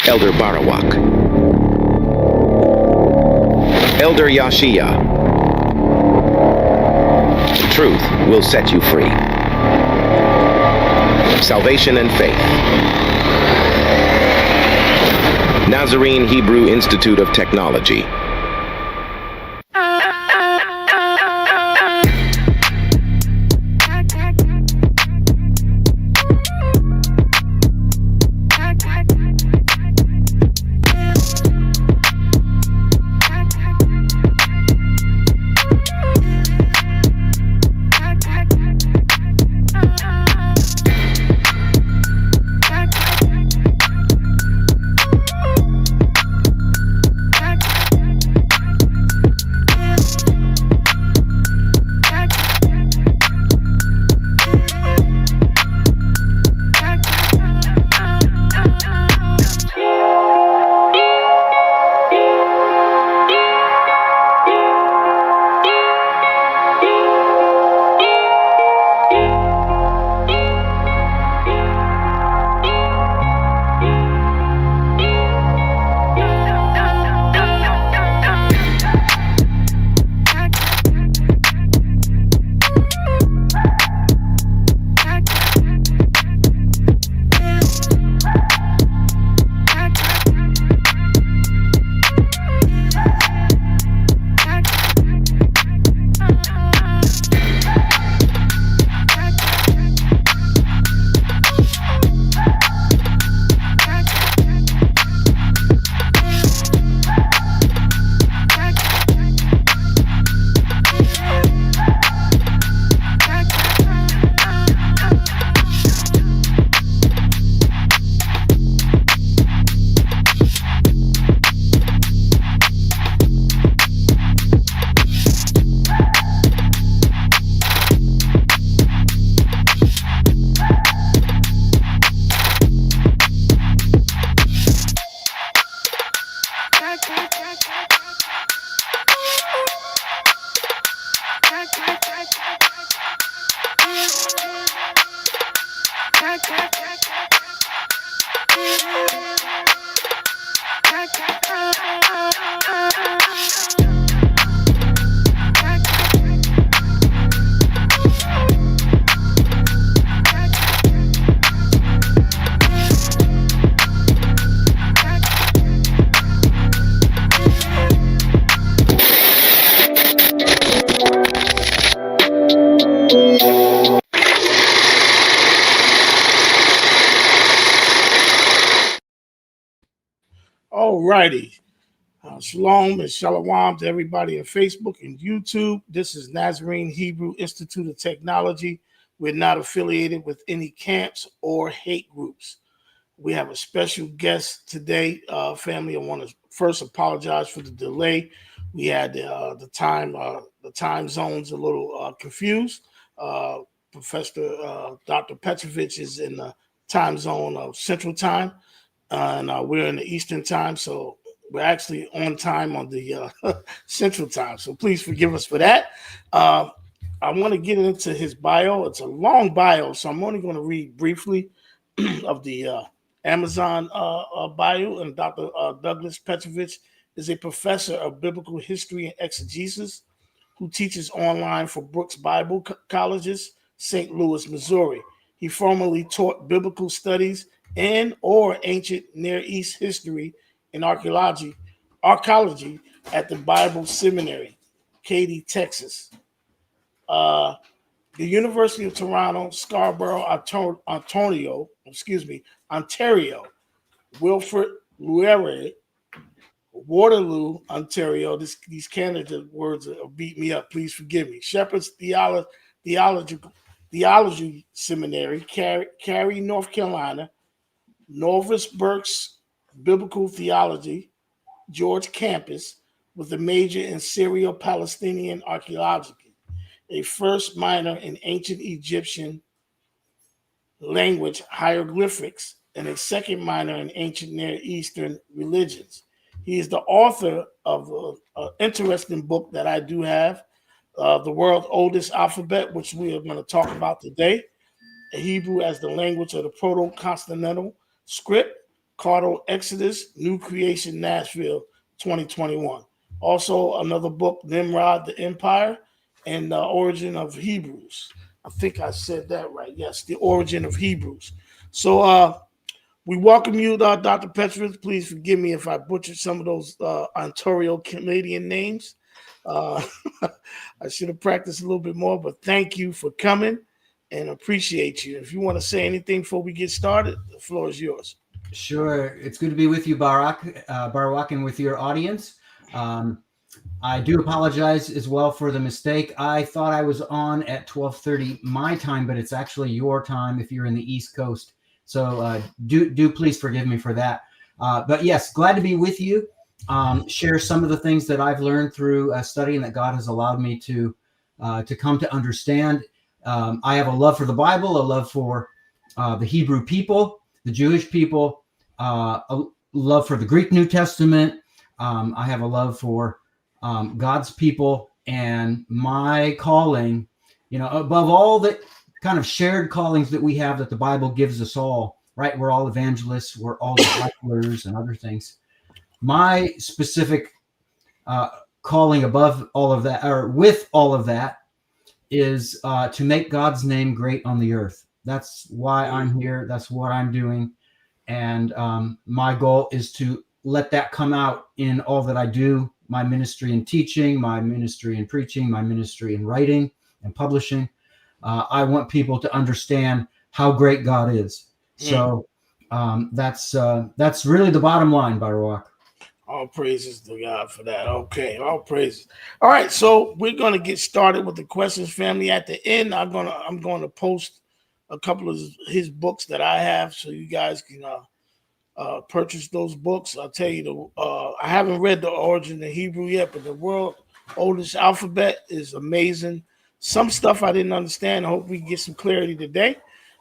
Elder Barawak, Elder Yashia. Truth will set you free. Salvation and faith. Nazarene Hebrew Institute of Technology. All righty. Shalom and shalom to everybody on Facebook and YouTube. This is Nazarene Hebrew Institute of Technology. We're not affiliated with any camps or hate groups. We have a special guest today, family. I want to first apologize for the delay. We had the time zones a little confused. Professor Dr. Petrovich is in the time zone of Central Time, and we're in the Eastern Time, so we're actually on time on the Central Time. So please forgive us for that. I want to get into his bio. It's a long bio, so I'm only going to read briefly of the Amazon bio. And Dr. Douglas Petrovich is a professor of biblical history and exegesis who teaches online for Brooks Bible Colleges, St. Louis, Missouri. He formerly taught biblical studies and or ancient Near East history and archaeology at the Bible Seminary, Katy, Texas. The University of Toronto, Scarborough, Ontario, Wilfrid Laurier, Waterloo, Ontario. These Canada words beat me up. Please forgive me. Shepherd's Theology Seminary, Cary, North Carolina. Norvis Burke's Biblical Theology, George Campus, with a major in Syro-Palestinian archaeology, a first minor in ancient Egyptian language hieroglyphics, and a second minor in ancient Near Eastern religions. He is the author of an interesting book that I do have, The World's Oldest Alphabet, which we are going to talk about today. Hebrew as the language of the Proto-Consonantal Script, Cardo Exodus, New Creation Nashville 2021. Also, another book, Nimrod, the Empire, and the Origin of Hebrews. I think I said that right. Yes, the Origin of Hebrews. So we welcome you, Dr. Petrovich. Please forgive me if I butchered some of those Ontario Canadian names. I should have practiced a little bit more, but thank you for coming and appreciate you. If you want to say anything before we get started, the floor is yours. Sure. It's good to be with you, Barak, and with your audience. I do apologize as well for the mistake. I thought I was on at 12:30 my time, but it's actually your time if you're in the East Coast. So do please forgive me for that. But yes, glad to be with you. Share some of the things that I've learned through studying that God has allowed me to come to understand. I have a love for the Bible, a love for the Hebrew people, the Jewish people, a love for the Greek New Testament. I have a love for God's people, and my calling, above all the kind of shared callings that we have that the Bible gives us all, right? We're all evangelists, we're all disciplers and other things. My specific calling above all of that, or with all of that, is to make God's name great on the earth. That's why I'm here. That's what I'm doing. And my goal is to let that come out in all that I do, my ministry in teaching, my ministry in preaching, my ministry in writing and publishing. I want people to understand how great God is. So that's really the bottom line, Barak. All praises to God for that. Okay, all praises. All right, so we're gonna get started with the questions, family. At the end, I'm gonna post a couple of his books that I have, so you guys can purchase those books. I'll tell you, I haven't read The Origin of Hebrew yet, but the world's oldest alphabet is amazing. Some stuff I didn't understand. I hope we get some clarity today.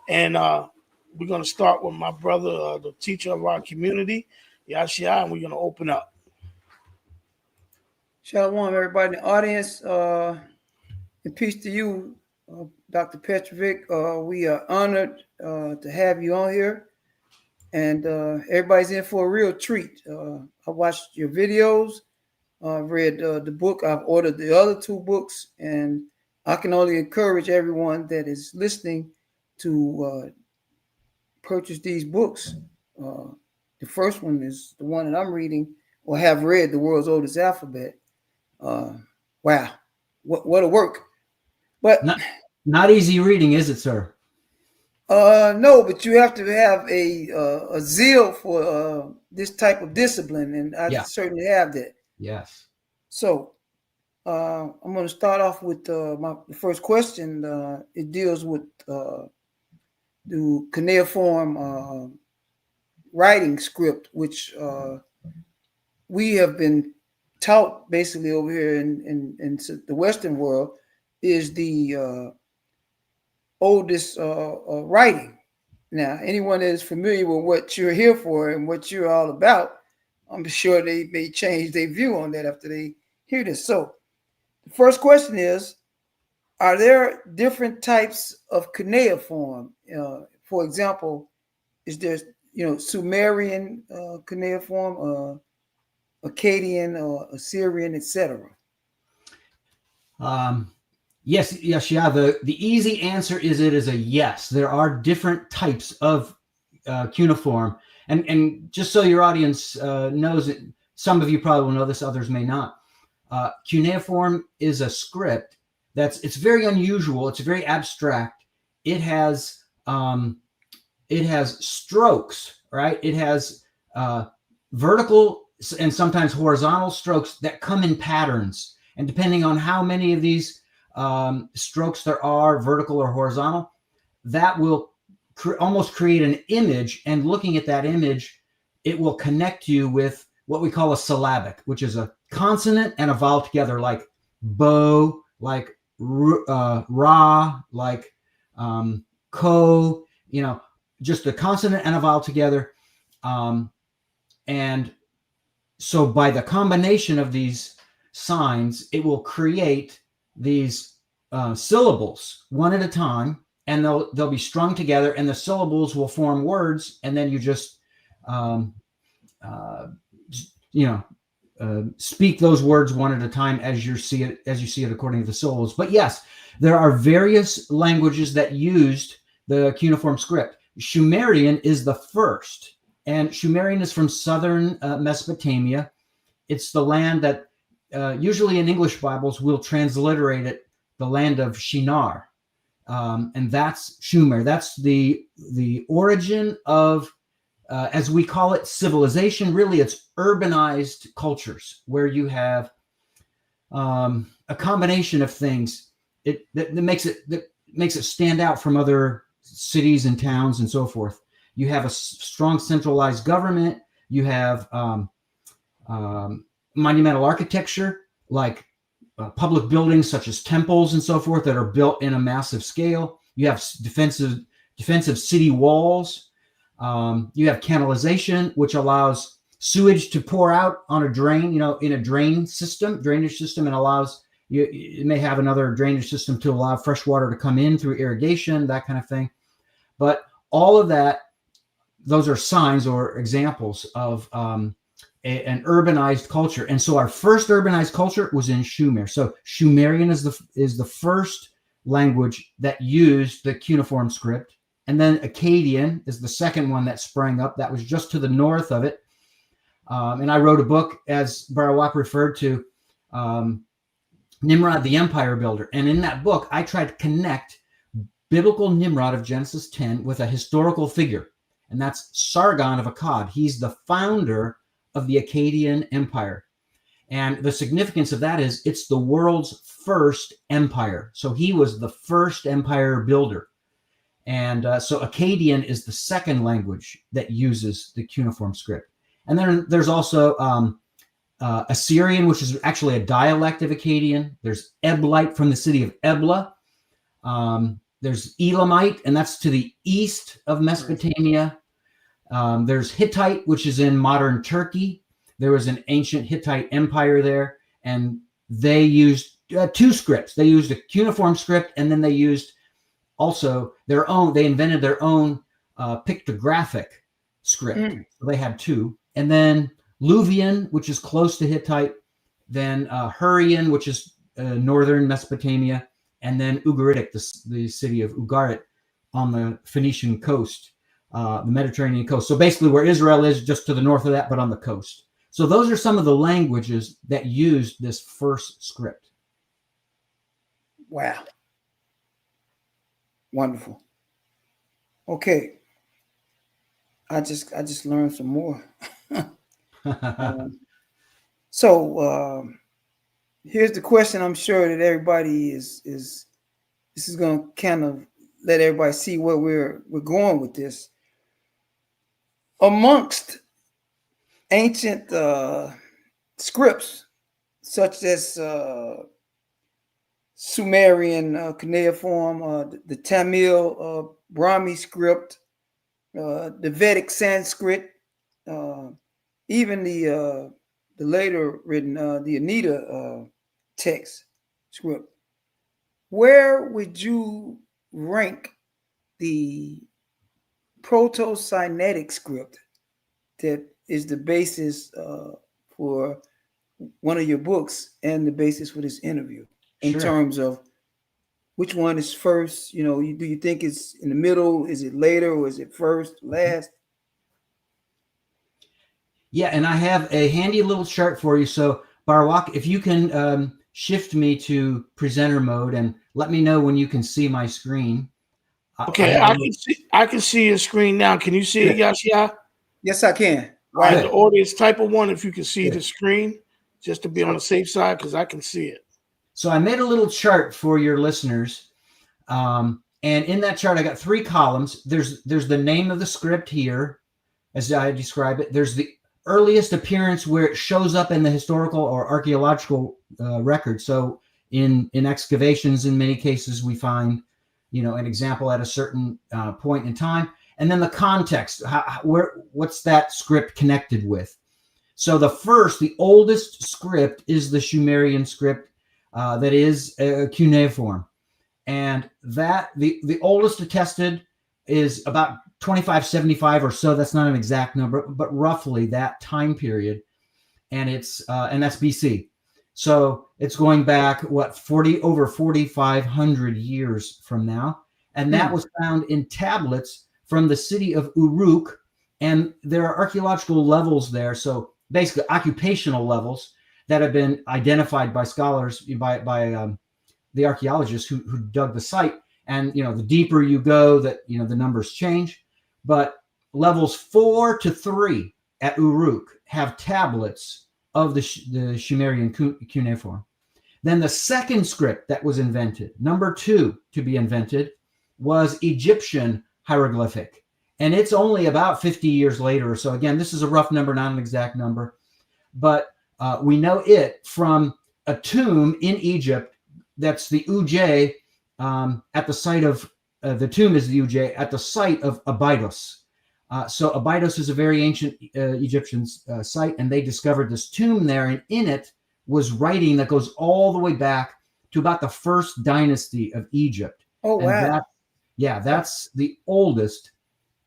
And we're going to start with my brother, the teacher of our community, Yashia, and we're going to open up. Shalom, everybody in the audience. And peace to you, Dr. Petrovich. We are honored to have you on here. And everybody's in for a real treat. I watched your videos. I've read the book. I've ordered the other two books. And I can only encourage everyone that is listening to purchase these books. The first one is the one that I'm reading or have read, The World's Oldest Alphabet. Wow, what a work. But not easy reading, is it, sir? No, but you have to have a zeal for this type of discipline, and I certainly have that. Yes. So I'm going to start off with the first question. It deals with the cuneiform writing script, which we have been taught basically over here in the Western world is the oldest writing. Now, anyone that is familiar with what you're here for and what you're all about, I'm sure they may change their view on that after they hear this. So the first question is, are there different types of cuneiform? For example, is there, Sumerian cuneiform, Akkadian or Assyrian, etc.? Yes, yeah. The easy answer is it is a yes. There are different types of cuneiform, and just so your audience knows it, some of you probably will know this, others may not. Cuneiform is a script it's very unusual. It's very abstract. It has strokes, right? It has vertical and sometimes horizontal strokes that come in patterns, and depending on how many of these strokes there are, vertical or horizontal, that will almost create an image, and looking at that image, it will connect you with what we call a syllabic, which is a consonant and a vowel together, like bo, like ra, like ko, just a consonant and a vowel together. And so by the combination of these signs, it will create these syllables one at a time, and they'll be strung together, and the syllables will form words, and then you just um, you know, speak those words one at a time as you see it according to the syllables. But yes, there are various languages that used the cuneiform script. Sumerian is the first, and Sumerian is from southern Mesopotamia. It's the land that usually in English Bibles will transliterate it, the land of Shinar, and that's Sumer. That's the origin of, as we call it, civilization. Really, it's urbanized cultures where you have a combination of things that makes it stand out from other cities and towns and so forth. You have a strong centralized government. You have monumental architecture, like public buildings such as temples and so forth that are built in a massive scale. You have defensive city walls. You have canalization, which allows sewage to pour out on a drain, in a drainage system, and allows you may have another drainage system to allow fresh water to come in through irrigation, that kind of thing. But all of that, those are signs or examples of an urbanized culture. And so our first urbanized culture was in Sumer. So Sumerian is the first language that used the cuneiform script. And then Akkadian is the second one that sprang up. That was just to the north of it. And I wrote a book, as Barawak referred to, Nimrod, the Empire Builder. And in that book, I tried to connect biblical Nimrod of Genesis 10 with a historical figure. And that's Sargon of Akkad. He's the founder of the Akkadian Empire. And the significance of that is it's the world's first empire. So he was the first empire builder. And so Akkadian is the second language that uses the cuneiform script. And then there's also Assyrian, which is actually a dialect of Akkadian. There's Eblite from the city of Ebla. There's Elamite, and that's to the east of Mesopotamia. There's Hittite, which is in modern Turkey. There was an ancient Hittite empire there, and they used two scripts. They used a cuneiform script, and then they used also their own. They invented their own pictographic script. So they had two. And then Luvian, which is close to Hittite, then Hurrian, which is northern Mesopotamia, and then Ugaritic, the city of Ugarit on the Phoenician coast, the Mediterranean coast. So basically where Israel is, just to the north of that, but on the coast. So those are some of the languages that used this first script. Wow. Wonderful. Okay. I just learned some more. So here's the question. I'm sure that everybody is this is going to kind of let everybody see where we're going with this. Amongst ancient scripts such as Sumerian cuneiform, the Tamil Brahmi script, the Vedic Sanskrit, even the later written the Anita text script. Where would you rank the Proto-Sinaitic script that is the basis for one of your books and the basis for this interview in terms of which one is first? Do you think it's in the middle? Is it later, or is it first, last? Yeah, and I have a handy little chart for you. So Barawak, if you can shift me to presenter mode and let me know when you can see my screen. Okay, I can see your screen now. Can you see it, Yashia? Yes, I can. All right, the audience, type of one if you can see the screen, just to be on the safe side, because I can see it. So I made a little chart for your listeners. And in that chart, I got 3 columns. There's the name of the script here, as I describe it. There's the earliest appearance where it shows up in the historical or archaeological record. So in excavations, in many cases, we find, an example at a certain point in time. And then the context, what's that script connected with? So the oldest script is the Sumerian script that is cuneiform. And that the oldest attested is about 2575 or so. That's not an exact number, but roughly that time period. And and that's BC. So it's going back, over 4,500 years from now. And that was found in tablets from the city of Uruk. And there are archaeological levels there. So basically occupational levels that have been identified by scholars, by the archaeologists who dug the site. And, the deeper you go, that, the numbers change. But levels 4 to 3 at Uruk have tablets of the Sumerian cuneiform. Then the second script that was invented, number 2 to be invented, was Egyptian hieroglyphic. And it's only about 50 years later or so. Again, this is a rough number, not an exact number. But we know it from a tomb in Egypt. That's the Uj at the site of, the tomb is the Uj at the site of Abydos. So Abydos is a very ancient Egyptian site, and they discovered this tomb there, and in it was writing that goes all the way back to about the first dynasty of Egypt. Oh, wow. That's the oldest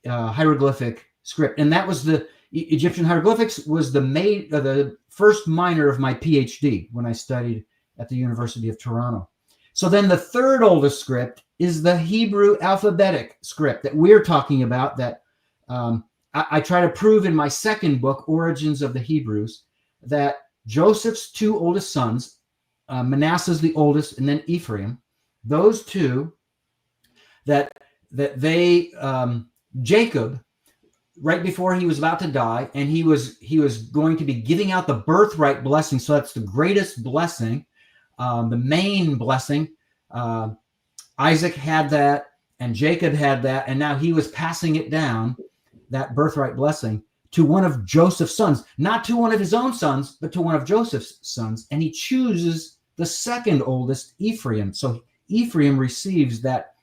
hieroglyphic script. And that was the Egyptian hieroglyphics was the first minor of my PhD when I studied at the University of Toronto. So then the third oldest script is the Hebrew alphabetic script that we're talking about, that I try to prove in my second book, Origins of the Hebrews, that Joseph's 2 oldest sons, Manasseh's the oldest, and then Ephraim, those two, that they Jacob, right before he was about to die, and he was going to be giving out the birthright blessing. So that's the greatest blessing, the main blessing. Isaac had that, and Jacob had that, and now he was passing it down, that birthright blessing, to one of Joseph's sons, not to one of his own sons, but to one of Joseph's sons. And he chooses the second oldest, Ephraim. So Ephraim receives that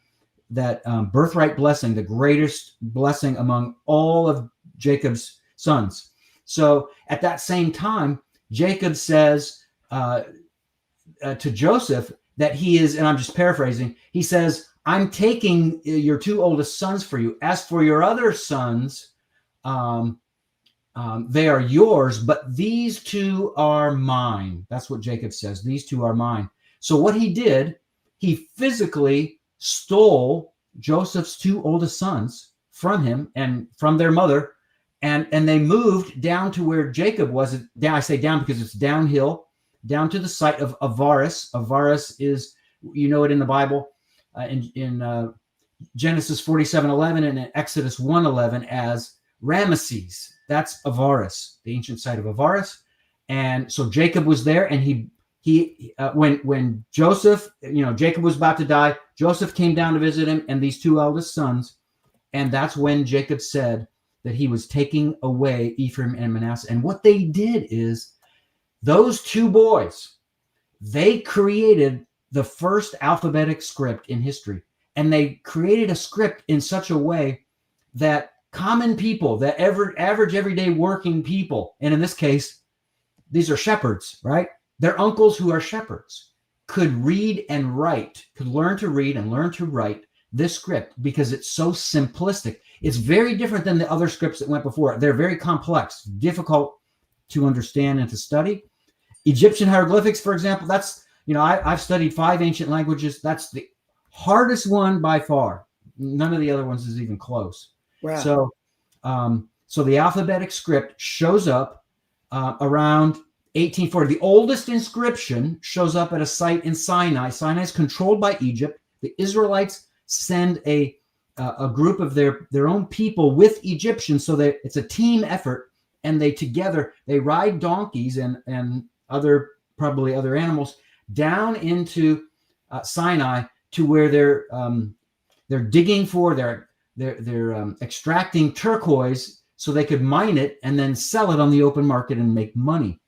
birthright blessing, the greatest blessing among all of Jacob's sons. So at that same time, Jacob says to Joseph that he is, and I'm just paraphrasing, he says, I'm taking your 2 oldest sons for you. As for your other sons, they are yours, but these 2 are mine. That's what Jacob says. These 2 are mine. So what he did, he physically stole Joseph's 2 oldest sons from him and from their mother, and they moved down to where Jacob was. I say down because it's downhill, down to the site of Avaris. Avaris is, it in the Bible, in Genesis 47:11 and in Exodus 1:11 as Ramesses. That's Avaris, the ancient site of Avaris. And so Jacob was there, and he when Joseph, Jacob was about to die, Joseph came down to visit him and these 2 eldest sons, and that's when Jacob said that he was taking away Ephraim and Manasseh. And what they did is, those 2 boys, they created the first alphabetic script in history, and they created a script in such a way that common people, that average everyday working people, and in this case, these are shepherds, right? Their uncles who are shepherds could read and write, could learn to read and learn to write this script because it's so simplistic. It's very different than the other scripts that went before. They're very complex, difficult to understand and to study. Egyptian hieroglyphics, for example, that's, I've studied 5 ancient languages. That's the hardest one by far. None of the other ones is even close. Wow. So the alphabetic script shows up around 1840. The oldest inscription shows up at a site in Sinai. Sinai is controlled by Egypt. The Israelites send a group of their own people with Egyptians, so that it's a team effort, and they ride donkeys and probably other animals down into Sinai to where they're digging for, they're extracting turquoise so they could mine it and then sell it on the open market and make money.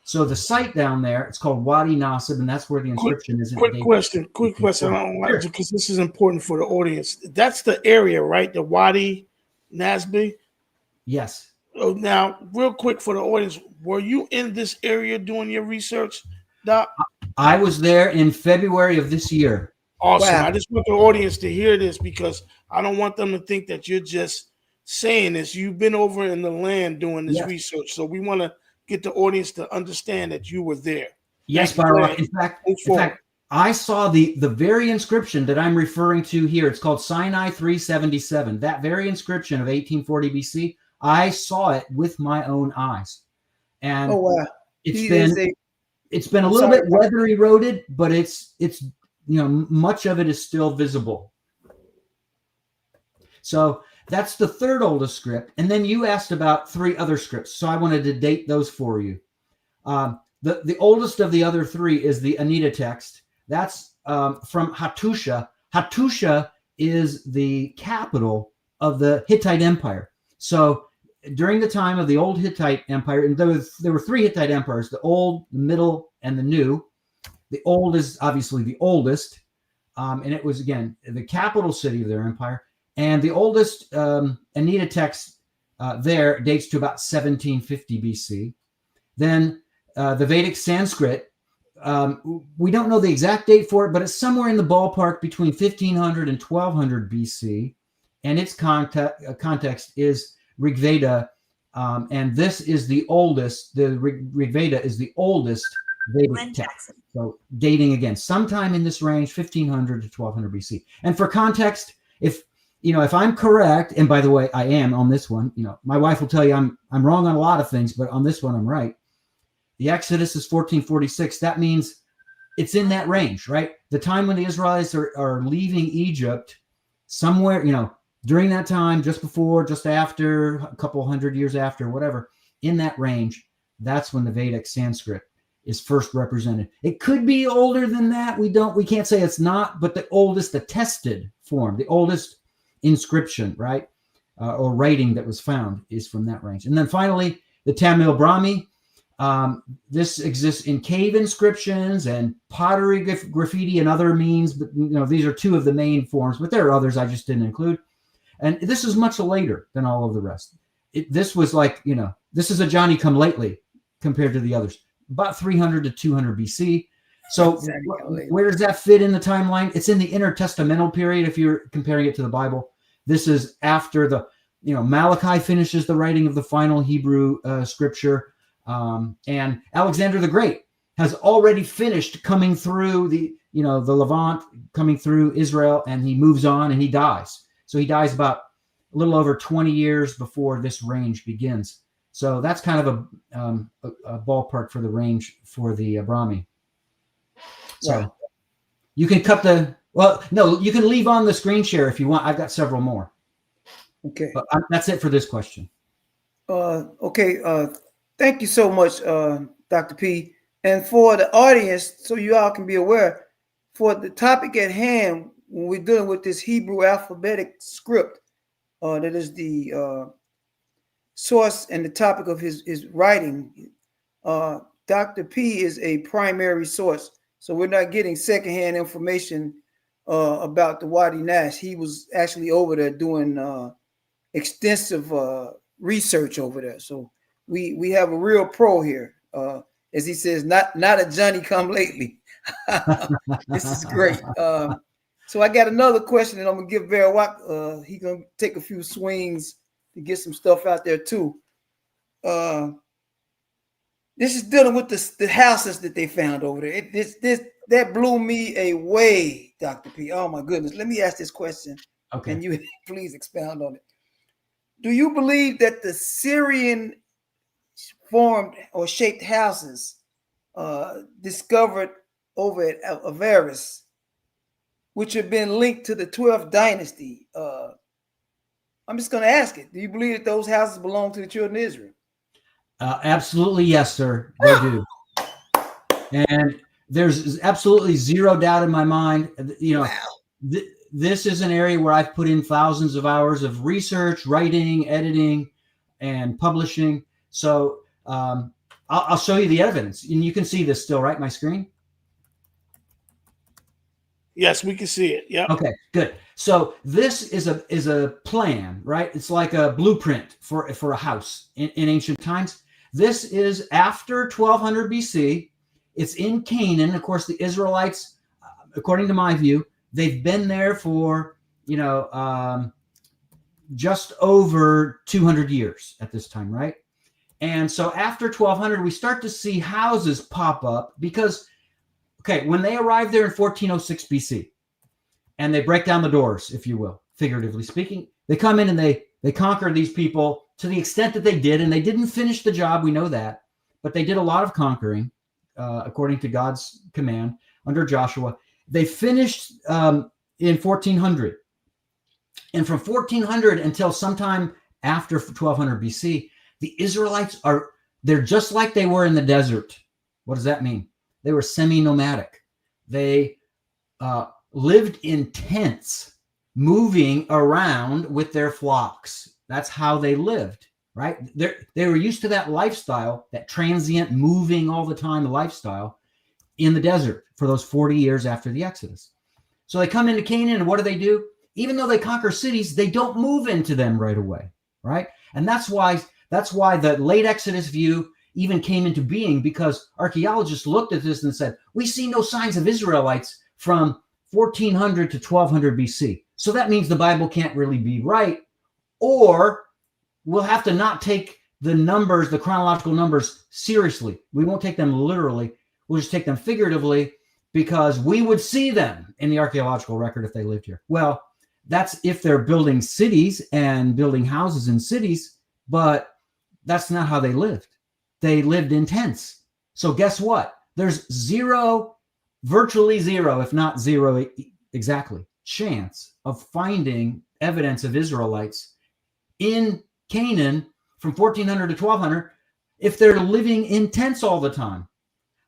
So the site down there, it's called Wadi Nasib, and that's where the inscription is. Quick question. I don't like, because this is important for the audience. That's the area, right? The Wadi Nasib? Yes. Oh, now, real quick for the audience, were you in this area doing your research, Doc? I was there in February of this year. Awesome. Wow. I just want the audience to hear this, because I don't want them to think that you're just saying this, you've been over in the land doing this Yes. research. So we want to get the audience to understand that you were there. Yes, Thank you. Barak. In fact, I saw the very inscription that I'm referring to here. It's called Sinai 377. That very inscription of 1840 BC, I saw it with my own eyes. And Oh wow. it's been a little bit weather eroded, but it's much of it is still visible. So that's the third oldest script. And then you asked about 3 other scripts. So I wanted to date those for you. The oldest of the other 3 is the Anita text. That's from Hattusha. Hattusha is the capital of the Hittite Empire. So during the time of the old Hittite Empire, and there were 3 Hittite empires, the old, the middle, and the new. The old is obviously the oldest, and it was, again, the capital city of their empire. And the oldest Anita text there dates to about 1750 BC. Then the Vedic Sanskrit, we don't know the exact date for it, but it's somewhere in the ballpark between 1500 and 1200 BC. And its context is Rig Veda. And this is the oldest, the Rig Veda is the oldest Vedic text. So dating again, sometime in this range, 1500 to 1200 BC. And for context, if I'm correct, and by the way, I am on this one, my wife will tell you I'm wrong on a lot of things, but on this one, I'm right. The Exodus is 1446. That means it's in that range, right? The time when the Israelites are leaving Egypt, somewhere, during that time, just before, just after, a couple hundred years after, whatever, in that range, that's when the Vedic Sanskrit is first represented. It could be older than that. We can't say it's not, but the oldest attested form, the oldest inscription, right, or writing that was found is from that range. And then finally, the Tamil Brahmi. This exists in cave inscriptions and pottery graffiti and other means, but these are 2 of the main forms, but there are others I just didn't include. And this is much later than all of the rest. This was like, this is a Johnny come lately compared to the others, about 300 to 200 BC. So where does that fit in the timeline? It's in the intertestamental period if you're comparing it to the Bible. This is after Malachi finishes the writing of the final Hebrew scripture. And Alexander the Great has already finished coming through the Levant, coming through Israel, and he moves on and he dies. So he dies about a little over 20 years before this range begins. So that's kind of a ballpark for the range for the Brahmi. So you can you can leave on the screen share if you want. I've got several more. Okay. But that's it for this question. Okay. Thank you so much, Dr. P. And for the audience, so you all can be aware, for the topic at hand, when we're dealing with this Hebrew alphabetic script, that is the source and the topic of his writing, Dr. P is a primary source. So we're not getting secondhand information about the Wadi Nash. He was actually over there doing extensive research over there. So we have a real pro here. As he says, not a Johnny come lately. This is great. So I got another question, and I'm gonna give Barak. He's gonna take a few swings to get some stuff out there too. This is dealing with the houses that they found over there. That blew me away, Dr. P. Oh my goodness. Let me ask this question. Okay. And you please expound on it. Do you believe that the Syrian formed or shaped houses discovered over at Avaris, which have been linked to the 12th dynasty? I'm just going to ask it. Do you believe that those houses belong to the children of Israel? Absolutely, yes, sir. They do. And there's absolutely zero doubt in my mind. Wow. This is an area where I've put in thousands of hours of research, writing, editing, and publishing. So I'll show you the evidence, and you can see this still, right? My screen. Yes, we can see it. Yeah. Okay, good. So this is a plan, right? It's like a blueprint for a house in ancient times. This is after 1200 BC. It's in Canaan. Of course, the Israelites, according to my view, they've been there for just over 200 years at this time, right? And so after 1200, we start to see houses pop up because, okay, when they arrive there in 1406 BC, and they break down the doors, if you will, figuratively speaking, they come in and they conquer these people to the extent that they did, and they didn't finish the job, we know that, but they did a lot of conquering, according to God's command under Joshua. They finished in 1400. And from 1400 until sometime after 1200 BC, the Israelites they're just like they were in the desert. What does that mean? They were semi-nomadic. They lived in tents, moving around with their flocks. That's how they lived, right? They were used to that lifestyle, that transient, moving all the time lifestyle in the desert for those 40 years after the Exodus. So they come into Canaan, and what do? Even though they conquer cities, they don't move into them right away, right? And that's why the late Exodus view even came into being, because archaeologists looked at this and said, we see no signs of Israelites from 1400 to 1200 BC. So that means the Bible can't really be right, or we'll have to not take the numbers, the chronological numbers, seriously. We won't take them literally. We'll just take them figuratively, because we would see them in the archaeological record if they lived here. Well, that's if they're building cities and building houses in cities, but that's not how they lived. They lived in tents. So guess what? There's virtually zero, if not zero exactly, chance of finding evidence of Israelites in Canaan from 1400 to 1200 if they're living in tents all the time.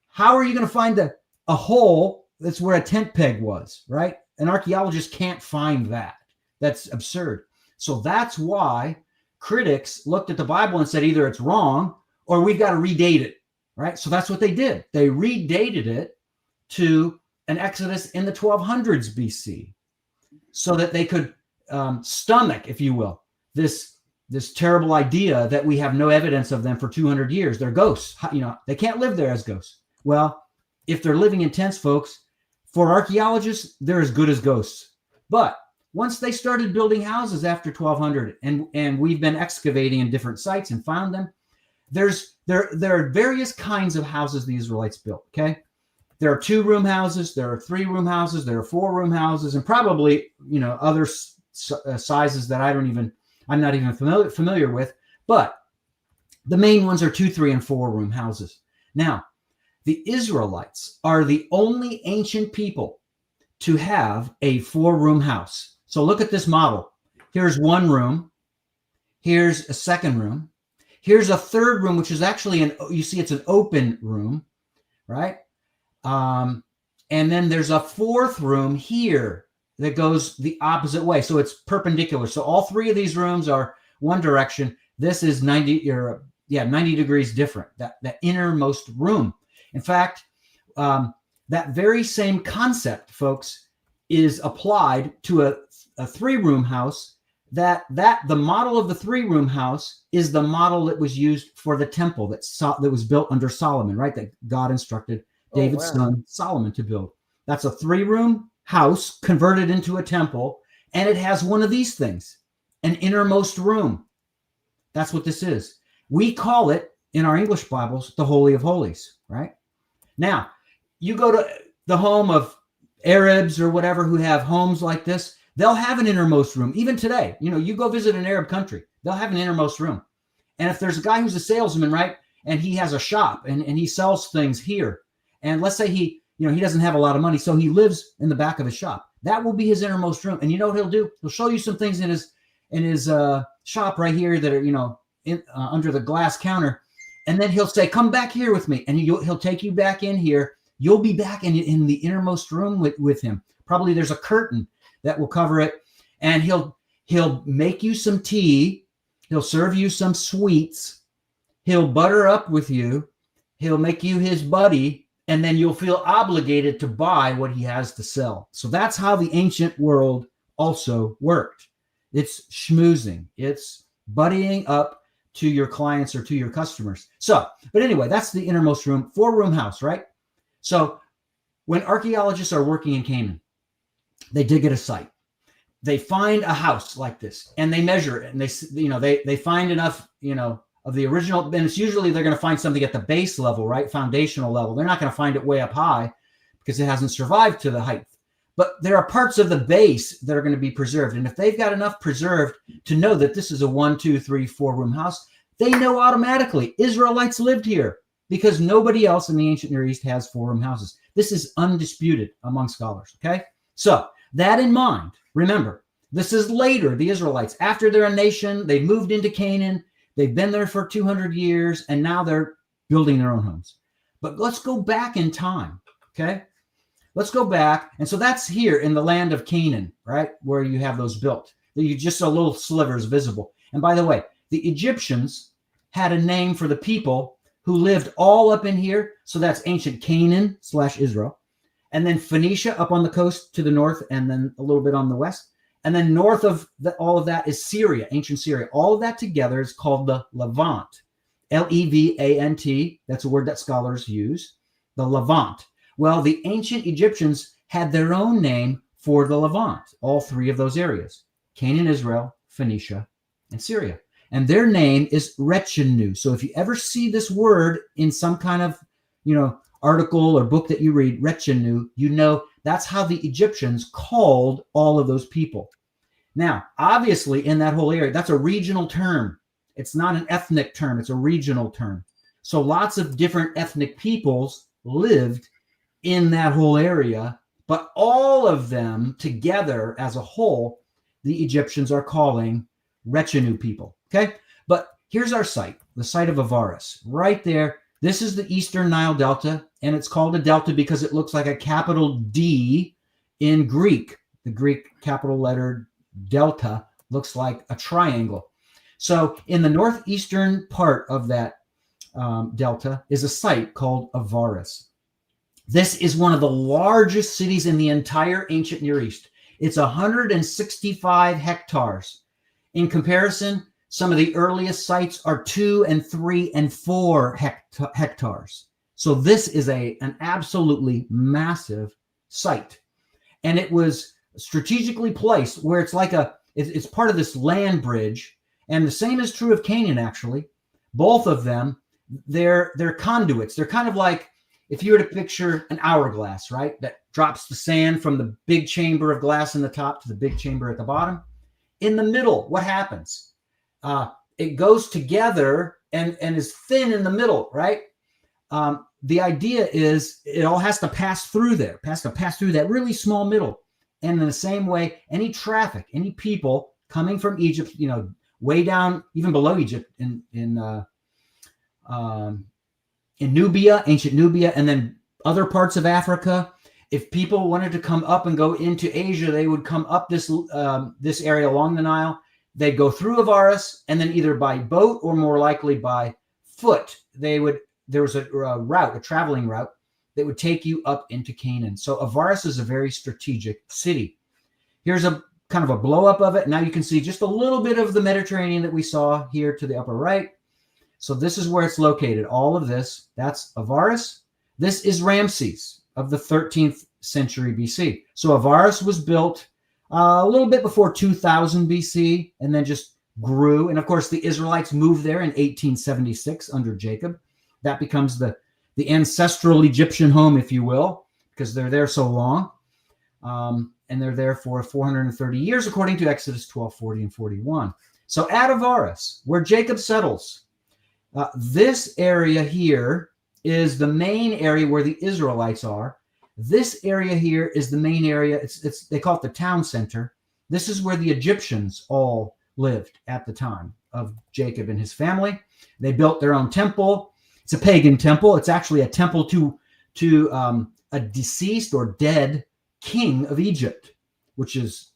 How are you going to find a hole that's where a tent peg was, right? An archaeologist can't find that. That's absurd. So that's why critics looked at the Bible and said either it's wrong or we've got to redate it, right? So that's what they did. They redated it to an Exodus in the 1200s BC so that they could stomach, if you will, this terrible idea that we have no evidence of them for 200 years. They're ghosts. They can't live there as ghosts. Well, if they're living in tents, folks, for archaeologists, they're as good as ghosts. But once they started building houses after 1200, and we've been excavating in different sites and found them, there are various kinds of houses the Israelites built, okay? There are 2-room houses, there are 3-room houses, there are 4-room houses, and probably, other sizes that I'm not even familiar with, but the main ones are 2, 3, and 4-room houses. Now, the Israelites are the only ancient people to have a 4-room house. So look at this model. Here's 1 room. Here's a 2nd room. Here's a 3rd room, which is actually it's an open room, right? And then there's a 4th room here that goes the opposite way. So it's perpendicular. So all 3 of these rooms are one direction. This is 90 degrees different, that innermost room. In fact, that very same concept, folks, is applied to a 3-room house. The model of the 3-room house is the model that was used for the temple that was built under Solomon, right? That God instructed David's son Solomon to build. That's a 3-room house converted into a temple, and it has one of these things, an innermost room. That's what this is. We call it in our English Bibles the Holy of Holies, right? Now, you go to the home of Arabs or whatever who have homes like this, they'll have an innermost room. Even today, you go visit an Arab country, they'll have an innermost room. And if there's a guy who's a salesman, right, and he has a shop and he sells things here, and let's say he doesn't have a lot of money, so he lives in the back of his shop, that will be his innermost room. And you know what he'll do? He'll show you some things in his shop right here that are, under the glass counter. And then he'll say, come back here with me. And he'll take you back in here. You'll be back in the innermost room with him. Probably there's a curtain that will cover it. And he'll make you some tea. He'll serve you some sweets. He'll butter up with you. He'll make you his buddy. And then you'll feel obligated to buy what he has to sell. So that's how the ancient world also worked. It's schmoozing. It's buddying up to your clients or to your customers. So, but anyway, that's the innermost room, 4-room house, right? So when archaeologists are working in Canaan, they dig at a site. they find a house like this and they measure it, and they find enough, of the original. And it's usually they're going to find something at the base level, right? Foundational level. They're not going to find it way up high because it hasn't survived to the height. But there are parts of the base that are going to be preserved. And if they've got enough preserved to know that this is a 1, 2, 3, 4-room house, they know automatically Israelites lived here, because nobody else in the ancient Near East has 4-room houses. This is undisputed among scholars, okay? So that in mind, remember, this is later, the Israelites, after they're a nation, they've moved into Canaan, they've been there for 200 years, and now they're building their own homes. But let's go back in time, okay? Let's go back. And so that's here in the land of Canaan, right? Where you have those built. You just a little slivers visible. And by the way, the Egyptians had a name for the people who lived all up in here. So that's ancient Canaan / Israel. And then Phoenicia up on the coast to the north, and then a little bit on the west. And then north of all of that is Syria, ancient Syria. All of that together is called the Levant. Levant. That's a word that scholars use. The Levant. Well, the ancient Egyptians had their own name for the Levant, all three of those areas: Canaan, Israel, Phoenicia, and Syria. And their name is Rechenu. So if you ever see this word in some kind of, article or book that you read, Rechenu, that's how the Egyptians called all of those people. Now, obviously, in that whole area, that's a regional term. It's not an ethnic term. It's a regional term. So lots of different ethnic peoples lived in that whole area, but all of them together as a whole, the Egyptians are calling Rechenu people, okay? But here's our site, the site of Avaris, right there. This is the Eastern Nile Delta, and it's called a delta because it looks like a capital D in Greek. The Greek capital letter delta looks like a triangle. So in the northeastern part of that delta is a site called Avaris. This is one of the largest cities in the entire ancient Near East. It's 165 hectares. In comparison, some of the earliest sites are 2 and 3 and 4 hectares. So this is an absolutely massive site. And it was strategically placed where it's like it's part of this land bridge. And the same is true of Canaan, actually. Both of them, they're conduits. They're kind of like, if you were to picture an hourglass, right, that drops the sand from the big chamber of glass in the top to the big chamber at the bottom. In the middle, what happens? It goes together and is thin in the middle, right? The idea is it all has to pass through there, pass through that really small middle. And in the same way, any traffic, any people coming from Egypt, way down, even below Egypt in Nubia, ancient Nubia, and then other parts of Africa. If people wanted to come up and go into Asia, they would come up this area along the Nile. They'd go through Avaris, and then either by boat or more likely by foot, there was a route, a traveling route that would take you up into Canaan. So Avaris is a very strategic city. Here's a kind of a blow up of it. Now you can see just a little bit of the Mediterranean that we saw here to the upper right. So this is where it's located. All of this, that's Avaris. This is Ramses of the 13th century BC. So Avaris was built a little bit before 2000 BC and then just grew. And of course, the Israelites moved there in 1876 under Jacob. That becomes the ancestral Egyptian home, if you will, because they're there so long. And they're there for 430 years, according to Exodus 12, 40, and 41. So at Avaris, where Jacob settles, this area here is the main area where the Israelites are. This area here is the main area. They call it the town center. This is where the Egyptians all lived at the time of Jacob and his family. They built their own temple. It's a pagan temple. It's actually a temple to a deceased or dead king of Egypt, which is,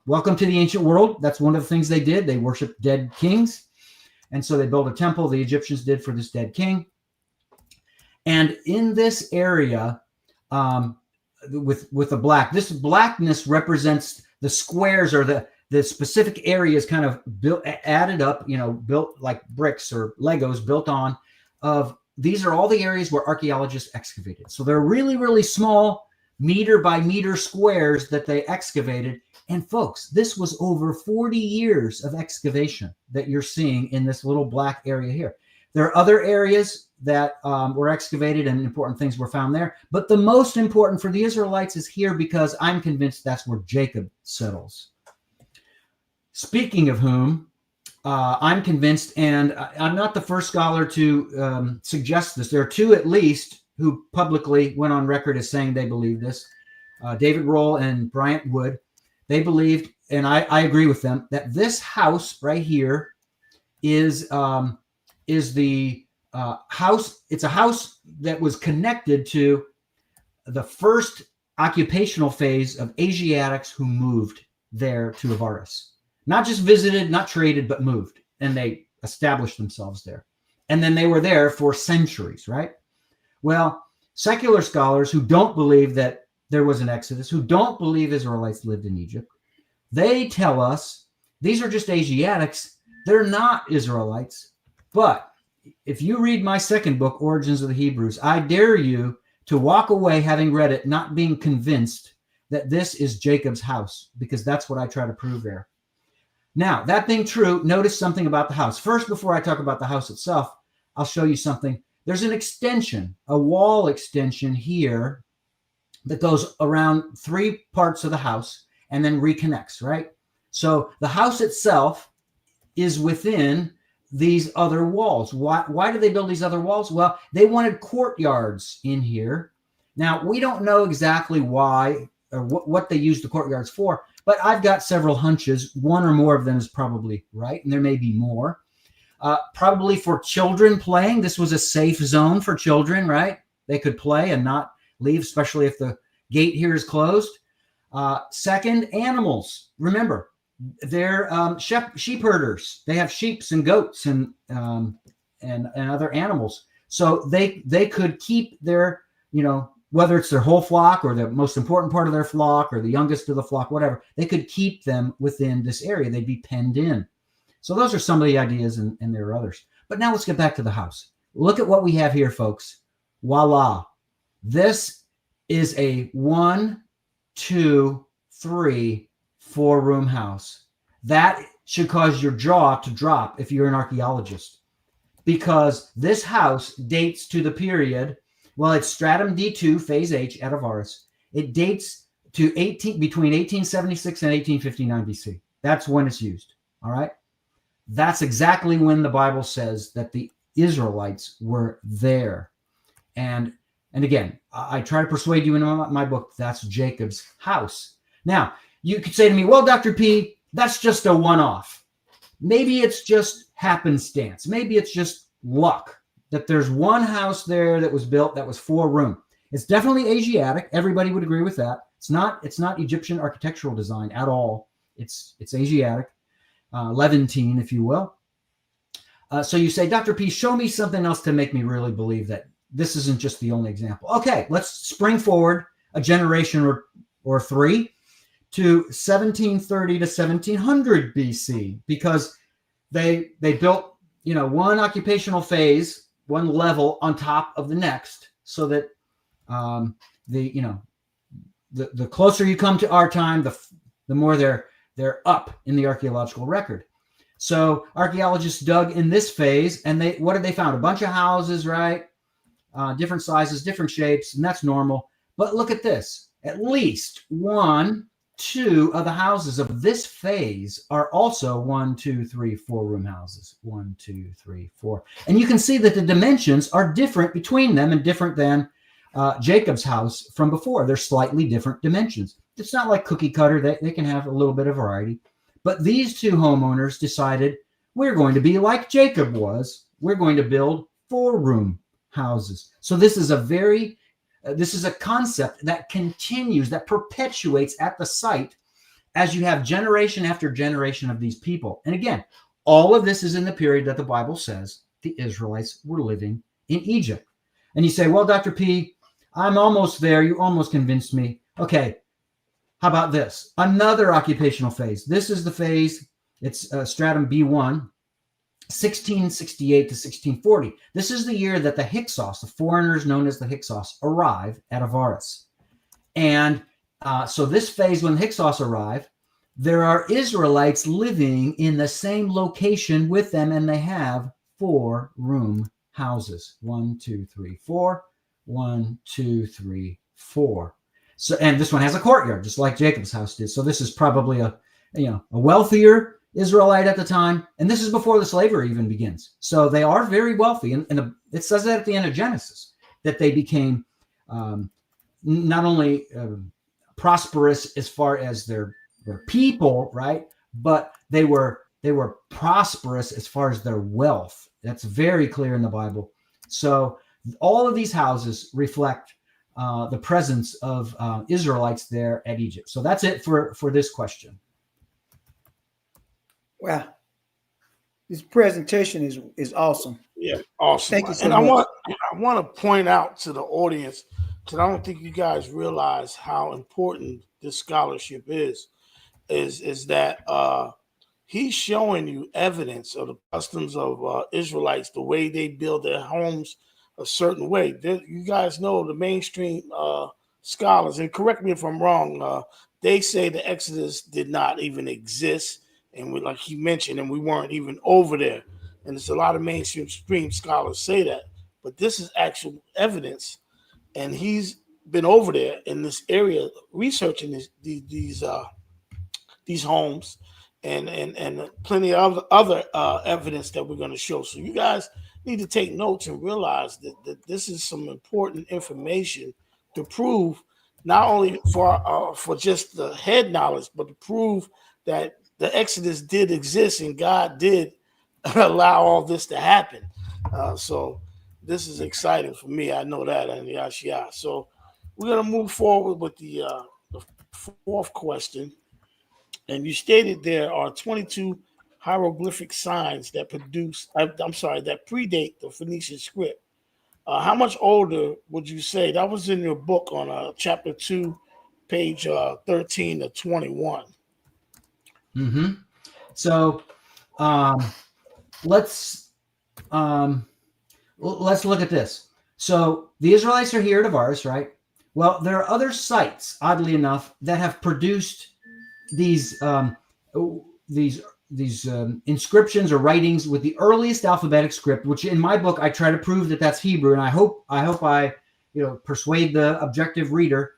welcome to the ancient world. That's one of the things they did. They worshiped dead kings. And so they built a temple, the Egyptians did, for this dead king. And in this area, with the black, this blackness represents the squares or the specific areas kind of added up, built like bricks or Legos built on. These are all the areas where archaeologists excavated. So they're really, really small, meter by meter squares that they excavated. And folks, this was over 40 years of excavation that you're seeing in this little black area here. There are other areas that were excavated and important things were found there. But the most important for the Israelites is here, because I'm convinced that's where Jacob settles. Speaking of whom, I'm convinced, and I'm not the first scholar to suggest this. There are two at least who publicly went on record as saying they believe this. David Roll and Bryant Wood. They believed, and I agree with them, that this house right here is the house. It's a house that was connected to the first occupational phase of Asiatics who moved there to Avaris. Not just visited, not traded, but moved. And they established themselves there. And then they were there for centuries, right? Well, secular scholars who don't believe that there was an Exodus, who don't believe Israelites lived in Egypt, they tell us these are just Asiatics. They're not Israelites. But if you read my second book, Origins of the Hebrews, I dare you to walk away having read it, not being convinced that this is Jacob's house, because that's what I try to prove there. Now, that being true, notice something about the house. First, before I talk about the house itself, I'll show you something. There's an extension, a wall extension here that goes around 3 parts of the house and then reconnects, right? So the house itself is within these other walls. Why did they build these other walls? Well, they wanted courtyards in here. Now, we don't know exactly why or what they used the courtyards for, but I've got several hunches. One or more of them is probably right, and there may be more. Probably for children playing. This was a safe zone for children, right? They could play and not leave, especially if the gate here is closed. Second, animals. Remember, they're sheep herders. They have sheep and goats and other animals. So they could keep their, whether it's their whole flock or the most important part of their flock or the youngest of the flock, whatever, they could keep them within this area. They'd be penned in. So those are some of the ideas, and there are others. But now let's get back to the house. Look at what we have here, folks. Voila. This is a 1, 2, 3, 4-room house. That should cause your jaw to drop if you're an archaeologist, because this house dates to the period, well, it's stratum D2, phase H at Avaris. It dates to between 1876 and 1859 BC. That's when it's used. All right. That's exactly when the Bible says that the Israelites were there. And again, I try to persuade you in my book, that's Jacob's house. Now, you could say to me, well, Dr. P, that's just a one-off. Maybe it's just happenstance. Maybe it's just luck that there's one house there that was built that was 4-room. It's definitely Asiatic. Everybody would agree with that. It's not Egyptian architectural design at all. It's Asiatic, Levantine, if you will. So you say, Dr. P, show me something else to make me really believe that this isn't just the only example. Okay, let's spring forward a generation or 3 to 1730 to 1700 BC, because they built, one occupational phase, one level on top of the next, so that the closer you come to our time, the more they're up in the archaeological record. So archaeologists dug in this phase, and what did they found? A bunch of houses, right? Different sizes, different shapes, and that's normal. But look at this. At least 1, 2 of the houses of this phase are also 1, 2, 3, 4-room houses. 1, 2, 3, 4. And you can see that the dimensions are different between them and different than Jacob's house from before. They're slightly different dimensions. It's not like cookie cutter. They can have a little bit of variety. But these 2 homeowners decided, we're going to be like Jacob was. We're going to build 4-room houses. So this is a concept that continues, that perpetuates at the site as you have generation after generation of these people. And again, all of this is in the period that the Bible says the Israelites were living in Egypt. And you say, well, Dr. P, I'm almost there. You almost convinced me. Okay, how about this? Another occupational phase. This is the phase, it's stratum B1, 1668 to 1640. This is the year that the Hyksos, the foreigners known as the Hyksos, arrive at Avaris. And so this phase, when the Hyksos arrive, there are Israelites living in the same location with them, and they have 4-room houses. 1, 2, 3, 4. 1, 2, 3, 4. So, and this one has a courtyard, just like Jacob's house did. So this is probably a wealthier Israelite at the time, and this is before the slavery even begins. So they are very wealthy, and it says that at the end of Genesis that they became not only prosperous as far as their people, right, but they were prosperous as far as their wealth. That's very clear in the Bible. So all of these houses reflect the presence of Israelites there at Egypt. So that's it for this question. Wow, this presentation is awesome. Yeah, awesome. Thank you so and much. I want to point out to the audience, because I don't think you guys realize how important this scholarship is that he's showing you evidence of the customs of Israelites, the way they build their homes a certain way. You guys know the mainstream scholars, and correct me if I'm wrong, they say the Exodus did not even exist. And like he mentioned, and we weren't even over there. And there's a lot of mainstream scholars say that. But this is actual evidence. And he's been over there in this area researching these homes and plenty of other evidence that we're going to show. So you guys need to take notes and realize that this is some important information to prove, not only for just the head knowledge, but to prove that the Exodus did exist and God did allow all this to happen. So this is exciting for me. I know that, and Yashia. So we're going to move forward with the fourth question. And you stated there are 22 hieroglyphic signs that predate the Phoenician script. How much older would you say? That was in your book on chapter 2, page 13 to 21. Mm-hmm. So let's look at this. So the Israelites are here at Avaris, right? Well, there are other sites, oddly enough, that have produced these inscriptions or writings with the earliest alphabetic script, which in my book I try to prove that that's Hebrew, and I hope I persuade the objective reader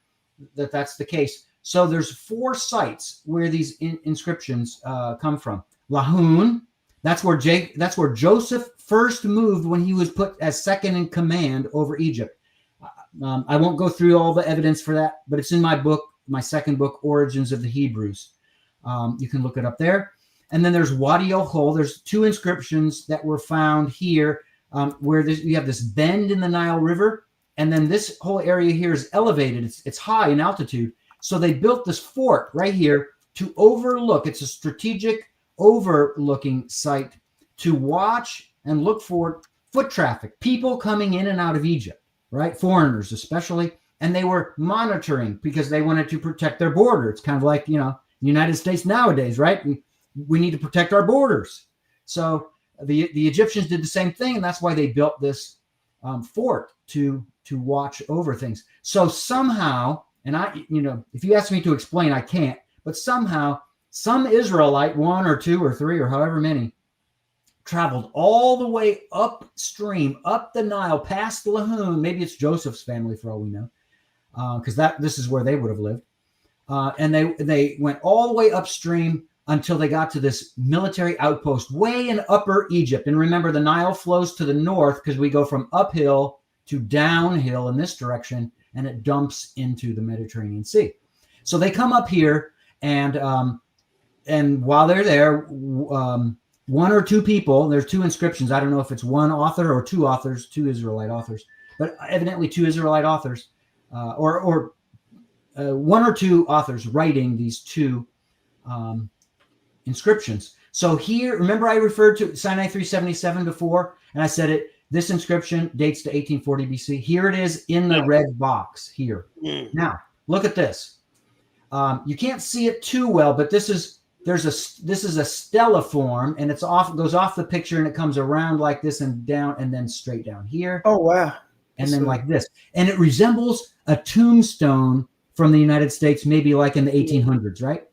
that that's the case. So there's 4 sites where these inscriptions come from. Lahun, that's where Joseph first moved when he was put as second in command over Egypt. I won't go through all the evidence for that, but it's in my book, my second book, Origins of the Hebrews. You can look it up there. And then there's Wadi Ohol. There's 2 inscriptions that were found here where you have this bend in the Nile River, and then this whole area here is elevated. It's high in altitude. So they built this fort right here to overlook. It's a strategic overlooking site to watch and look for foot traffic, people coming in and out of Egypt, right? Foreigners especially. And they were monitoring because they wanted to protect their border. It's kind of like, the United States nowadays, right? We need to protect our borders. So the Egyptians did the same thing, and that's why they built this fort to watch over things. So somehow, and if you ask me to explain, I can't, but somehow some Israelite, 1 or 2 or 3 or however many, traveled all the way upstream, up the Nile, past Lahun. Maybe it's Joseph's family for all we know, because this is where they would have lived. And they went all the way upstream until they got to this military outpost way in Upper Egypt. And remember, the Nile flows to the north because we go from uphill to downhill in this direction, and it dumps into the Mediterranean Sea. So they come up here, and while they're there, 1 or 2 people, there's 2 inscriptions. I don't know if it's 1 author or 2 authors, 2 Israelite authors, but evidently 2 Israelite authors, or 1 or 2 authors writing these 2 inscriptions. So here, remember I referred to Sinai 377 before, and I said this inscription dates to 1840 BC. Here it is in the red box here. Now, look at this. You can't see it too well, but this is a stela form, and goes off the picture, and it comes around like this and down, and then straight down here. Oh, wow. And then like this. And it resembles a tombstone from the United States, maybe like in the 1800s, right?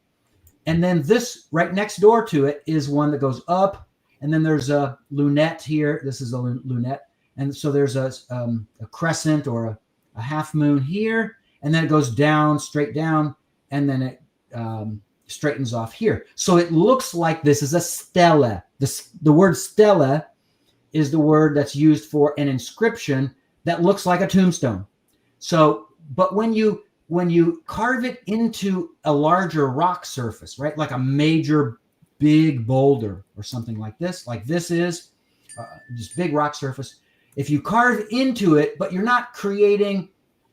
And then this right next door to it is one that goes up, and then there's a lunette here. This is a lunette, and so there's a crescent or a half moon here, and then it goes down, straight down, and then it straightens off here. So it looks like this is a stela. The word stela is the word that's used for an inscription that looks like a tombstone. So, but when you carve it into a larger rock surface, right, like a major big boulder or something like this is just big rock surface. If you carve into it, but you're not creating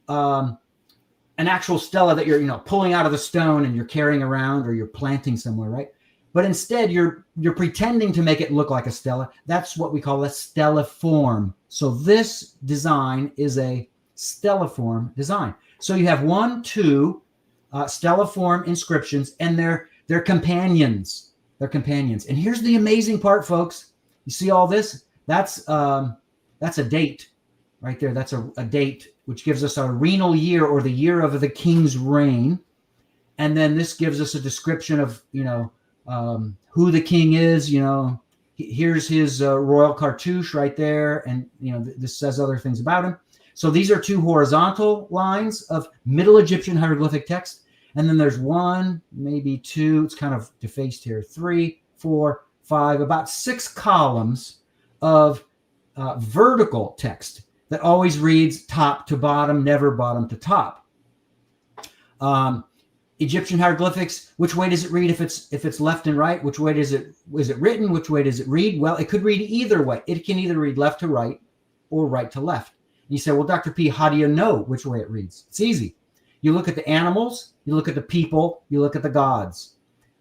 an actual stela that you're pulling out of the stone and you're carrying around or you're planting somewhere, right? But instead you're pretending to make it look like a stela. That's what we call a stelliform. So this design is a stelliform design. So you have 1, 2 stelliform inscriptions, and they're companions. They're companions. And here's the amazing part, folks. You see all this? That's a date right there. That's a date, which gives us a renal year, or the year of the king's reign. And then this gives us a description of, who the king is. Here's his royal cartouche right there. And, this says other things about him. So these are 2 horizontal lines of Middle Egyptian hieroglyphic text. And then there's 1, maybe 2, it's kind of defaced here, 3, 4, 5, about 6 columns of vertical text that always reads top to bottom, never bottom to top. Egyptian hieroglyphics, which way does it read if it's left and right? Which way is it written? Which way does it read? Well, it could read either way. It can either read left to right or right to left. You say, well, Dr. P, how do you know which way it reads? It's easy. You look at the animals, you look at the people, you look at the gods,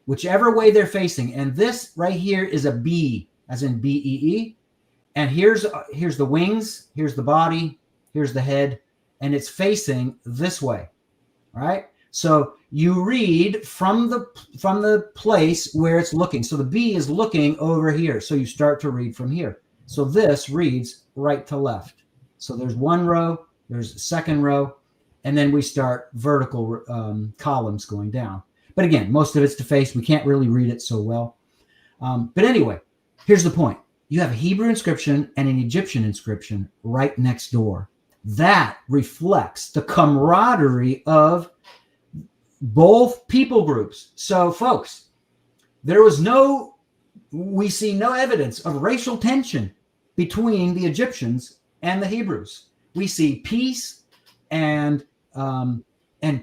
whichever way they're facing. And this right here is a B, as in B-E-E. And here's the wings, here's the body, here's the head, and it's facing this way. All right. So you read from the place where it's looking. So the B is looking over here. So you start to read from here. So this reads right to left. So there's 1 row, there's a second row, and then we start vertical columns going down. But again, most of it's defaced. We can't really read it so well. But anyway, here's the point. You have a Hebrew inscription and an Egyptian inscription right next door. That reflects the camaraderie of both people groups. So, folks, we see no evidence of racial tension between the Egyptians and the Hebrews. We see peace and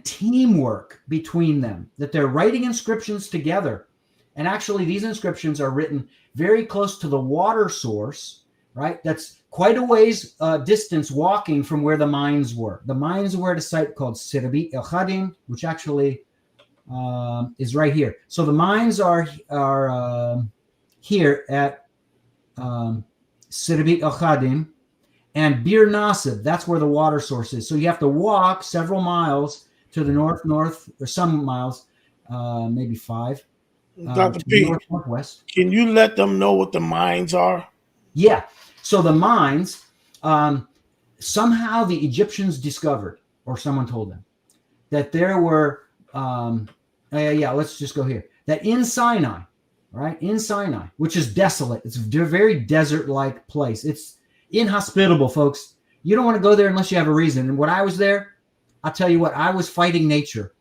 teamwork between them, that they're writing inscriptions together. And actually, these inscriptions are written very close to the water source, right? That's quite a ways distance walking from where the mines were. The mines were at a site called Sirabit El Khadim, which actually is right here. So the mines are here at Sirabit El Khadim, and Bir Nasib, that's where the water source is. So you have to walk several miles to the north, or some miles, maybe 5. Dr. P, northwest. Can you let them know what the mines are? Yeah. So the mines, somehow the Egyptians discovered, or someone told them, that there were, let's just go here, that in Sinai, right? In Sinai, which is desolate. It's a very desert-like place. It's inhospitable, folks. You don't want to go there unless you have a reason. And when I was there, I'll tell you what, I was fighting nature.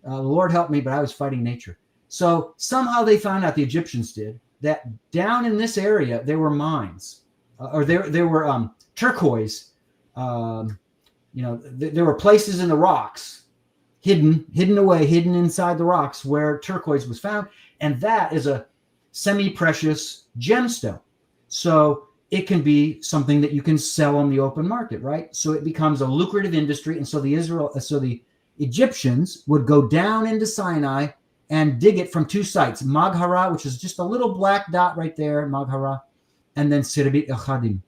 The Lord helped me, but I was fighting nature. So somehow they found out, the Egyptians did, that down in this area, there were mines, or there were turquoise. There were places in the rocks, hidden inside the rocks, where turquoise was found. And that is a semi-precious gemstone. So it can be something that you can sell on the open market, right? So it becomes a lucrative industry. And so the Egyptians would go down into Sinai and dig it from 2 sites, Maghara, which is just a little black dot right there, Maghara, and then Sirabit El Khadim,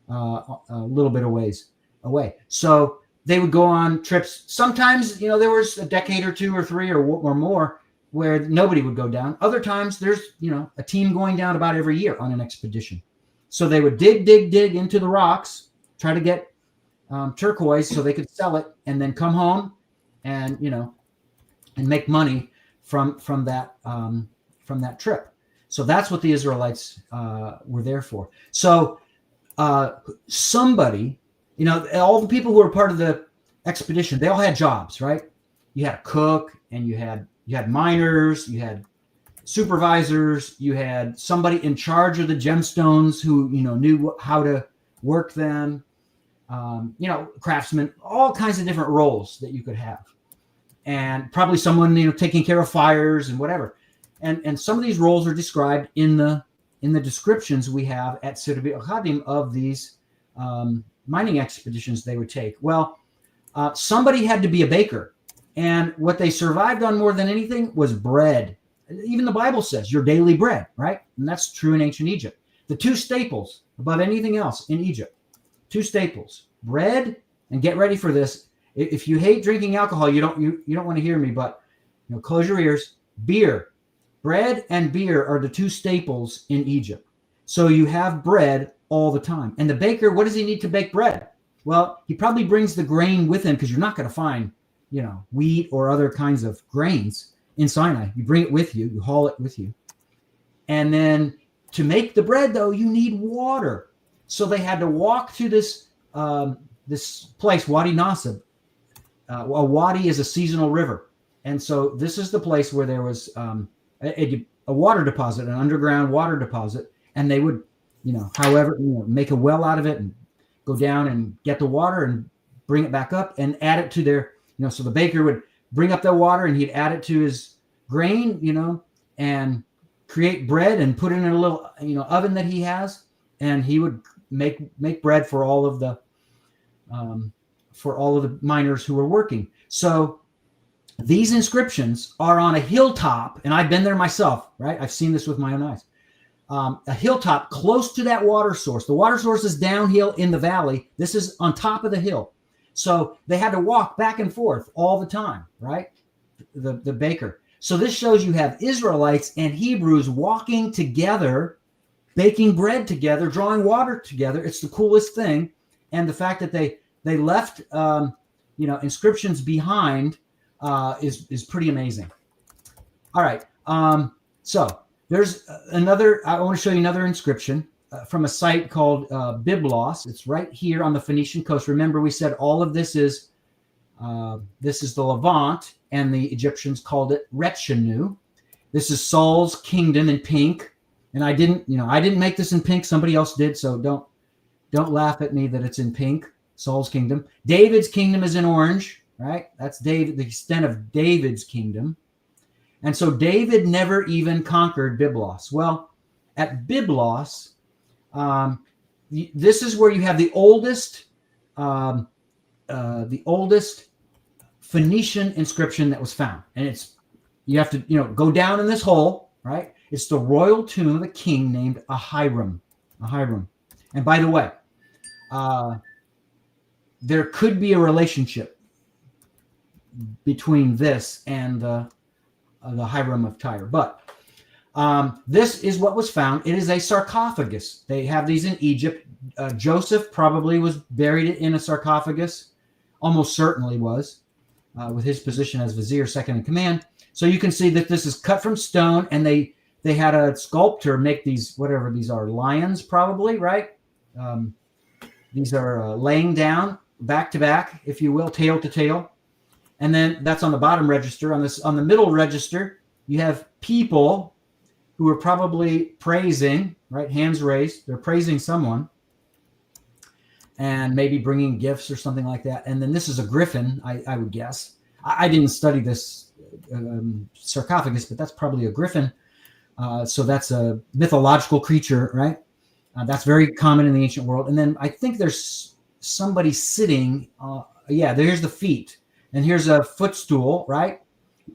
a little bit away. So they would go on trips. Sometimes, there was a decade or 2 or 3 or more where nobody would go down. Other times there's, a team going down about every year on an expedition. So they would dig into the rocks, try to get turquoise so they could sell it, and then come home and and make money from that trip. So that's what the Israelites were there for. So somebody, all the people who were part of the expedition, they all had jobs, right? You had a cook, and you had miners, you had supervisors, you had somebody in charge of the gemstones who knew how to work them, craftsmen, all kinds of different roles that you could have, and probably someone taking care of fires and whatever. And some of these roles are described in the descriptions we have at Sirbi Akadim of these mining expeditions they would take. Well, somebody had to be a baker, and what they survived on more than anything was bread. Even the Bible says your daily bread, right? And that's true in ancient Egypt. The two staples above anything else in Egypt, two staples: bread, and get ready for this. If you hate drinking alcohol, you don't want to hear me, but close your ears. Beer. Bread and beer are the two staples in Egypt. So you have bread all the time. And the baker, what does he need to bake bread? Well, he probably brings the grain with him, because you're not going to find, wheat or other kinds of grains in Sinai. You bring it with you, you haul it with you. And then to make the bread, though, you need water. So they had to walk to this place, Wadi Nasib. A wadi is a seasonal river. And so this is the place where there was a water deposit, an underground water deposit, and they would, make a well out of it and go down and get the water and bring it back up and add it to their, so the baker would bring up the water and he'd add it to his grain, and create bread and put it in a little, oven that he has, and he would make bread for all of the miners who were working. So these inscriptions are on a hilltop, and I've been there myself, right? I've seen this with my own eyes. A hilltop close to that water source. The water source is downhill in the valley. This is on top of the hill. So they had to walk back and forth all the time, right? The baker. So this shows you have Israelites and Hebrews walking together, baking bread together, drawing water together. It's the coolest thing. And the fact that they left, inscriptions behind is pretty amazing. All right. So there's another, I want to show you another inscription from a site called Byblos. It's right here on the Phoenician coast. Remember, we said all of this is the Levant, and the Egyptians called it Retchenu. This is Saul's kingdom in pink. And I didn't make this in pink. Somebody else did. So don't laugh at me that it's in pink. Saul's kingdom. David's kingdom is in orange. Right? That's David, the extent of David's kingdom. And so David never even conquered Byblos. Well, at Byblos, this is where you have the oldest Phoenician inscription that was found. And you have to, go down in this hole, right? It's the royal tomb of a king named Ahiram. And by the way, there could be a relationship between this and the Hiram of Tyre. But this is what was found. It is a sarcophagus. They have these in Egypt. Joseph probably was buried in a sarcophagus. Almost certainly was, with his position as vizier, second in command. So you can see that this is cut from stone, and they had a sculptor make these, whatever these are, lions probably, right? These are laying down back to back, if you will, tail to tail. And then that's on the bottom register. On the middle register, you have people who are probably praising, right? Hands raised. They're praising someone, and maybe bringing gifts or something like that. And then this is a griffin, I would guess. I didn't study this sarcophagus, but that's probably a griffin. So that's a mythological creature, right? That's very common in the ancient world. And then I think there's somebody sitting. There's the feet. And here's a footstool, right?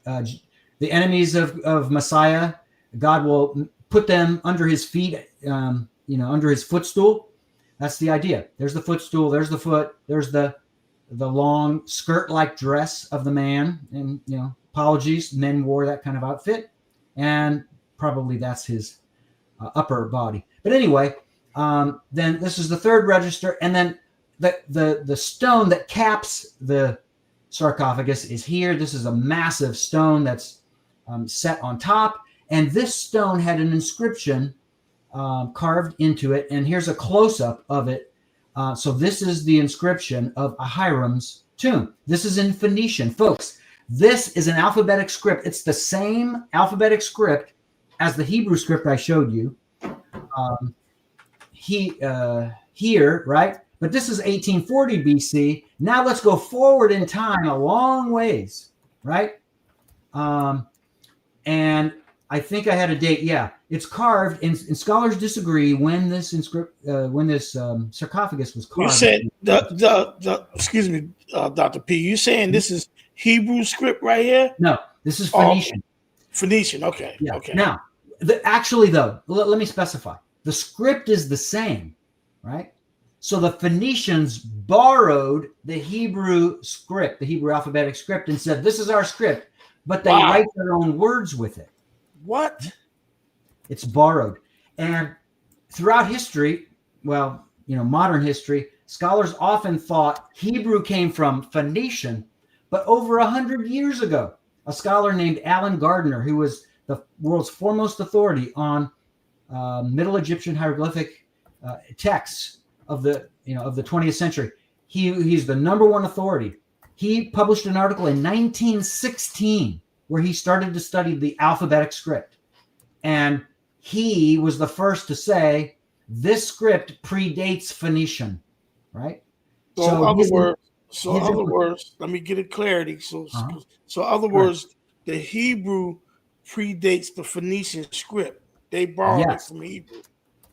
The enemies of Messiah, God will put them under his feet, under his footstool. That's the idea. There's the footstool. There's the foot. There's the long skirt-like dress of the man. And, apologies, men wore that kind of outfit. And probably that's his upper body. But anyway, then this is the third register. And then the stone that caps the sarcophagus is here. This is a massive stone that's set on top. And this stone had an inscription carved into it. And here's a close-up of it. So this is the inscription of Hiram's tomb. This is in Phoenician. Folks, this is an alphabetic script. It's the same alphabetic script as the Hebrew script I showed you here, right? But this is 1840 BC. Now let's go forward in time a long ways, right? And I think I had a date. Yeah, it's carved, and scholars disagree when this sarcophagus was carved. You said the excuse me, Dr. P. You saying this is Hebrew script right here? No, this is Phoenician. Phoenician. Okay. Yeah. Okay. Now, actually, though, let me specify. The script is the same, right? So the Phoenicians borrowed the Hebrew script, the Hebrew alphabetic script, and said, "This is our script," but they write their own words with it. What? It's borrowed. And throughout history, well, modern history, scholars often thought Hebrew came from Phoenician, but over 100 years ago, a scholar named Alan Gardner, who was the world's foremost authority on Middle Egyptian hieroglyphic texts of the 20th century, he's the number one authority. He published an article in 1916 where he started to study the alphabetic script. And he was the first to say this script predates Phoenician, right? So in other words, let me get it clarity. So other words, the Hebrew predates the Phoenician script. They borrowed it from Hebrew.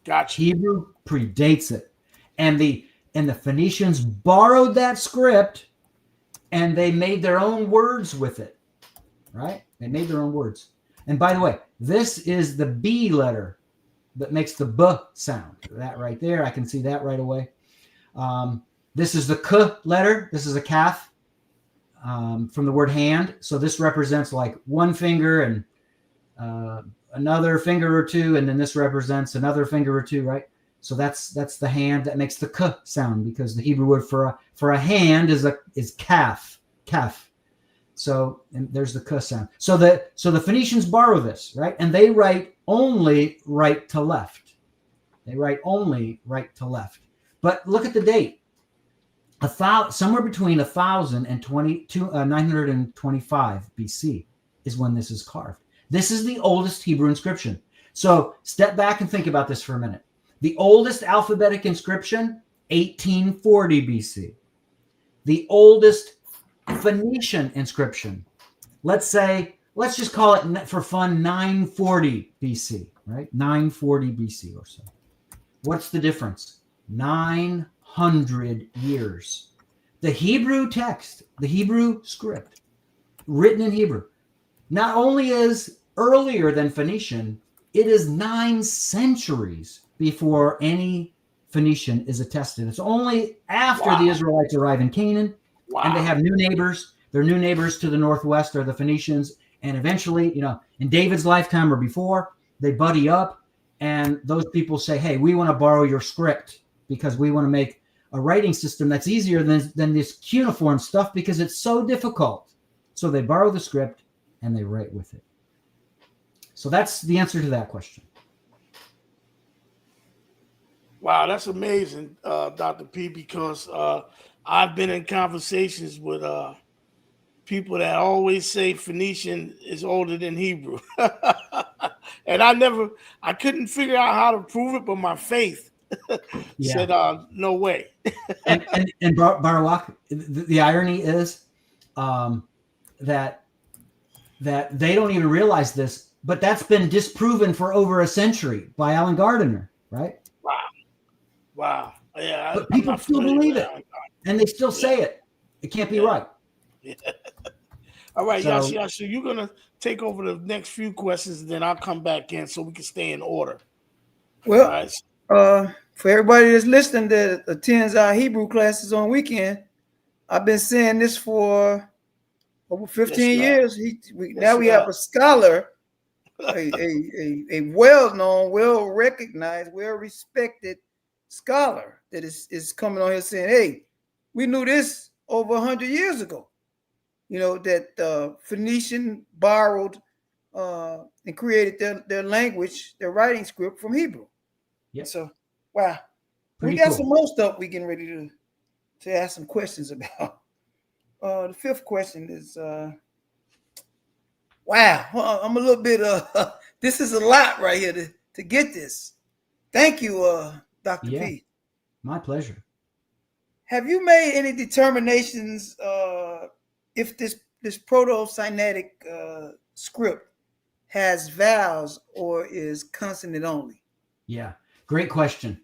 Gotcha. Hebrew predates it. And the Phoenicians borrowed that script and they made their own words with it. Right? They made their own words. And by the way, this is the B letter that makes the B sound. That right there, I can see that right away. This is the K letter. This is a calf from the word hand. So this represents like one finger and another finger or two, and then this represents another finger or two, right? So that's the hand that makes the K sound, because the Hebrew word for a hand is calf. So, and there's the K sound. So the Phoenicians borrow this, right? And they write only right to left. They write only right to left. But look at the date. Somewhere between 1000 and 925 BC is when this is carved. This is the oldest Hebrew inscription. So step back and think about this for a minute. The oldest alphabetic inscription, 1840 BC. The oldest Phoenician inscription, let's just call it for fun 940 BC, right? 940 BC or so. What's the difference? 900 years. The Hebrew text, the Hebrew script, written in Hebrew, not only is earlier than Phoenician, it is 9 centuries before any Phoenician is attested. It's only after the Israelites arrive in Canaan. And they have new neighbors. Their new neighbors to the northwest are the Phoenicians. And eventually, in David's lifetime or before, they buddy up. And those people say, hey, we want to borrow your script because we want to make a writing system that's easier than this cuneiform stuff because it's so difficult. So they borrow the script and they write with it. So that's the answer to that question. Wow, that's amazing, Dr. P, because I've been in conversations with people that always say Phoenician is older than Hebrew. And I couldn't figure out how to prove it, but my faith said, no way. and Barawak, the irony is that they don't even realize this, but that's been disproven for over a century by Alan Gardner, right? Wow. Yeah, but people still believe it, and they still say it. It can't be right. Yeah. All right, Yasha, so you're going to take over the next few questions, and then I'll come back in so we can stay in order. Well, right. For everybody that's listening that attends our Hebrew classes on weekend, I've been saying this for over 15 years. Now we have a scholar, a well-known, well-recognized, well-respected scholar that is coming on here saying, hey, we knew this over 100 years ago. that Phoenician borrowed and created their language, their writing script from Hebrew. Yeah. So, wow. Pretty we got cool. some more stuff we getting ready to ask some questions about. The fifth question is, wow, I'm a little bit, this is a lot right here to get this. Thank you, Dr. Yeah. P. My pleasure. Have you made any determinations if this Proto-Sinaitic script has vowels or is consonant only? Yeah, great question.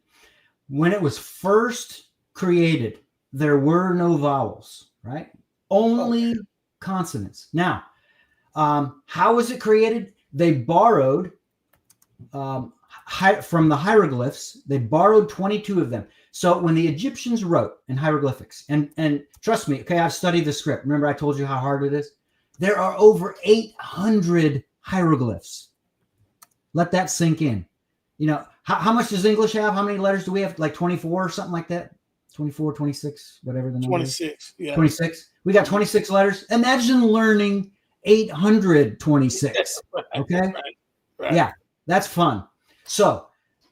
When it was first created, there were no vowels, right? Only consonants. Now, how was it created? They borrowed from the hieroglyphs. They borrowed 22 of them. So when the Egyptians wrote in hieroglyphics, and trust me, okay, I've studied the script. Remember I told you how hard it is? There are over 800 hieroglyphs. Let that sink in. How much does English have? How many letters do we have? Like 24 or something like that? 24, 26, whatever the number 26. is. Yeah. 26. We got 26 letters. Imagine learning 826. Okay? Right. Yeah, that's fun. So,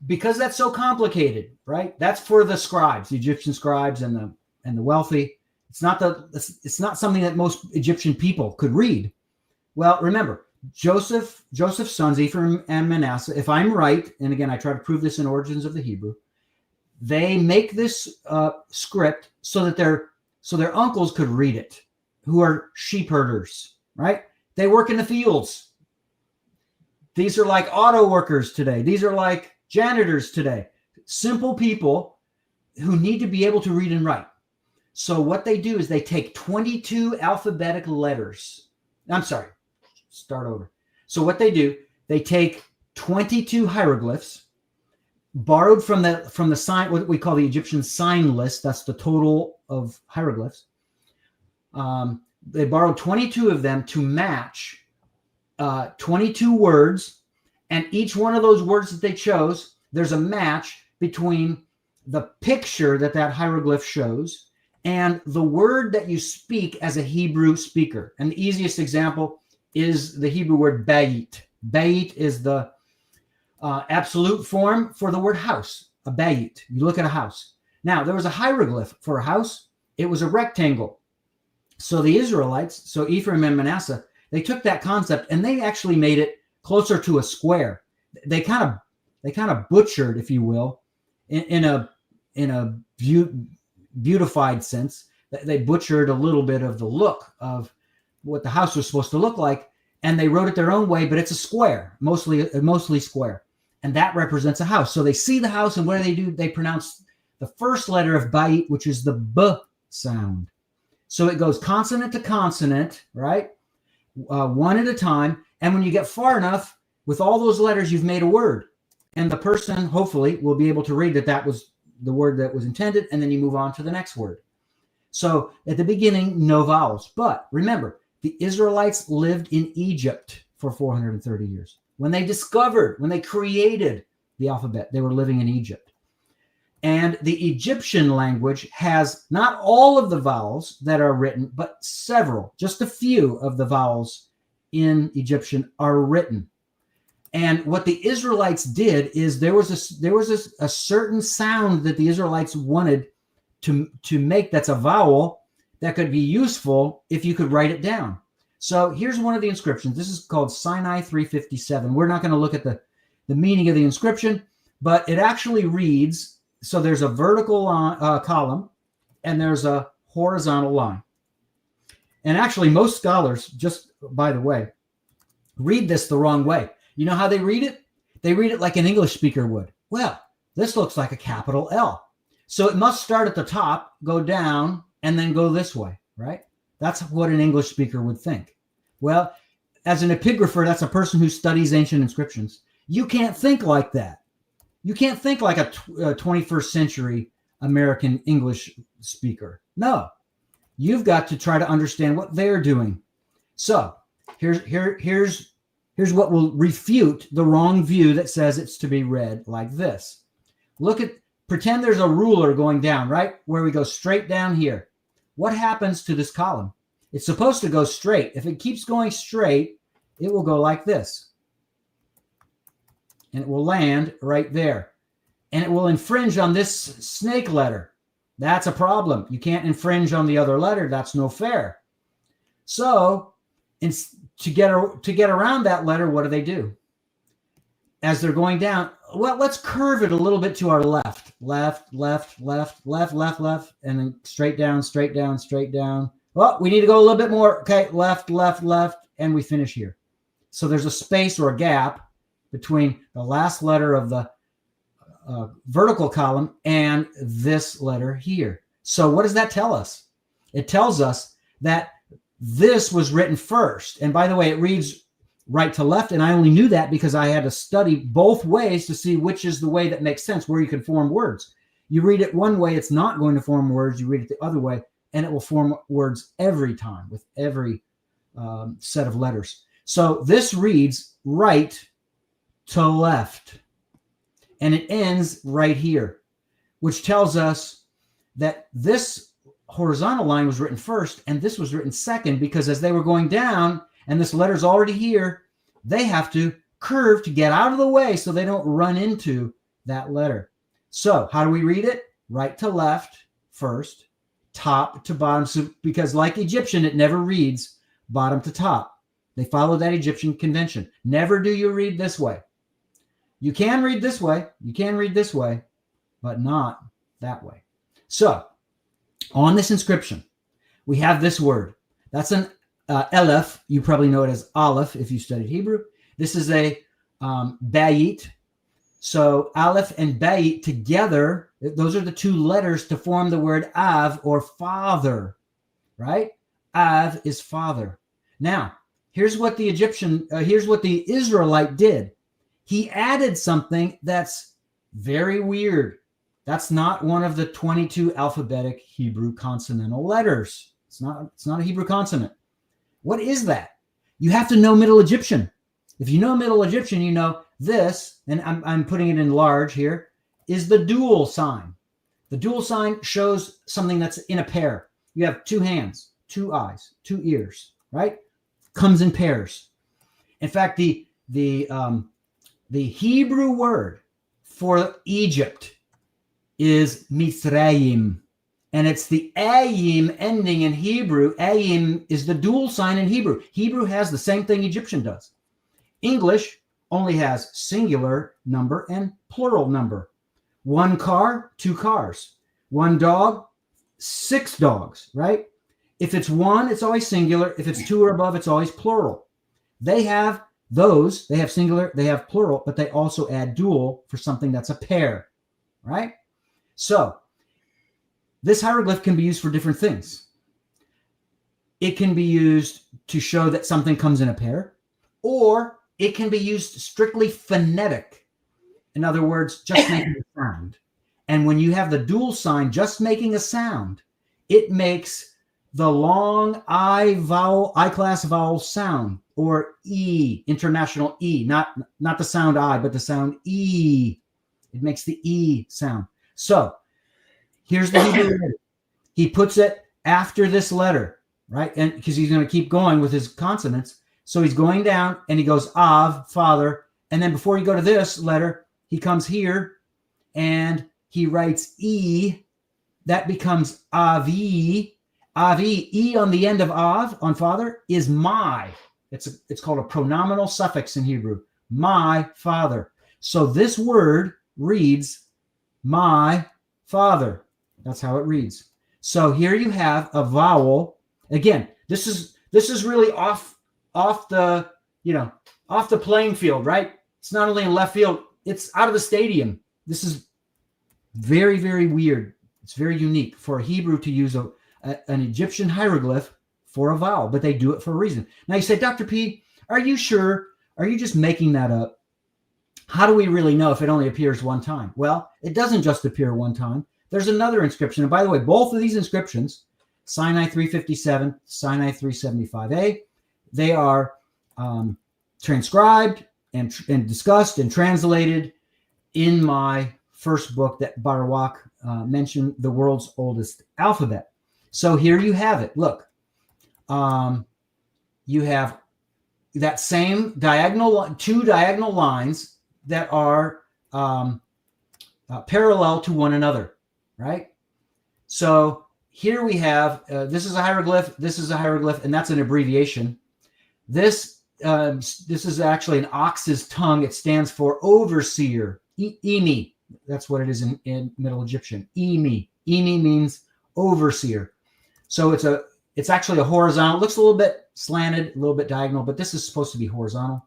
because that's so complicated, right? That's for the scribes, the Egyptian scribes and the wealthy. It's not something that most Egyptian people could read. Well, remember, Joseph's sons, Ephraim and Manasseh, if I'm right, and again, I try to prove this in Origins of the Hebrew, they make this script so that their uncles could read it, who are sheep herders, right? They work in the fields. These are like auto workers today. These are like janitors today. Simple people who need to be able to read and write. So what they do is they take 22 alphabetic letters. I'm sorry. Start over. So what they do, they take 22 hieroglyphs borrowed from the sign, what we call the Egyptian sign list. That's the total of hieroglyphs. They borrowed 22 of them to match 22 words, and each one of those words that they chose, there's a match between the picture that hieroglyph shows and the word that you speak as a Hebrew speaker. And the easiest example is the Hebrew word bayit. Bayit is the absolute form for the word house, a bayit. You look at a house. Now, there was a hieroglyph for a house. It was a rectangle. So the Israelites, so Ephraim and Manasseh, they took that concept and they actually made it closer to a square. They kind of butchered, if you will, in a beautified sense. They butchered a little bit of the look of what the house was supposed to look like, and they wrote it their own way, but it's a square, mostly square, and that represents a house. So they see the house, and what do? They pronounce the first letter of Bait, which is the B sound. So it goes consonant to consonant, right? One at a time, and when you get far enough, with all those letters, you've made a word, and the person hopefully will be able to read that was the word that was intended, and then you move on to the next word. So at the beginning, no vowels. But remember, the Israelites lived in Egypt for 430 years. When they created the alphabet, they were living in Egypt. And the Egyptian language has not all of the vowels that are written, but several, just a few of the vowels in Egyptian are written. And what the Israelites did is there was a certain sound that the Israelites wanted to make that's a vowel that could be useful if you could write it down. So here's one of the inscriptions. This is called Sinai 357. We're not going to look at the meaning of the inscription, but it actually reads, so there's a vertical column and there's a horizontal line. And actually most scholars, just by the way, read this the wrong way. You know how they read it? They read it like an English speaker would. Well, this looks like a capital L. So it must start at the top, go down, and then go this way, right? That's what an English speaker would think. Well, as an epigrapher, that's a person who studies ancient inscriptions. You can't think like that. You can't think like a 21st century American English speaker. No, you've got to try to understand what they're doing. So here's what will refute the wrong view that says it's to be read like this. Pretend there's a ruler going down, right? Where we go straight down here. What happens to this column? It's supposed to go straight. If it keeps going straight, it will go like this. And it will land right there. And it will infringe on this snake letter. That's a problem. You can't infringe on the other letter. That's no fair. So to get around that letter, what do? As they're going down, well, let's curve it a little bit to our left. Left, left, left, left, left, left, and then straight down, straight down, straight down. Well, we need to go a little bit more. Okay, left, left, left, and we finish here. So there's a space or a gap between the last letter of the vertical column and this letter here. So what does that tell us? It tells us that this was written first. And by the way, it reads right to left. And I only knew that because I had to study both ways to see which is the way that makes sense, where you can form words. You read it one way, it's not going to form words. You read it the other way, and it will form words every time with every set of letters. So this reads right to left. And it ends right here, which tells us that this horizontal line was written first and this was written second, because as they were going down and this letter's already here, they have to curve to get out of the way so they don't run into that letter. So how do we read it? Right to left first, top to bottom. So, because like Egyptian, it never reads bottom to top. They follow that Egyptian convention. Never do you read this way. You can read this way, you can read this way, but not that way. So on this inscription, we have this word. That's an Aleph. You probably know it as Aleph if you studied Hebrew. This is a Bayit. So Aleph and Bayit together, those are the two letters to form the word Av, or father, right? Av is father. Now, here's what the Israelite did. He added something that's very weird. That's not one of the 22 alphabetic Hebrew consonantal letters. It's not a Hebrew consonant. What is that? You have to know Middle Egyptian. If you know Middle Egyptian, you know this, and I'm putting it in large here, is the dual sign. The dual sign shows something that's in a pair. You have two hands, two eyes, two ears, right? Comes in pairs. In fact, the Hebrew word for Egypt is Mizraim, and it's the ayim ending in Hebrew. Ayim is the dual sign in Hebrew. Hebrew has the same thing Egyptian does. English only has singular number and plural number. One car, two cars. One dog, six dogs, right? If it's one, it's always singular. If it's two or above, it's always plural. They have singular, they have plural, but they also add dual for something that's a pair, right? So this hieroglyph can be used for different things. It can be used to show that something comes in a pair, or it can be used strictly phonetic. In other words, just making a sound. And when you have the dual sign just making a sound, it makes the long I class vowel sound, or E, international E, not the sound I, but the sound E. It makes the E sound. So here's the Hebrew letter. He puts it after this letter, right? And because he's going to keep going with his consonants. So he's going down and he goes Av, father. And then before you go to this letter, he comes here and he writes E. That becomes Avi. Avi, E on the end of Av, on father, is my. It's called a pronominal suffix in Hebrew. My father. So this word reads my father. That's how it reads. So here you have a vowel. Again, this is really off the playing field, right? It's not only in left field, it's out of the stadium. This is very, very weird. It's very unique for a Hebrew to use an Egyptian hieroglyph for a vowel, but they do it for a reason. Now you say, Dr. P, are you sure? Are you just making that up? How do we really know if it only appears one time? Well, it doesn't just appear one time. There's another inscription. And by the way, both of these inscriptions, Sinai 357, Sinai 375a, they are transcribed and discussed and translated in my first book that Barawak mentioned, The World's Oldest Alphabet. So here you have it. Look, you have that same two diagonal lines that are parallel to one another, right? So here we have, this is a hieroglyph, this is a hieroglyph, and that's an abbreviation. This is actually an ox's tongue. It stands for overseer, Emi. That's what it is in Middle Egyptian, Emi. Emi means overseer. So it's actually a horizontal. It looks a little bit slanted, a little bit diagonal, but this is supposed to be horizontal.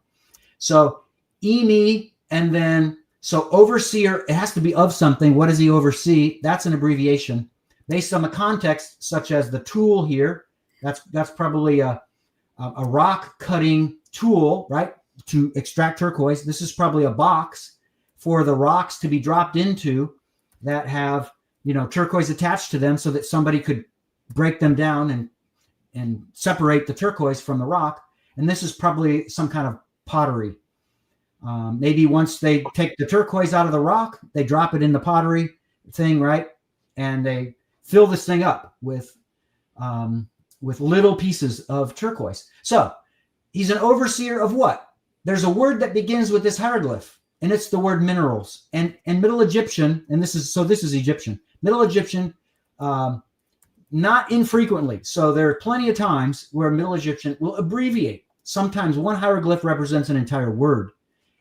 So Emi, and then, so overseer, it has to be of something. What does he oversee? That's an abbreviation. Based on the context, such as the tool here, that's probably a rock cutting tool, right, to extract turquoise. This is probably a box for the rocks to be dropped into that have, turquoise attached to them so that somebody could break them down and separate the turquoise from the rock. And this is probably some kind of pottery. Maybe once they take the turquoise out of the rock, they drop it in the pottery thing, right? And they fill this thing up with little pieces of turquoise. So he's an overseer of what? There's a word that begins with this hieroglyph, and it's the word minerals. And Middle Egyptian, and this is Egyptian. Middle Egyptian, not infrequently. So there are plenty of times where Middle Egyptian will abbreviate. Sometimes one hieroglyph represents an entire word.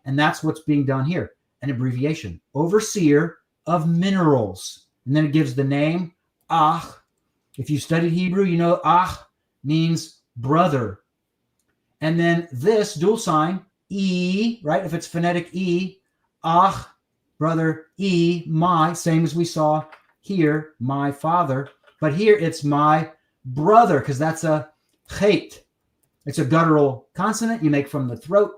And that's what's being done here, an abbreviation. Overseer of minerals. And then it gives the name, Ach. If you studied Hebrew, you know Ach means brother. And then this dual sign, E, right? If it's phonetic E, Ach, brother, E, my, same as we saw here, my father. But here it's my brother, because that's a chet. It's a guttural consonant you make from the throat.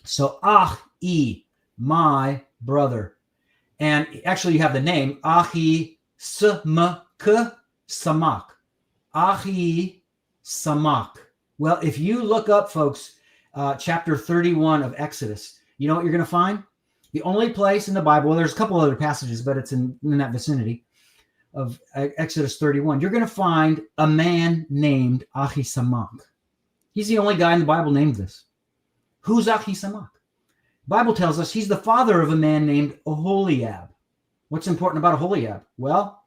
So Ach, E, my brother. And actually you have the name, Achi Samak. Samak. Achi Samak. Well, if you look up, folks, chapter 31 of Exodus, you know what you're going to find? The only place in the Bible, well, there's a couple other passages, but it's in that vicinity of Exodus 31. You're going to find a man named Ahisamak. He's the only guy in the Bible named this. Who's Ahisamak? The Bible tells us he's the father of a man named Oholiab. What's important about Oholiab? Well,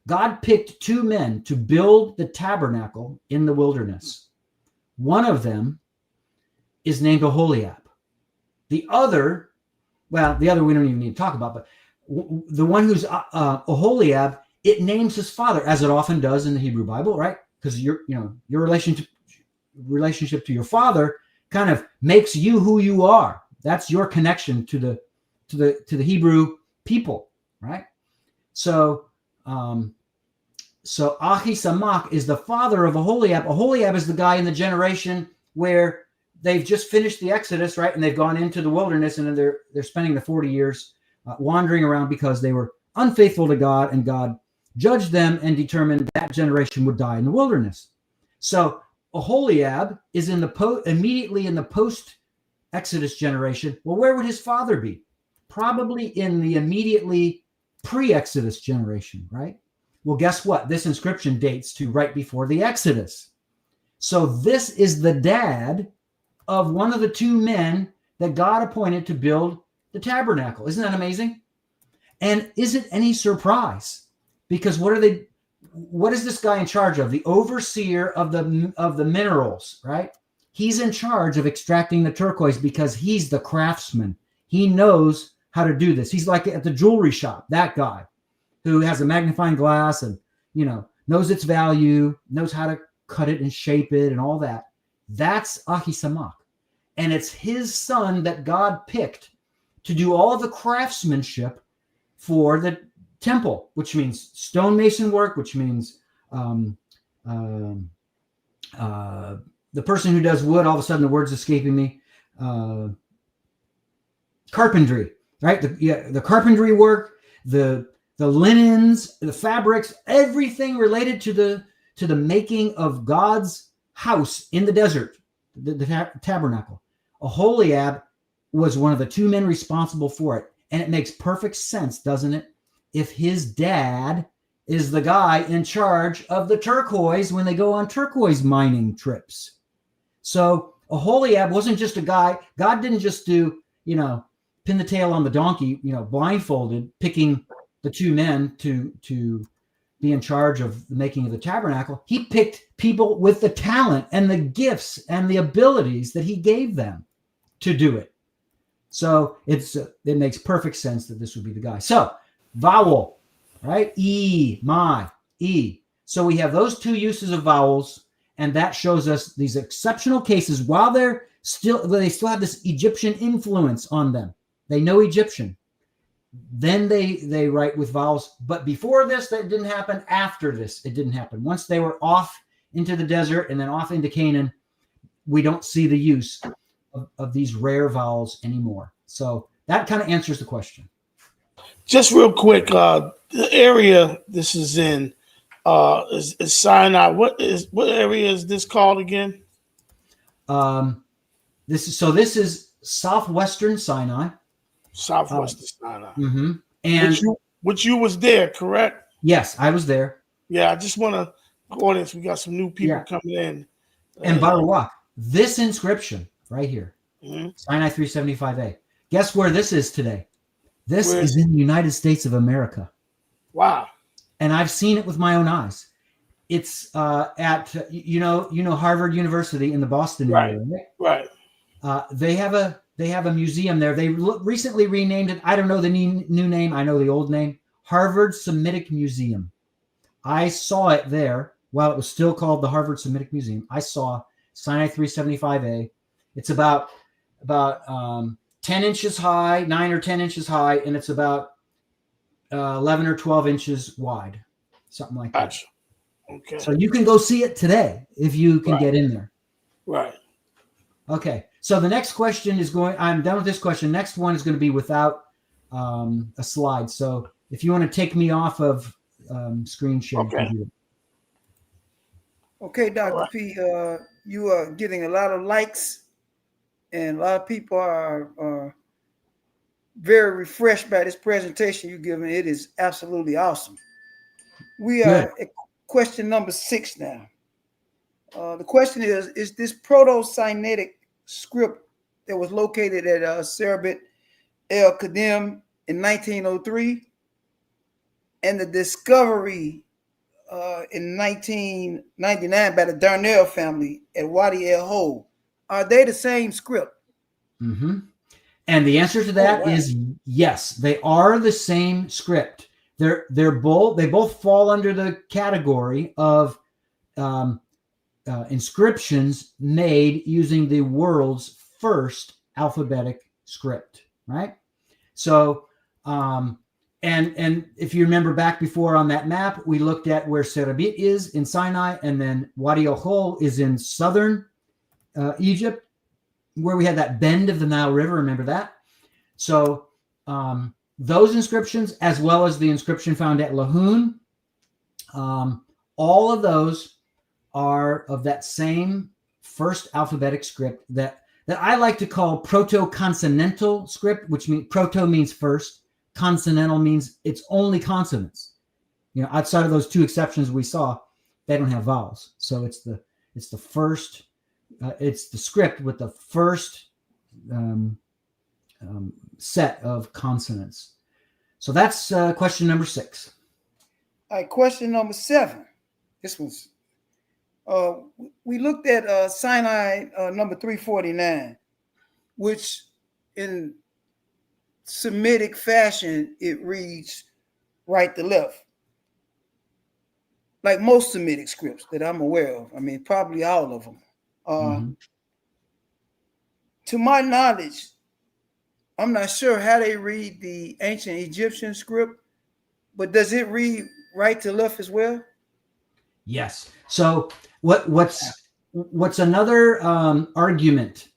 God picked two men to build the tabernacle in the wilderness. One of them is named Oholiab. The other we don't even need to talk about, but the one who's Oholiab, it names his father, as it often does in the Hebrew Bible, right? Because your relationship to your father kind of makes you who you are. That's your connection to the Hebrew people, right? So Ahisamak is the father of Oholiab. Oholiab is the guy in the generation where they've just finished the Exodus, right? And they've gone into the wilderness, and they're spending the 40 years wandering around because they were unfaithful to God, and God judged them and determined that generation would die in the wilderness. So Oholiab is immediately in the post-Exodus generation. Well, where would his father be? Probably in the immediately pre-Exodus generation, right? Well, guess what? This inscription dates to right before the Exodus. So this is the dad of one of the two men that God appointed to build the tabernacle. Isn't that amazing? And is it any surprise? Because what is this guy in charge of? The overseer of the minerals, right? He's in charge of extracting the turquoise because he's the craftsman. He knows how to do this. He's like at the jewelry shop, that guy who has a magnifying glass and, knows its value, knows how to cut it and shape it and all that. That's Ahisamak. And it's his son that God picked to do all the craftsmanship for the temple, which means stonemason work, which means the person who does wood, all of a sudden the word's escaping me, carpentry, right? The carpentry work, the linens, the fabrics, everything related to the making of God's house in the desert, the tabernacle. Oholiab was one of the two men responsible for it. And it makes perfect sense, doesn't it? If his dad is the guy in charge of the turquoise when they go on turquoise mining trips. So Aholiab wasn't just a guy. God didn't just do, pin the tail on the donkey, blindfolded, picking the two men to be in charge of the making of the tabernacle. He picked people with the talent and the gifts and the abilities that he gave them to do it. So it makes perfect sense that this would be the guy. So vowel, right? E, my, E. So we have those two uses of vowels, and that shows us these exceptional cases while they still have this Egyptian influence on them. They know Egyptian. Then they write with vowels. But before this, that didn't happen. After this, it didn't happen. Once they were off into the desert and then off into Canaan, we don't see the use of these rare vowels anymore. So that kind of answers the question. Just real quick, the area this is in is Sinai. What area is this called again? This is southwestern Sinai. Southwestern Sinai. Mm-hmm. And which you was there, correct? Yes, I was there. Yeah, I just want to, audience, we got some new people coming in. And Baruch, this inscription right here, Sinai 375a. Guess where this is today? This is in the United States of America. Wow. And I've seen it with my own eyes. It's at Harvard University in the Boston area. Right. They have a museum there. They recently renamed it. I don't know the new name. I know the old name. Harvard Semitic Museum. I saw it there while it was still called the Harvard Semitic Museum. I saw Sinai 375a. It's about 10 inches high, 9 or 10 inches high, and it's about 11 or 12 inches wide, something like that. Gotcha. Okay. So you can go see it today if you can get in there. Right. Okay. So the next question I'm done with this question. Next one is going to be without a slide. So if you want to take me off of screen share. Okay. Okay, Dr. Right. P, you are getting a lot of likes, and a lot of people are very refreshed by this presentation you're giving. It is absolutely awesome. We are at question number 6 now. The question is this Proto-Sinaitic script that was located at Serbit El Qadim in 1903 and the discovery in 1999 by the Darnell family at Wadi El Hol, are they the same script? Mm-hmm. And the answer to that is yes, they are the same script. They both fall under the category of inscriptions made using the world's first alphabetic script, right? So, and if you remember back before on that map, we looked at where Serbit is in Sinai, and then Wadi al-Hol is in southern Egypt, where we had that bend of the Nile River. Remember that? So those inscriptions, as well as the inscription found at Lahoun, all of those are of that same first alphabetic script that I like to call proto-consonantal script, which means proto means first, consonantal means it's only consonants. Outside of those two exceptions we saw, they don't have vowels. So it's the first, it's the script with the first set of consonants. So that's question number 6. All right, question number 7. This one's we looked at Sinai number 349, which in Semitic fashion, it reads right to left. Like most Semitic scripts that I'm aware of. I mean, probably all of them. To my knowledge, I'm not sure how they read the ancient Egyptian script, but does it read right to left as well? Yes. So what's another argument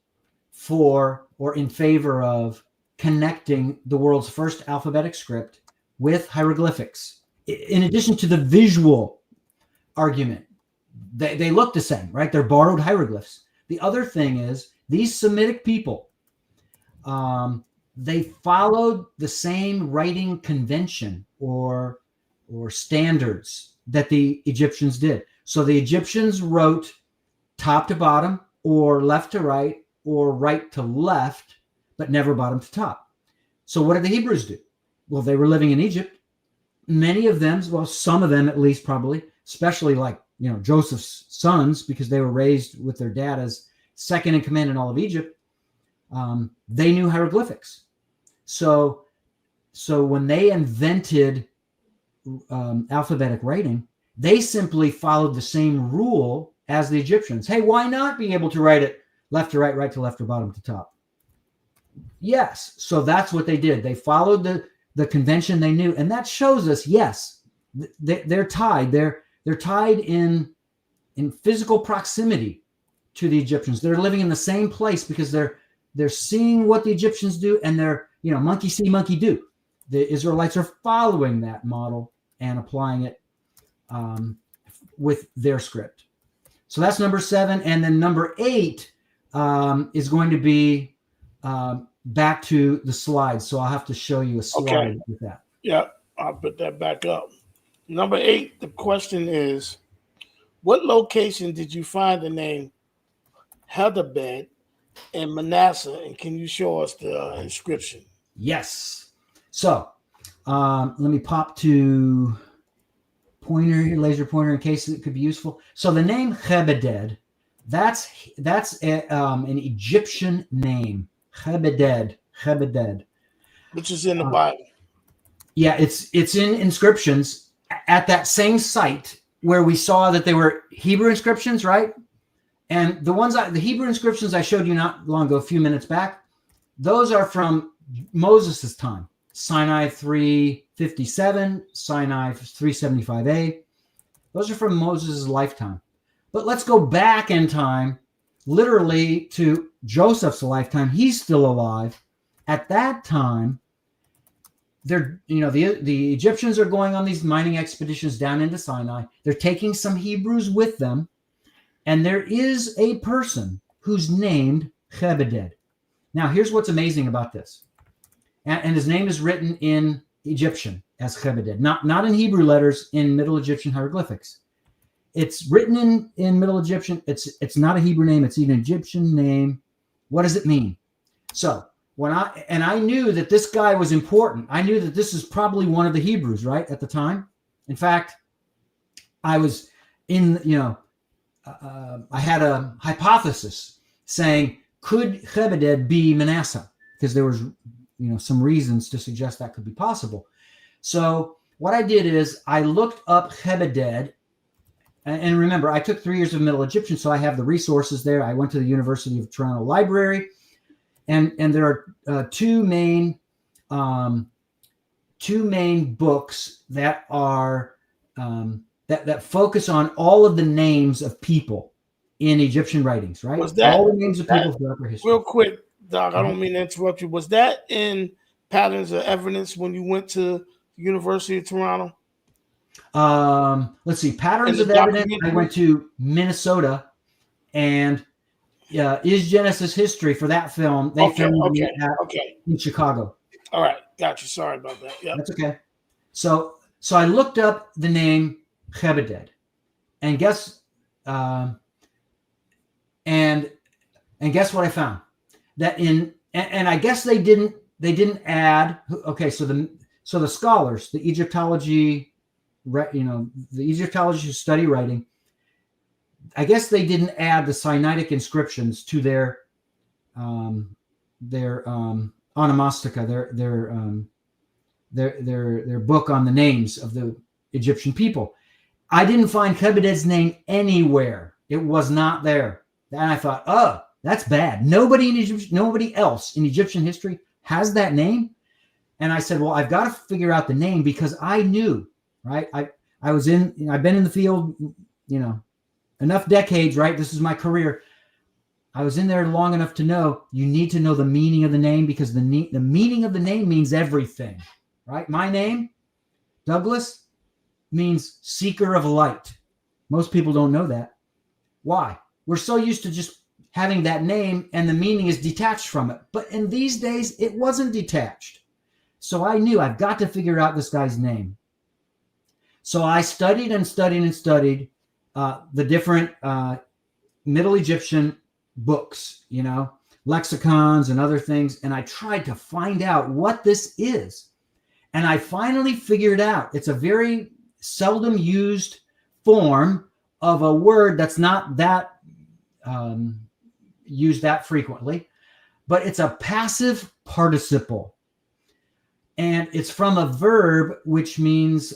for or in favor of connecting the world's first alphabetic script with hieroglyphics? In addition to the visual argument, they look the same, right? They're borrowed hieroglyphs. The other thing is these Semitic people, they followed the same writing convention or or standards that the Egyptians did. So the Egyptians wrote top to bottom or left to right or right to left, but never bottom to top. So what did the Hebrews do? Well, they were living in Egypt. Many of them, well, some of them at least probably, especially like, Joseph's sons, because they were raised with their dad as second in command in all of Egypt, they knew hieroglyphics. So when they invented alphabetic writing, they simply followed the same rule as the Egyptians. Hey, why not be able to write it left to right, right to left, or bottom to top? Yes. So that's what they did. They followed the convention they knew. And that shows us, yes, they're tied. They're tied in physical proximity to the Egyptians. They're living in the same place because they're seeing what the Egyptians do, and they're, monkey see, monkey do. The Israelites are following that model and applying it with their script. So that's number 7. And then number 8 is going to be back to the slides. So I'll have to show you a slide with that. Yeah, I'll put that back up. Number 8, the question is, what location did you find the name Heatherbed in Manasseh? And can you show us the inscription? Yes. So let me pop to laser pointer in case it could be useful. So the name Chebeded, that's an Egyptian name. Chebeded, which is in the Bible. Yeah, it's in inscriptions at that same site where we saw that they were Hebrew inscriptions, right? And the Hebrew inscriptions I showed you not long ago, a few minutes back, those are from Moses' time. Sinai 357, Sinai 375a. Those are from Moses' lifetime. But let's go back in time, literally to Joseph's lifetime. He's still alive. At that time, the Egyptians are going on these mining expeditions down into Sinai. They're taking some Hebrews with them. And there is a person who's named Chebeded. Now, here's what's amazing about this. And his name is written in Egyptian as Chebeded, not in Hebrew letters, in Middle Egyptian hieroglyphics. It's written in Middle Egyptian. It's not a Hebrew name. It's an Egyptian name. What does it mean? So I knew that this guy was important. I knew that this is probably one of the Hebrews, right, at the time. In fact, I was I had a hypothesis saying, could Chebeded be Manasseh? Because there was, some reasons to suggest that could be possible. So what I did is I looked up Chebeded, and remember, I took 3 years of Middle Egyptian, so I have the resources there. I went to the University of Toronto Library, and there are two main books that are that focus on all of the names of people in Egyptian writings, right? All the names of people throughout their history. Real quick, Doc, I don't mean to interrupt you. Was that in Patterns of Evidence when you went to the University of Toronto? Let's see. Patterns of Evidence. I went to Minnesota, and Is Genesis History for that film. They filmed in Chicago. All right, got you. Sorry about that. Yeah, that's okay. So I looked up the name Chebeded, and guess what I found? That and I guess they didn't add. Okay, so the scholars, the Egyptology, the Egyptologists who study writing, I guess they didn't add the Sinaitic inscriptions to their onomastica, their book on the names of the Egyptian people. I didn't find Chebeded's name anywhere. It was not there. And I thought, oh, that's bad. Nobody else in Egyptian history has that name. And I said, well, I've got to figure out the name, because I knew, right? I've been in the field, enough decades, right? This is my career. I was in there long enough to know you need to know the meaning of the name, because the meaning of the name means everything, right? My name, Douglas, means seeker of light. Most people don't know that. Why? We're so used to just having that name and the meaning is detached from it. But in these days, it wasn't detached. So I knew I've got to figure out this guy's name. So I studied and studied and studied the different Middle Egyptian books, lexicons and other things. And I tried to find out what this is. And I finally figured out it's a very seldom used form of a word that's not that used that frequently, but it's a passive participle. And it's from a verb which means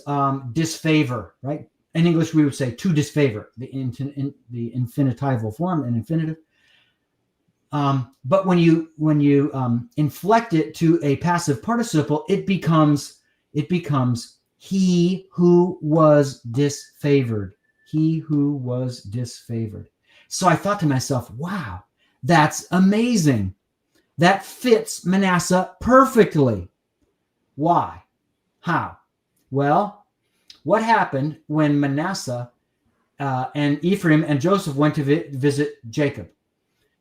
disfavor, right? In English, we would say to disfavor, the infinitival form, an infinitive. But when you inflect it to a passive participle, it becomes he who was disfavored. He who was disfavored. So I thought to myself, wow, that's amazing. That fits Manasseh perfectly. Why? How? Well, what happened when Manasseh and Ephraim and Joseph went to visit Jacob?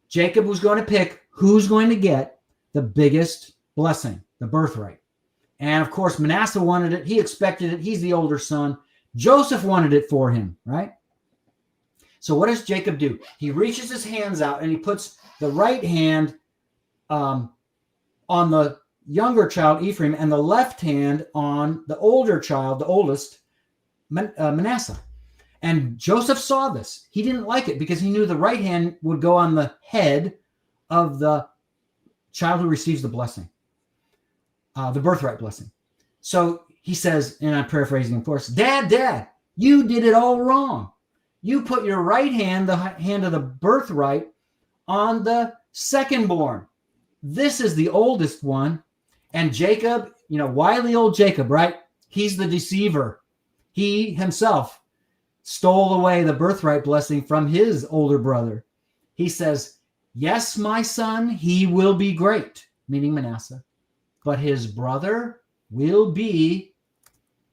Jacob was going to pick who's going to get the biggest blessing, the birthright. And of course, Manasseh wanted it. He expected it. He's the older son. Joseph wanted it for him, right? So what does Jacob do? He reaches his hands out and he puts the right hand on the younger child, Ephraim, and the left hand on the older child, the oldest, Manasseh. And Joseph saw this. He didn't like it because he knew the right hand would go on the head of the child who receives the blessing, the birthright blessing. So he says, and I'm paraphrasing, of course, Dad, you did it all wrong. You put your right hand, the hand of the birthright, on the second born. This is the oldest one. And Jacob, wily old Jacob, right? He's the deceiver. He himself stole away the birthright blessing from his older brother. He says, yes, my son, he will be great, meaning Manasseh, but his brother will be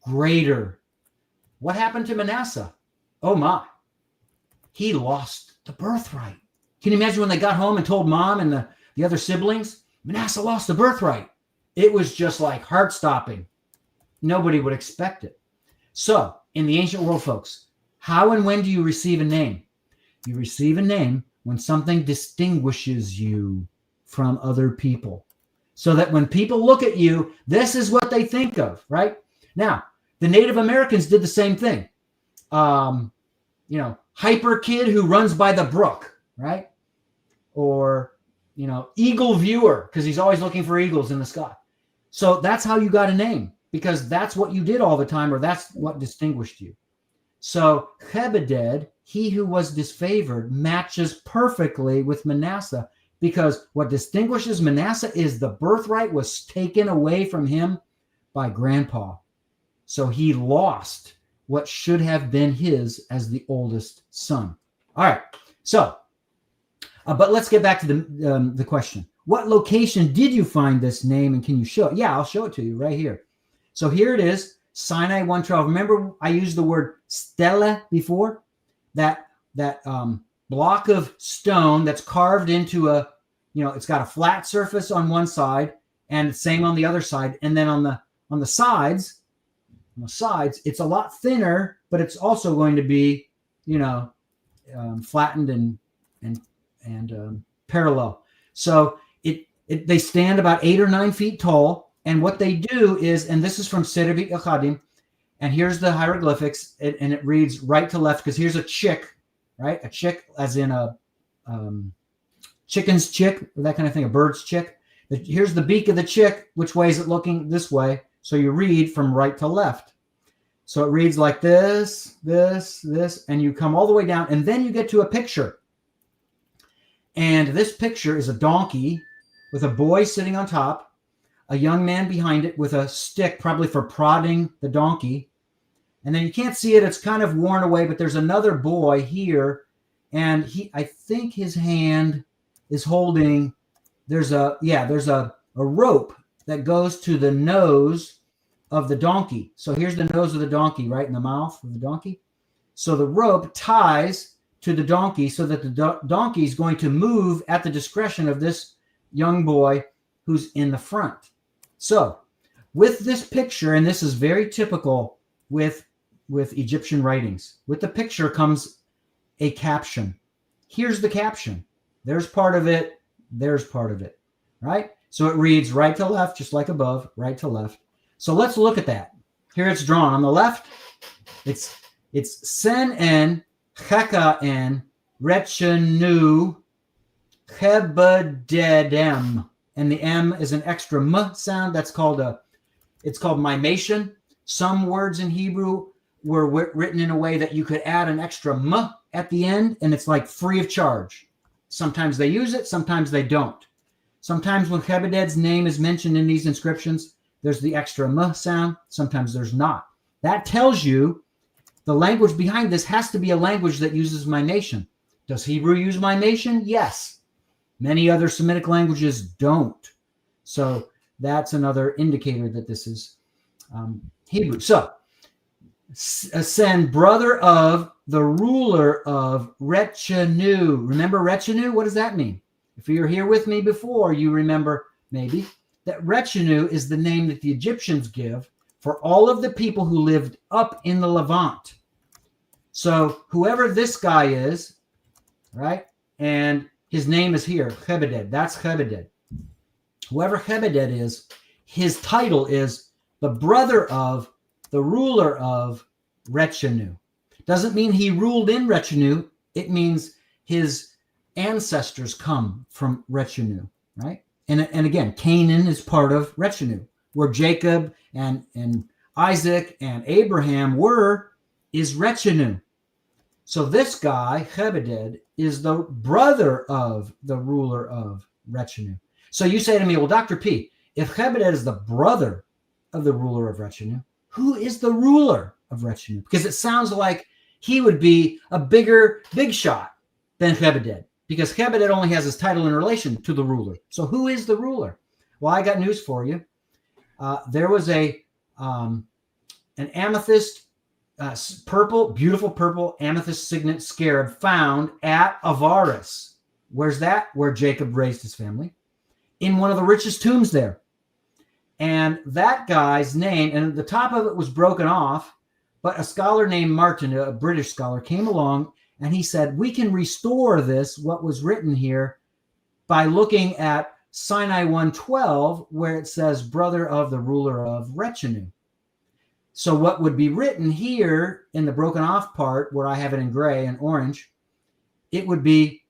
greater. What happened to Manasseh? Oh my, he lost the birthright. Can you imagine when they got home and told mom and the other siblings, Manasseh lost the birthright? It was just like heart-stopping. Nobody would expect it. So, in the ancient world, folks, how and when do you receive a name? You receive a name when something distinguishes you from other people. So that when people look at you, this is what they think of, right? Now, the Native Americans did the same thing. Hyper kid who runs by the brook, right? Or, eagle viewer, because he's always looking for eagles in the sky. So that's how you got a name, because that's what you did all the time, or that's what distinguished you. So Chebeded, he who was disfavored, matches perfectly with Manasseh, because what distinguishes Manasseh is the birthright was taken away from him by grandpa. So he lost what should have been his as the oldest son. All right. So, but let's get back to the question. What location did you find this name, and can you show it? Yeah, I'll show it to you right here. So here it is, Sinai 1:12. Remember, I used the word stele before. That block of stone that's carved into it's got a flat surface on one side, and same on the other side, and then on the sides, it's a lot thinner, but it's also going to be, flattened and parallel. So they stand about 8 or 9 feet tall. And what they do is, and this is from Serevit Achadim, and here's the hieroglyphics, and it reads right to left, because here's a chick, right? A chick as in a chicken's chick, or that kind of thing, a bird's chick. Here's the beak of the chick. Which way is it looking? This way. So you read from right to left. So it reads like this, and you come all the way down, and then you get to a picture. And this picture is a donkey with a boy sitting on top, a young man behind it with a stick, probably for prodding the donkey. And then you can't see it. It's kind of worn away, but there's another boy here. And I think his hand is holding, there's a rope that goes to the nose of the donkey. So here's the nose of the donkey, right in the mouth of the donkey. So the rope ties to the donkey so that the donkey is going to move at the discretion of this young boy who's in the front. So with this picture, and this is very typical with with Egyptian writings. With the picture comes a caption. Here's the caption. There's part of it. There's part of it, right? So it reads right to left, just like above, right to left. So let's look at that. Here it's drawn on the left. It's sen en, cheka en, rechenu, chebededem. And the M is an extra M sound. It's called mimation. Some words in Hebrew were written in a way that you could add an extra M at the end, and it's like free of charge. Sometimes they use it, sometimes they don't. Sometimes when Chebeded's name is mentioned in these inscriptions, there's the extra M sound. Sometimes there's not. That tells you the language behind this has to be a language that uses mimation. Does Hebrew use mimation? Yes. Many other Semitic languages don't. So that's another indicator that this is Hebrew. So, send brother of the ruler of Rechenu. Remember Rechenu? What does that mean? If you're here with me before, you remember maybe that Rechenu is the name that the Egyptians give for all of the people who lived up in the Levant. So whoever this guy is, right? And his name is here, Chebeded. That's Chebeded. Whoever Chebeded is, his title is the brother of the ruler of Rechenu. Doesn't mean he ruled in Rechenu. It means his ancestors come from Rechenu, right? And again, Canaan is part of Rechenu, where Jacob and Isaac and Abraham were, is Rechenu. So this guy, Chebeded, is the brother of the ruler of Rechenu. So you say to me, well, Dr. P, if Chebeded is the brother of the ruler of Rechenu, who is the ruler of Rechenu? Because it sounds like he would be a big shot than Chebeded, because Chebeded only has his title in relation to the ruler. So who is the ruler? Well, I got news for you. There was an amethyst, beautiful purple amethyst signet scarab found at Avaris. Where's that? Where Jacob raised his family. In one of the richest tombs there. And that guy's name, and the top of it was broken off, but a scholar named Martin, a British scholar, came along and he said, we can restore this, what was written here, by looking at Sinai 1:12, where it says, brother of the ruler of Rechenu. So what would be written here in the broken off part, where I have it in gray and orange, it would be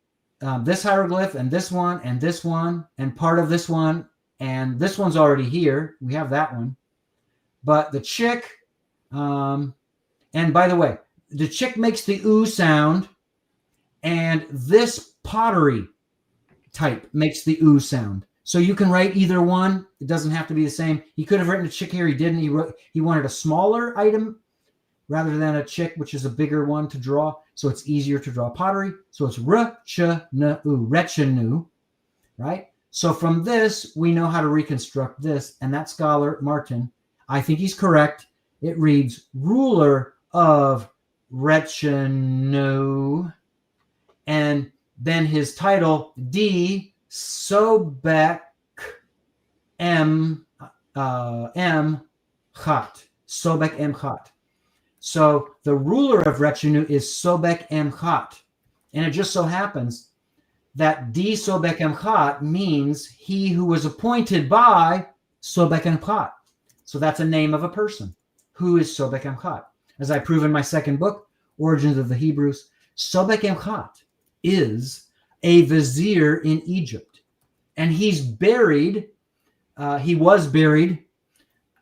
this hieroglyph and this one and part of this one. And this one's already here. We have that one. But the chick, and by the way, the chick makes the oo sound, and this pottery type makes the oo sound. So you can write either one. It doesn't have to be the same. He could have written a chick here. He didn't. He wanted a smaller item rather than a chick, which is a bigger one to draw. So it's easier to draw pottery. So it's Rechenu, right? So from this, we know how to reconstruct this. And that scholar, Martin, I think he's correct. It reads, ruler of Rechenu. And then his title, D. Sobek M. Chat. Sobek M. Chat. So the ruler of Rechenu is Sobek M. Chat. And it just so happens that D. Sobek M. Chat means he who was appointed by Sobek M. Chat. So that's a name of a person. Who is Sobek M. Chat? As I prove in my second book, Origins of the Hebrews, Sobek M. Chat is a vizier in Egypt. And he was buried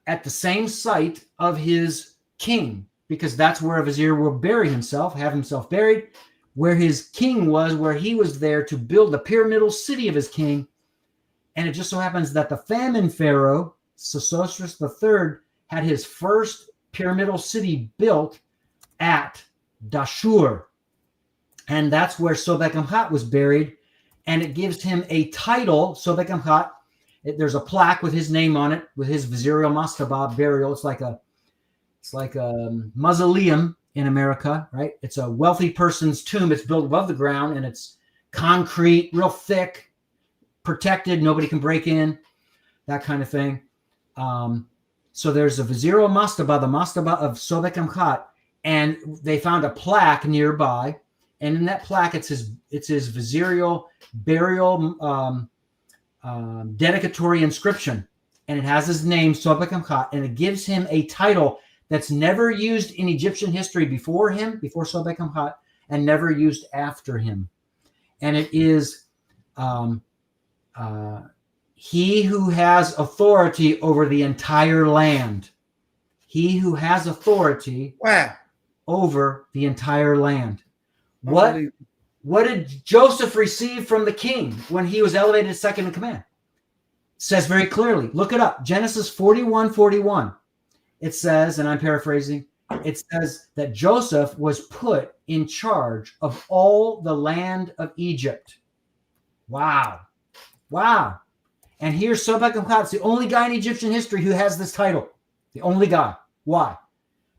at the same site of his king, because that's where a vizier will bury himself, have himself buried, where his king was, where he was there to build the pyramidal city of his king. And it just so happens that the famine pharaoh, Sesostris III, had his first pyramidal city built at Dashur. And that's where Sobek M. Chat was buried. And it gives him a title, Sobek M. Chat. There's a plaque with his name on it, with his vizierial mastaba burial. It's like a mausoleum in America, right? It's a wealthy person's tomb. It's built above the ground, and it's concrete, real thick, protected. Nobody can break in, that kind of thing. So there's a vizierial mastaba, the mastaba of Sobek M. Chat, And they found a plaque nearby, and in that plaque it's his vizierial burial dedicatory inscription, and it has his name Sobekemhat, and it gives him a title that's never used in Egyptian history before Sobekemhat, and never used after him. And it is he who has authority over the entire land. He who has authority over the entire land. What did Joseph receive from the king when he was elevated to second in command? It says very clearly, look it up, Genesis 41:41. It says, and I'm paraphrasing, it says that Joseph was put in charge of all the land of Egypt. Wow. And here's Sobekemhat, it's the only guy in Egyptian history who has this title. The only guy. Why?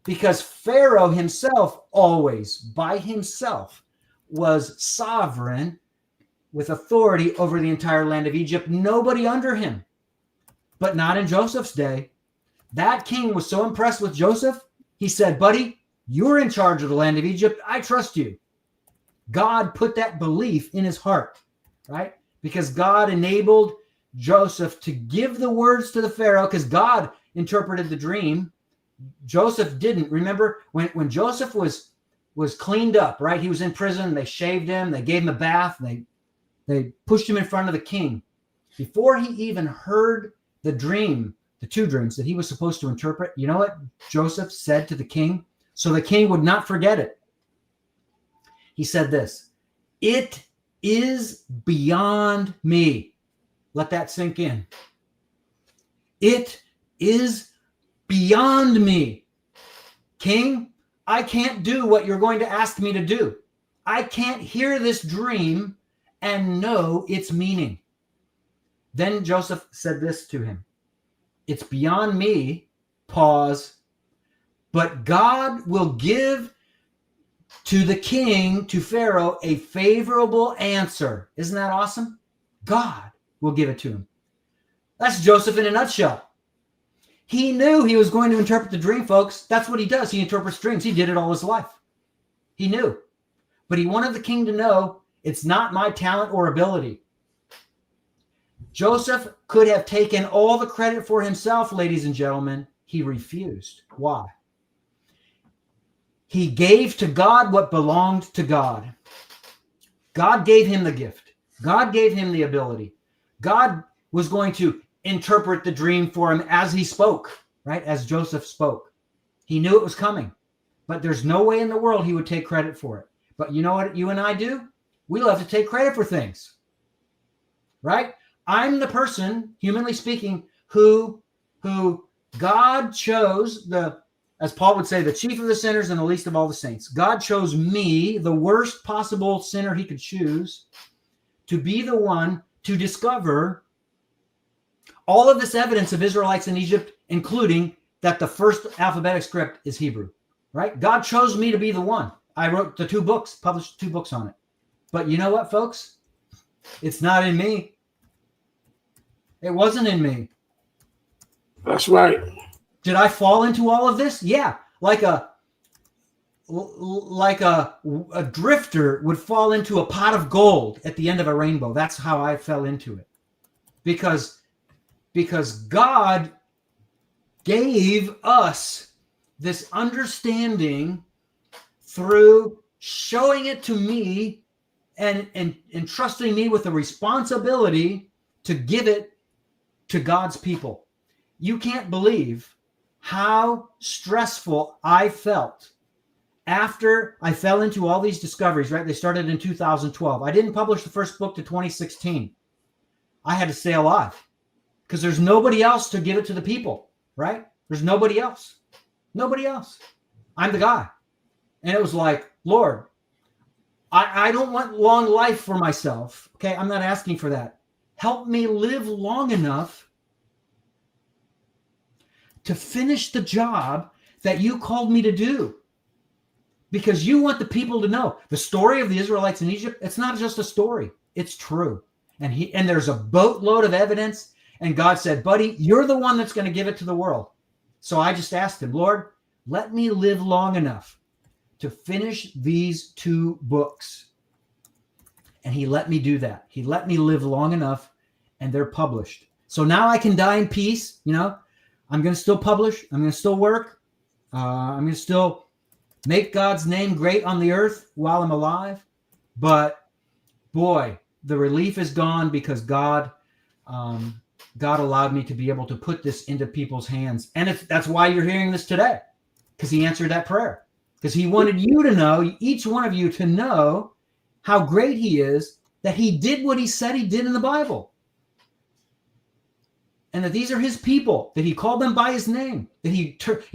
Because Pharaoh himself, always by himself, was sovereign with authority over the entire land of Egypt. Nobody under him. But not in Joseph's day. That king was so impressed with Joseph, he said, buddy, you're in charge of the land of Egypt. I trust you. God put that belief in his heart, right? Because God enabled Joseph to give the words to the Pharaoh, because God interpreted the dream. Joseph didn't. Remember when Joseph was cleaned up, right? He was in prison. They shaved him. They gave him a bath. They pushed him in front of the king. Before he even heard the dream, the two dreams that he was supposed to interpret, you know what Joseph said to the king? So the king would not forget it. He said this, "It is beyond me." Let that sink in. It is beyond me. King, I can't do what you're going to ask me to do. I can't hear this dream and know its meaning. Then Joseph said this to him. It's beyond me, pause, but God will give to the king, to Pharaoh, a favorable answer. Isn't that awesome? God will give it to him. That's Joseph in a nutshell. He knew he was going to interpret the dream, folks. That's what he does. He interprets dreams. He did it all his life. He knew. But he wanted the king to know, it's not my talent or ability. Joseph could have taken all the credit for himself, ladies and gentlemen. He refused. Why? He gave to God what belonged to God. God gave him the gift. God gave him the ability. God was going to interpret the dream for him as he spoke, right? As Joseph spoke. He knew it was coming, but there's no way in the world he would take credit for it. But you know what you and I do? We love to take credit for things, right? I'm the person, humanly speaking, who God chose, as Paul would say, the chief of the sinners and the least of all the saints. God chose me, the worst possible sinner he could choose, to be the one to discover all of this evidence of Israelites in Egypt, including that the first alphabetic script is Hebrew, right? God chose me to be the one. I wrote the 2 books, published 2 books on it. But you know what, folks? It's not in me. It wasn't in me. That's right. Did I fall into all of this? Yeah, like a drifter would fall into a pot of gold at the end of a rainbow. That's how I fell into it. Because God gave us this understanding through showing it to me and entrusting me with the responsibility to give it to God's people. You can't believe how stressful I felt after I fell into all these discoveries, right? They started in 2012. I didn't publish the first book to 2016. I had to stay alive because there's nobody else to give it to the people, right? There's nobody else. Nobody else. I'm the guy. And it was like, Lord, I don't want long life for myself. Okay, I'm not asking for that. Help me live long enough to finish the job that you called me to do. Because you want the people to know the story of the Israelites in Egypt. It's not just a story. It's true. And there's a boatload of evidence. And God said, buddy, you're the one that's going to give it to the world. So I just asked him, Lord, let me live long enough to finish these 2 books. And he let me do that. He let me live long enough, and they're published. So now I can die in peace. You know, I'm going to still publish. I'm going to still work. I'm going to still make God's name great on the earth while I'm alive. But boy, the relief is gone because God allowed me to be able to put this into people's hands. And that's why you're hearing this today, because he answered that prayer, because he wanted you to know, each one of you to know how great he is, that he did what he said he did in the Bible. And that these are his people, that he called them by his name, that he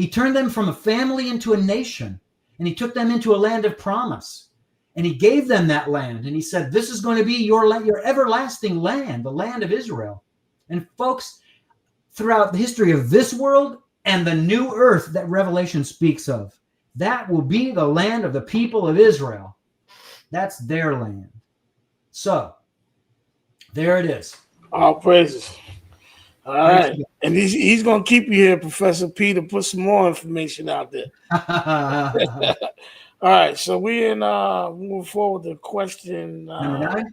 turned them from a family into a nation, and he took them into a land of promise, and he gave them that land. And he said, this is going to be your everlasting land, the land of Israel. And folks, throughout the history of this world and the new earth that Revelation speaks of, that will be the land of the people of Israel. That's their land. So, there it is. All praises. All right. And he's going to keep you here, Professor P, to put some more information out there. All right. So we're in moving forward to question Number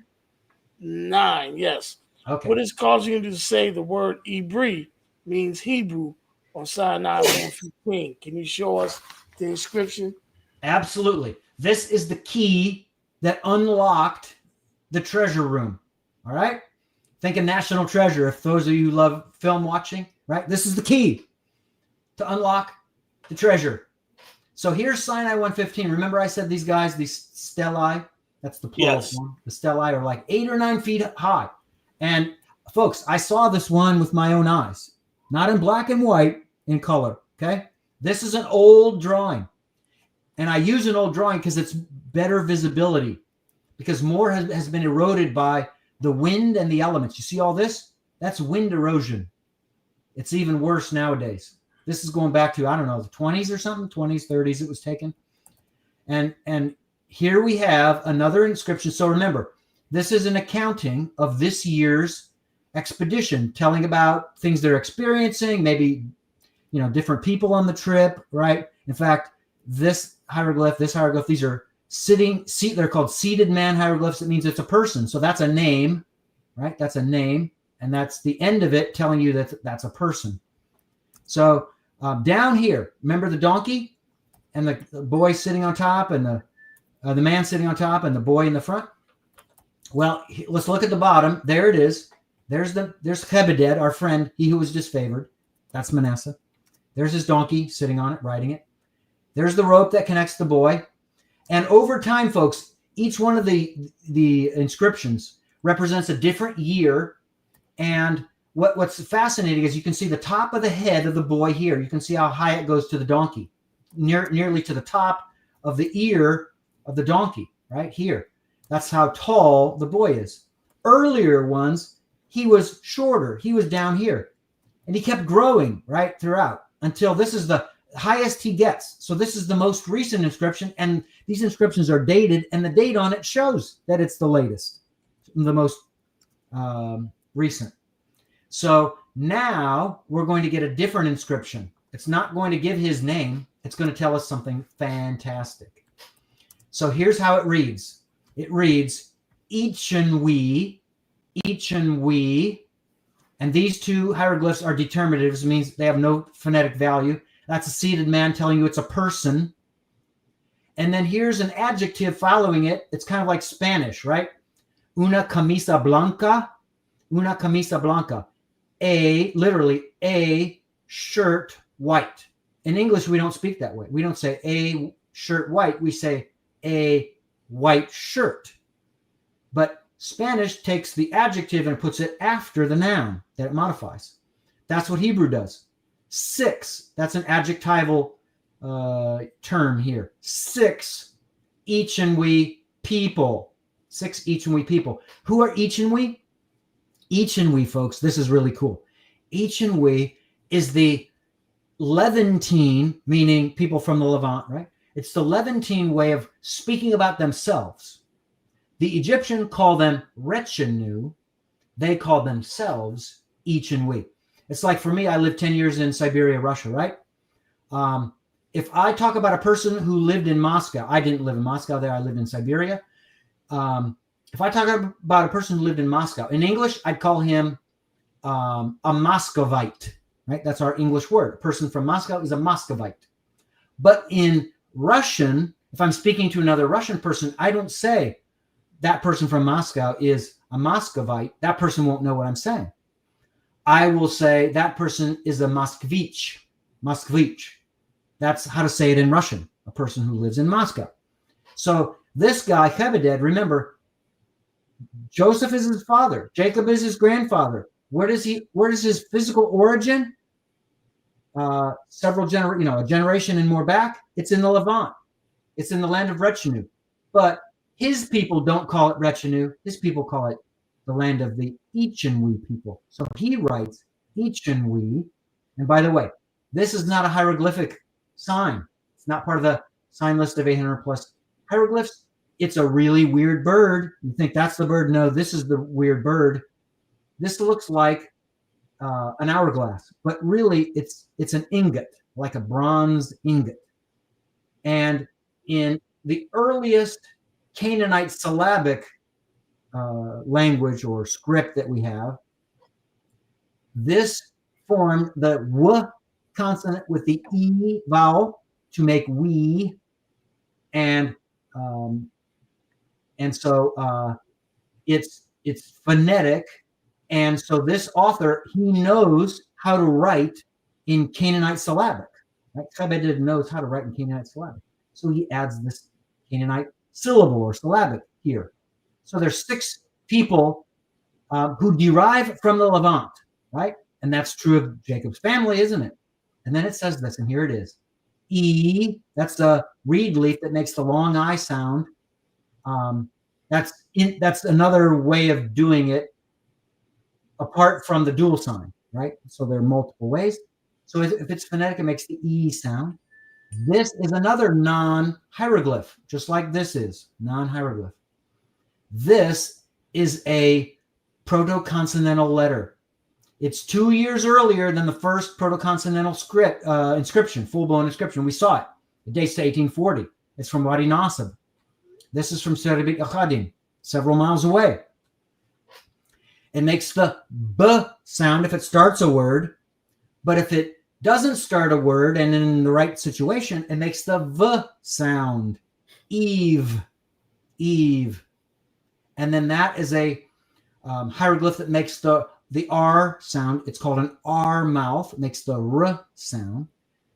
9. Yes. Okay. What is causing you to say the word Ibri means Hebrew on Sinai 115? Can you show us the inscription? Absolutely. This is the key that unlocked the treasure room. All right. Think of National Treasure. If those of you who love film watching, right? This is the key to unlock the treasure. So here's Sinai 115. Remember I said these guys, these stelae, that's the plural form. The stelae are like 8 or 9 feet high. And folks, I saw this one with my own eyes, not in black and white, in color. Okay. This is an old drawing. And I use an old drawing because it's better visibility, because more has been eroded by the wind and the elements. You see all this? That's wind erosion. It's even worse nowadays. This is going back to, I don't know, the 20s or something, 20s, 30s it was taken. And here we have another inscription. So remember, this is an accounting of this year's expedition, telling about things they're experiencing, maybe, you know, different people on the trip, right? In fact, this hieroglyph, these are they're called seated man hieroglyphs. It means it's a person. So that's a name, right? That's a name. And that's the end of it telling you that that's a person. So down here, remember the donkey and the boy sitting on top, and the man sitting on top, and the boy in the front? Well, let's look at the bottom. There it is. There's Chebeded, our friend, he who was disfavored. That's Manasseh. There's his donkey sitting on it, riding it. There's the rope that connects the boy. And over time, folks, each one of the inscriptions represents a different year. And what's fascinating is you can see the top of the head of the boy here. You can see how high it goes to the donkey, nearly to the top of the ear of the donkey, right here. That's how tall the boy is. Earlier ones, he was shorter. He was down here. And he kept growing right throughout until this is the highest he gets. So this is the most recent inscription, and these inscriptions are dated, and the date on it shows that it's the latest, the most recent. So now we're going to get a different inscription. It's not going to give his name. It's going to tell us something fantastic. So here's how it reads. It reads, Ichenwi, and these 2 hieroglyphs are determinatives. It means they have no phonetic value. That's a seated man telling you it's a person. And then here's an adjective following it. It's kind of like Spanish, right? Una camisa blanca. Literally a shirt white. In English, we don't speak that way. We don't say a shirt white. We say a white shirt. But Spanish takes the adjective and puts it after the noun that it modifies. That's what Hebrew does. 6, that's an adjectival term here. 6 Ichenwi people. 6 Ichenwi people. Who are Ichenwi? Ichenwi, folks, this is really cool. Ichenwi is the Levantine, meaning people from the Levant, right? It's the Levantine way of speaking about themselves. The Egyptian call them Rechenu. They call themselves Ichenwi. It's like for me, I lived 10 years in Siberia, Russia, right? if I talk about a person who lived in Moscow, I didn't live in Moscow there, I lived in Siberia. If I talk about a person who lived in Moscow, in English, I'd call him a Muscovite, right? That's our English word. A person from Moscow is a Muscovite. But in Russian, if I'm speaking to another Russian person, I don't say that person from Moscow is a Muscovite. That person won't know what I'm saying. I will say that person is a Moskvich. Moskvich. That's how to say it in Russian, a person who lives in Moscow. So this guy, Chebeded, remember, Joseph is his father. Jacob is his grandfather. Where does his physical origin? A generation and more back. It's in the Levant. It's in the land of Retinue. But his people don't call it Retinue. His people call it the land of the Ichenwe people. So he writes Ichenwe. And by the way, this is not a hieroglyphic sign. It's not part of the sign list of 800 plus hieroglyphs. It's a really weird bird. You think that's the bird? No, this is the weird bird. This looks like an hourglass, but really it's an ingot, like a bronze ingot. And in the earliest Canaanite syllabic language or script that we have, this formed the w consonant with the e vowel to make we, and so it's phonetic. And so this author, he knows how to write in Canaanite syllabic. Right? Chebeded knows how to write in Canaanite syllabic. So he adds this Canaanite syllable or syllabic here. So there's 6 people who derive from the Levant, right? And that's true of Jacob's family, isn't it? And then it says this, and here it is. E, that's the reed leaf that makes the long I sound. That's another way of doing it apart from the dual sign, right? So there are multiple ways. So if it's phonetic, it makes the E sound. This is another non-hieroglyph, just like this is non-hieroglyph. This is a proto-consonantal letter. It's 2 years earlier than the first proto-consonantal inscription, full-blown inscription. We saw it. It dates to 1840. It's from Wadi Nasib. This is from Serbik Akhadim, several miles away. It makes the B sound if it starts a word, but if it doesn't start a word and in the right situation, it makes the V sound. Eve, Eve. And then that is a hieroglyph that makes the R sound. It's called an R mouth. It makes the R sound.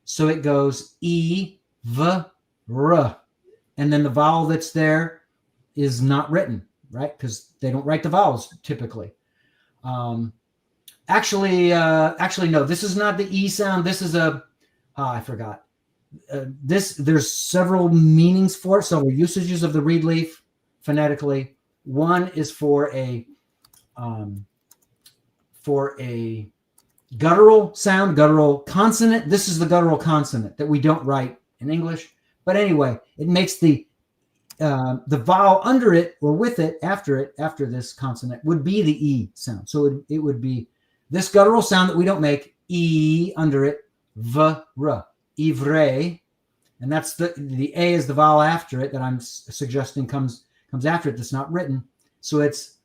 So it goes E, V, R. And then the vowel that's there is not written, right? Because they don't write the vowels typically. Actually, no, this is not the E sound. This is I forgot. There's several meanings for it, several usages of the reed leaf phonetically. One is for a guttural sound, guttural consonant. This is the guttural consonant that we don't write in English. But anyway, it makes the vowel under it or with it, after this consonant would be the E sound. So it would be this guttural sound that we don't make, E under it, V, R, Ivre. And that's the A is the vowel after it that I'm suggesting comes after it that's not written. So it's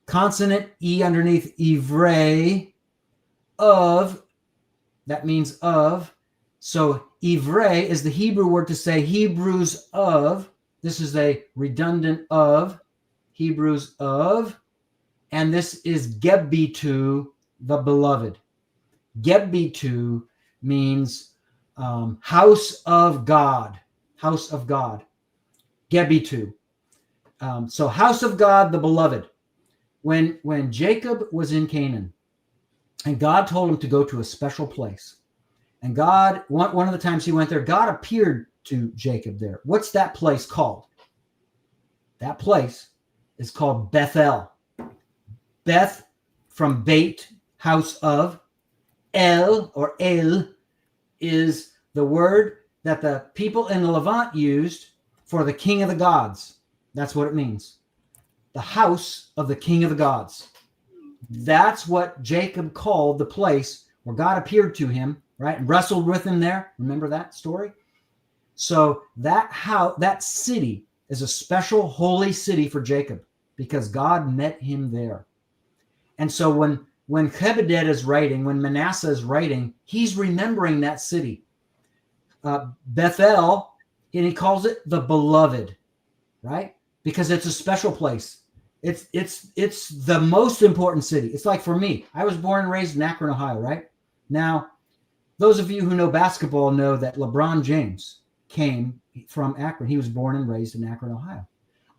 consonant E underneath Ivre of, that means of. So Ivre is the Hebrew word to say Hebrews of. This is a redundant of, Hebrews of. And this is Gebitu, the beloved. Gebitu means house of God. House of God. Gebitu. So house of God, the beloved. When Jacob was in Canaan, and God told him to go to a special place, and God, one of the times he went there, God appeared to Jacob there. What's that place called? That place is called Bethel. Beth from Beit, house of. El or El is the word that the people in the Levant used for the king of the gods. That's what it means. The house of the king of the gods. That's what Jacob called the place where God appeared to him right? And wrestled with him there. Remember that story? So that city is a special holy city for Jacob because God met him there. And so when Chebeded is writing, when Manasseh is writing, he's remembering that city. Bethel, and he calls it the beloved, right? Because it's a special place. It's the most important city. It's like for me, I was born and raised in Akron, Ohio, right? Now, those of you who know basketball know that LeBron James came from Akron. He was born and raised in Akron, Ohio.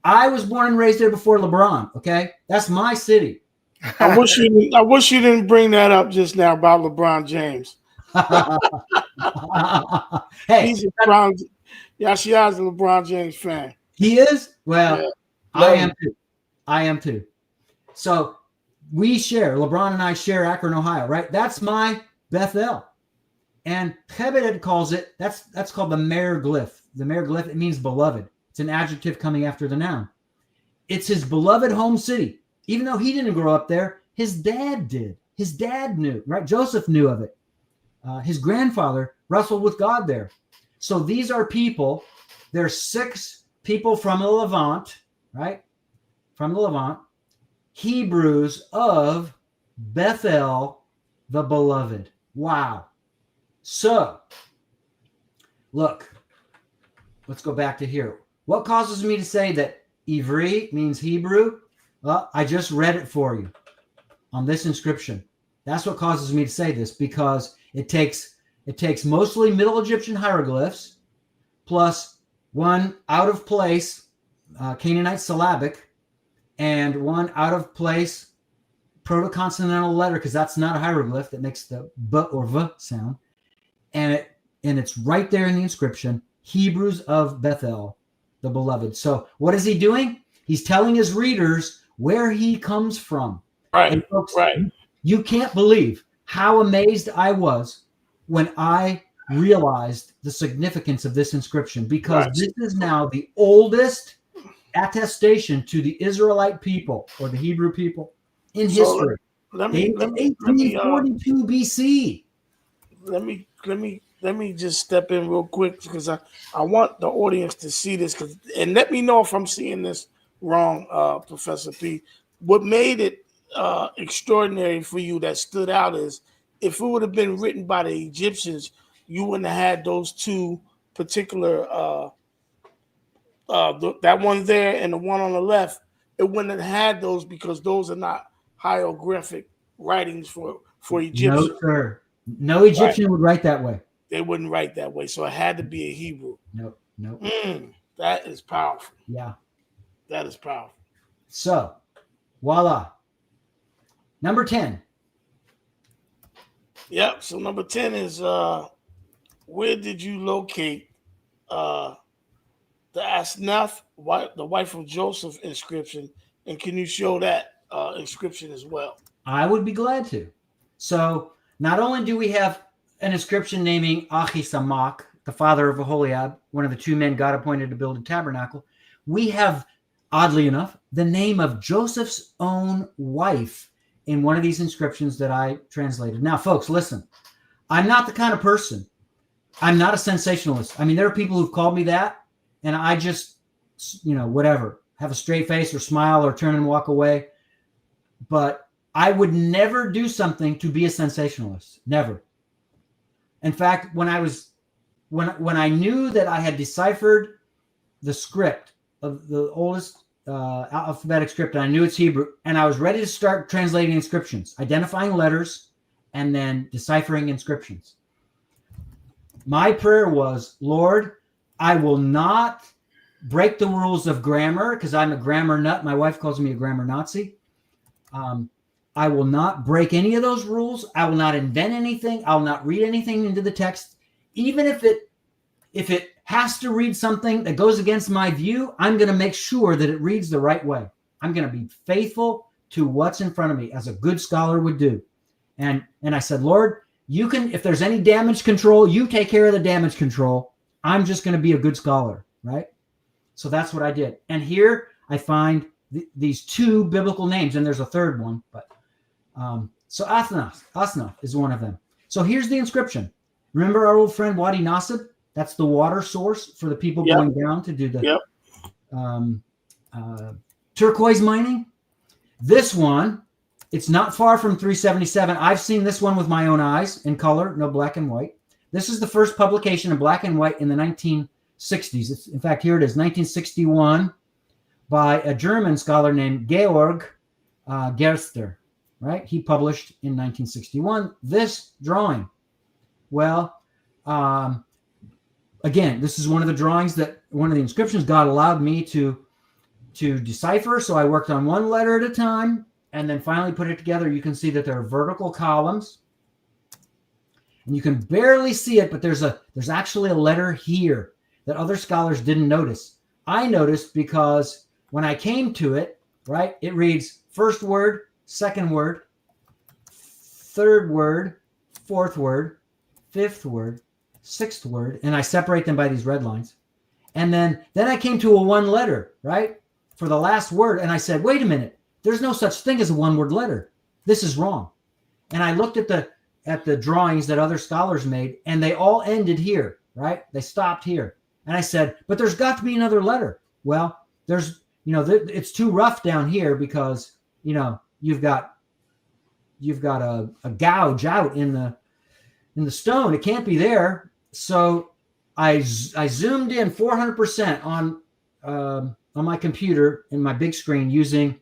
I was born and raised there before LeBron, okay? That's my city. I wish you didn't bring that up just now about LeBron James. Hey, He's a Yashia's a LeBron James fan. He is? Well, Yeah. I am too. So LeBron and I share Akron, Ohio, right? That's my Bethel. And Chebeded calls it, that's called the Mer glyph. The Mer glyph, it means beloved. It's an adjective coming after the noun. It's his beloved home city. Even though he didn't grow up there, his dad did. His dad knew, right? Joseph knew of it. His grandfather wrestled with God there. So these are people, there's 6 people from the Levant, right? From the Levant, Hebrews of Bethel, the beloved. Wow. So, look, let's go back to here. What causes me to say that Ivri means Hebrew? Well, I just read it for you on this inscription. That's what causes me to say this, because it takes mostly Middle Egyptian hieroglyphs plus one out of place Canaanite syllabic and one out of place proto-consonantal letter, because that's not a hieroglyph that makes the b or v sound, and it's right there in the inscription, Hebrews of Bethel, the beloved. So what is he doing? He's telling his readers where he comes from. Right. And folks, right. You can't believe how amazed I was when I realized the significance of this inscription, because Right. this is now the oldest attestation to the Israelite people or the Hebrew people in history. Let me 1842 BC. Let me just step in real quick, because I want the audience to see this, and let me know if I'm seeing this wrong, Professor P. What made it extraordinary for you, that stood out, is if it would have been written by the Egyptians, you wouldn't have had those 2 particular that one there and the one on the left. It wouldn't have had those, because those are not hieroglyphic writings for Egyptians. No, sir. No Egyptian would write that way. They wouldn't write that way, so it had to be a Hebrew. No. That is powerful. Yeah. That is powerful. So, voila. Number 10. Yep. So number 10 is where did you locate the Asnath, the wife of Joseph inscription, and can you show that inscription as well? I would be glad to. So, not only do we have an inscription naming Ahisamach, the father of Aholiab, one of the 2 men God appointed to build a tabernacle, we have, oddly enough, the name of Joseph's own wife in one of these inscriptions that I translated. Now, folks, listen, I'm not the kind of person, I'm not a sensationalist. I mean, there are people who've called me that, and I just, whatever, have a straight face or smile or turn and walk away. But I would never do something to be a sensationalist. Never. In fact, when I knew that I had deciphered the script of the oldest alphabetic script, and I knew it's Hebrew, and I was ready to start translating inscriptions, identifying letters, and then deciphering inscriptions, my prayer was, Lord, I will not break the rules of grammar, because I'm a grammar nut. My wife calls me a grammar Nazi. I will not break any of those rules. I will not invent anything. I will not read anything into the text. Even if it has to read something that goes against my view, I'm going to make sure that it reads the right way. I'm going to be faithful to what's in front of me, as a good scholar would do. And I said, Lord, you can, if there's any damage control, you take care of the damage control. I'm just going to be a good scholar, right? So that's what I did. And here I find these 2 biblical names, and there's a third one, but so Asnath is one of them. So here's the inscription. Remember our old friend Wadi Nasib? That's the water source for the people Yep. going down to do the Yep. Turquoise mining. This one, it's not far from 377. I've seen this one with my own eyes in color, no black and white. This is the first publication in black and white in the 1960s. In fact, here it is, 1961, by a German scholar named Georg Gerster, right? He published in 1961 this drawing. Well, again, this is one of the drawings that one of the inscriptions God allowed me to decipher. So I worked on one letter at a time and then finally put it together. You can see that there are vertical columns and you can barely see it, but there's actually a letter here that other scholars didn't notice. I noticed because when I came to it, right, it reads first word, second word, third word, fourth word, fifth word, sixth word, and I separate them by these red lines. And then I came to a one letter, right, for the last word. And I said, wait a minute, there's no such thing as a one word letter. This is wrong. And I looked at the drawings that other scholars made, and they all ended here, right? They stopped here. And I said, but there's got to be another letter. Well, there's, it's too rough down here because, you've got a gouge out in the stone. It can't be there. So I zoomed in 400% on my computer in my big screen using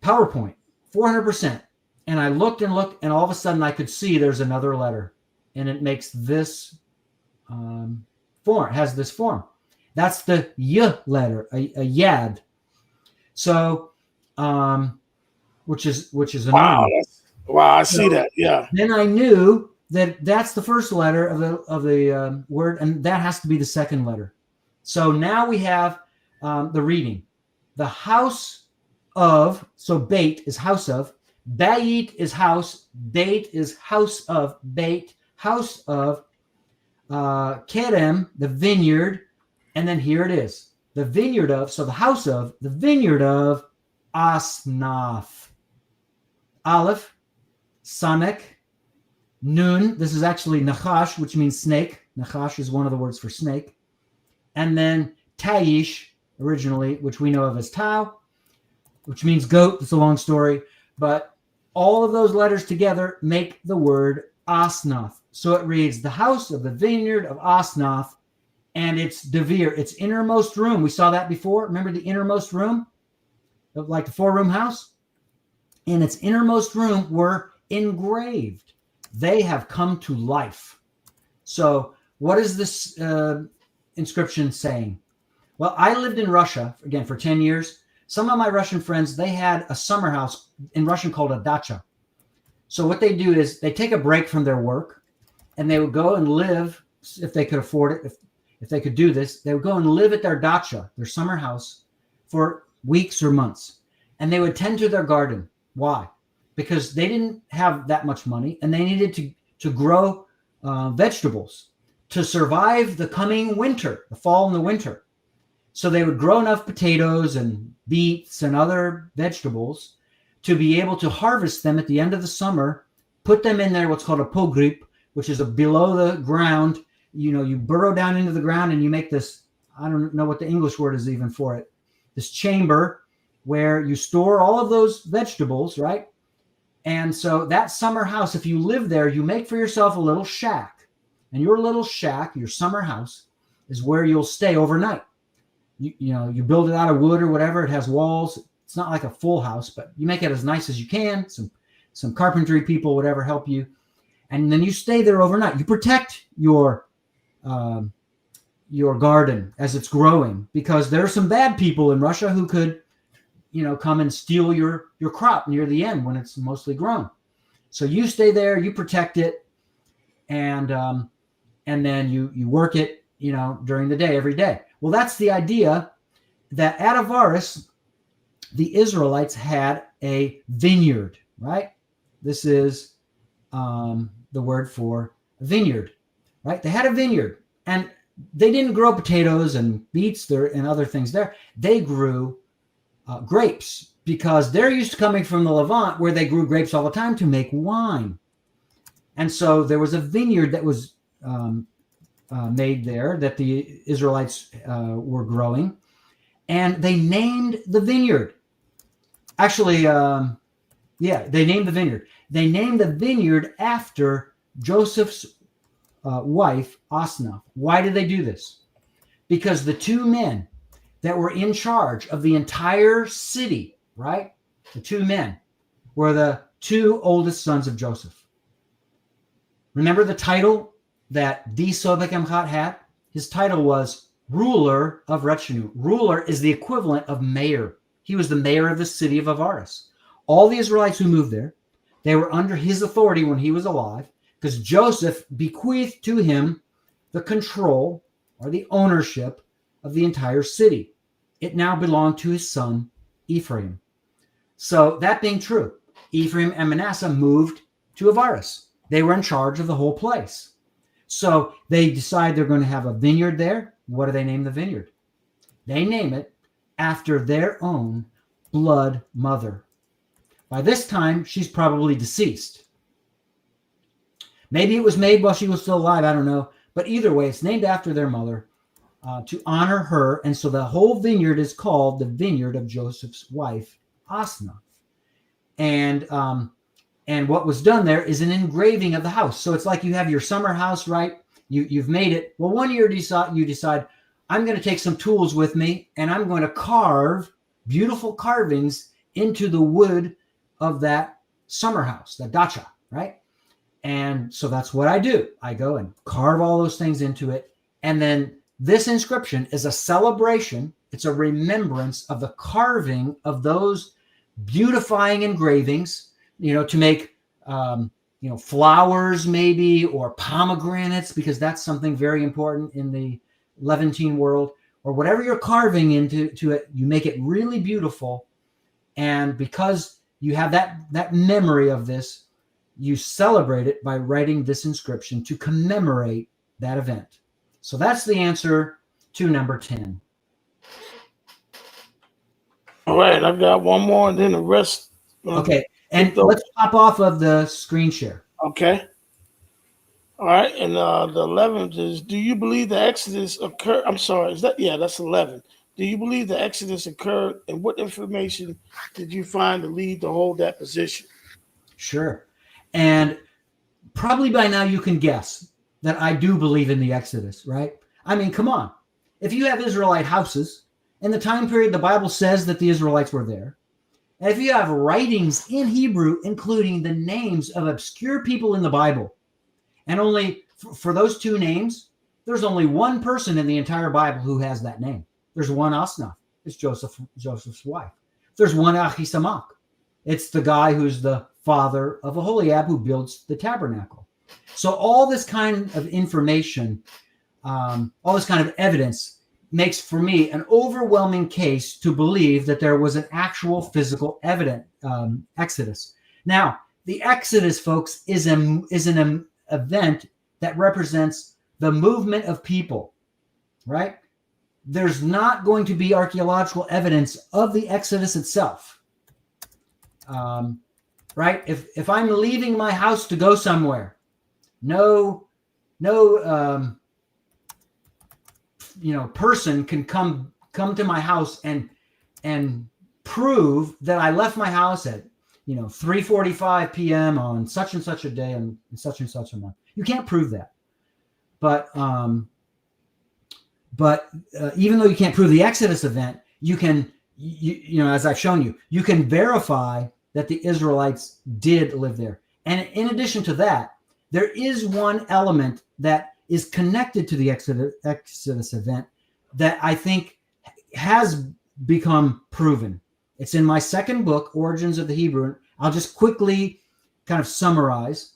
PowerPoint, 400%. And I looked, and all of a sudden I could see there's another letter, and it makes this form, has this form. That's the Y letter, a yad. So, which is a Wow. name. Wow, I see that. Yeah. Then I knew that that's the first letter of the word, and that has to be the second letter. So now we have the reading. The house of, so bait is house of, bayit is house, bait is house of, bait, house of, kerem, the vineyard, and then here it is, the vineyard of, so the house of, the vineyard of Asnaf. Aleph, Samek, Nun, this is actually Nachash, which means snake. Nachash is one of the words for snake. And then Tayish, originally, which we know of as Tau, which means goat. It's a long story. But all of those letters together make the word Asnaf. So it reads, the house of the vineyard of Asnaf, and it's Devere, its innermost room. We saw that before. Remember the innermost room? Like the 4-room house? In its innermost room were engraved. They have come to life. So what is this inscription saying? Well, I lived in Russia, again, for 10 years. Some of my Russian friends, they had a summer house in Russian called a dacha. So what they do is they take a break from their work and they would go and live, if they could afford it, if they could do this, they would go and live at their dacha, their summer house, for weeks or months. And they would tend to their garden. Why? Because they didn't have that much money and they needed to grow vegetables to survive the coming winter, the fall and the winter. So they would grow enough potatoes and beets and other vegetables to be able to harvest them at the end of the summer, put them in there, what's called a pogreb, which is a below the ground. You burrow down into the ground and you make this, I don't know what the English word is even for it, this chamber where you store all of those vegetables, right? And so that summer house, if you live there, you make for yourself a little shack. And your little shack, your summer house, is where you'll stay overnight. You build it out of wood or whatever. It has walls. It's not like a full house, but you make it as nice as you can. Some carpentry people, whatever, help you. And then you stay there overnight. You protect your garden as it's growing, because there are some bad people in Russia who could, come and steal your crop near the end when it's mostly grown. So you stay there, you protect it, and then you work it, during the day, every day. Well, that's the idea that at Avaris, the Israelites had a vineyard, right? This is the word for vineyard, right? They had a vineyard, and they didn't grow potatoes and beets there and other things there. They grew grapes, because they're used to coming from the Levant, where they grew grapes all the time to make wine. And so there was a vineyard that was made there that the Israelites were growing, and they named the vineyard. Actually, they named the vineyard. They named the vineyard after Joseph's wife, Asna. Why did they do this? Because the two men that were in charge of the entire city, right? The two men were the two oldest sons of Joseph. Remember the title that D. Sobekemchat had? His title was ruler of Rechenu. Ruler is the equivalent of mayor. He was the mayor of the city of Avaris. All the Israelites who moved there, they were under his authority when he was alive, because Joseph bequeathed to him the control or the ownership of the entire city. It now belonged to his son, Ephraim. So that being true, Ephraim and Manasseh moved to Avaris. They were in charge of the whole place. So they decide they're going to have a vineyard there. What do they name the vineyard? They name it after their own blood mother. By this time, she's probably deceased. Maybe it was made while she was still alive. I don't know. But either way, it's named after their mother to honor her. And so the whole vineyard is called the vineyard of Joseph's wife, Asna. And what was done there is an engraving of the house. So it's like you have your summer house, right? You've made it. Well, one year you decide, I'm going to take some tools with me, and I'm going to carve beautiful carvings into the wood of that summer house, that dacha, right? And so that's what I do. I go and carve all those things into it. And then this inscription is a celebration. It's a remembrance of the carving of those beautifying engravings, to make, flowers maybe, or pomegranates, because that's something very important in the Levantine world, or whatever you're carving into it, you make it really beautiful. And because you have that memory of this, you celebrate it by writing this inscription to commemorate that event. So that's the answer to number 10. All right, I've got one more, and then the rest. Okay, and let's pop off of the screen share. Okay. All right, and the 11th is, do you believe the Exodus occurred? I'm sorry, that's 11. Do you believe the Exodus occurred, and what information did you find to lead to hold that position? Sure. And probably by now you can guess that I do believe in the Exodus, right? I mean, come on. If you have Israelite houses, in the time period the Bible says that the Israelites were there, and if you have writings in Hebrew, including the names of obscure people in the Bible, and only for those two names, there's only one person in the entire Bible who has that name. There's one Asna. It's Joseph's wife. There's one Ahisamach. It's the guy who's the father of Aholiab who builds the tabernacle. So all this kind of information, all this kind of evidence makes for me an overwhelming case to believe that there was an actual physical Exodus. Now, the Exodus, folks, is an event that represents the movement of people, right? There's not going to be archaeological evidence of the Exodus itself, right? If I'm leaving my house to go somewhere, no person can come to my house and prove that I left my house at 3:45 p.m. on such and such a day and such a month. You can't prove that. But even though you can't prove the Exodus event, you can, as I've shown you, you can verify that the Israelites did live there. And in addition to that, there is one element that is connected to the Exodus event that I think has become proven. It's in my second book, Origins of the Hebrew. I'll just quickly kind of summarize.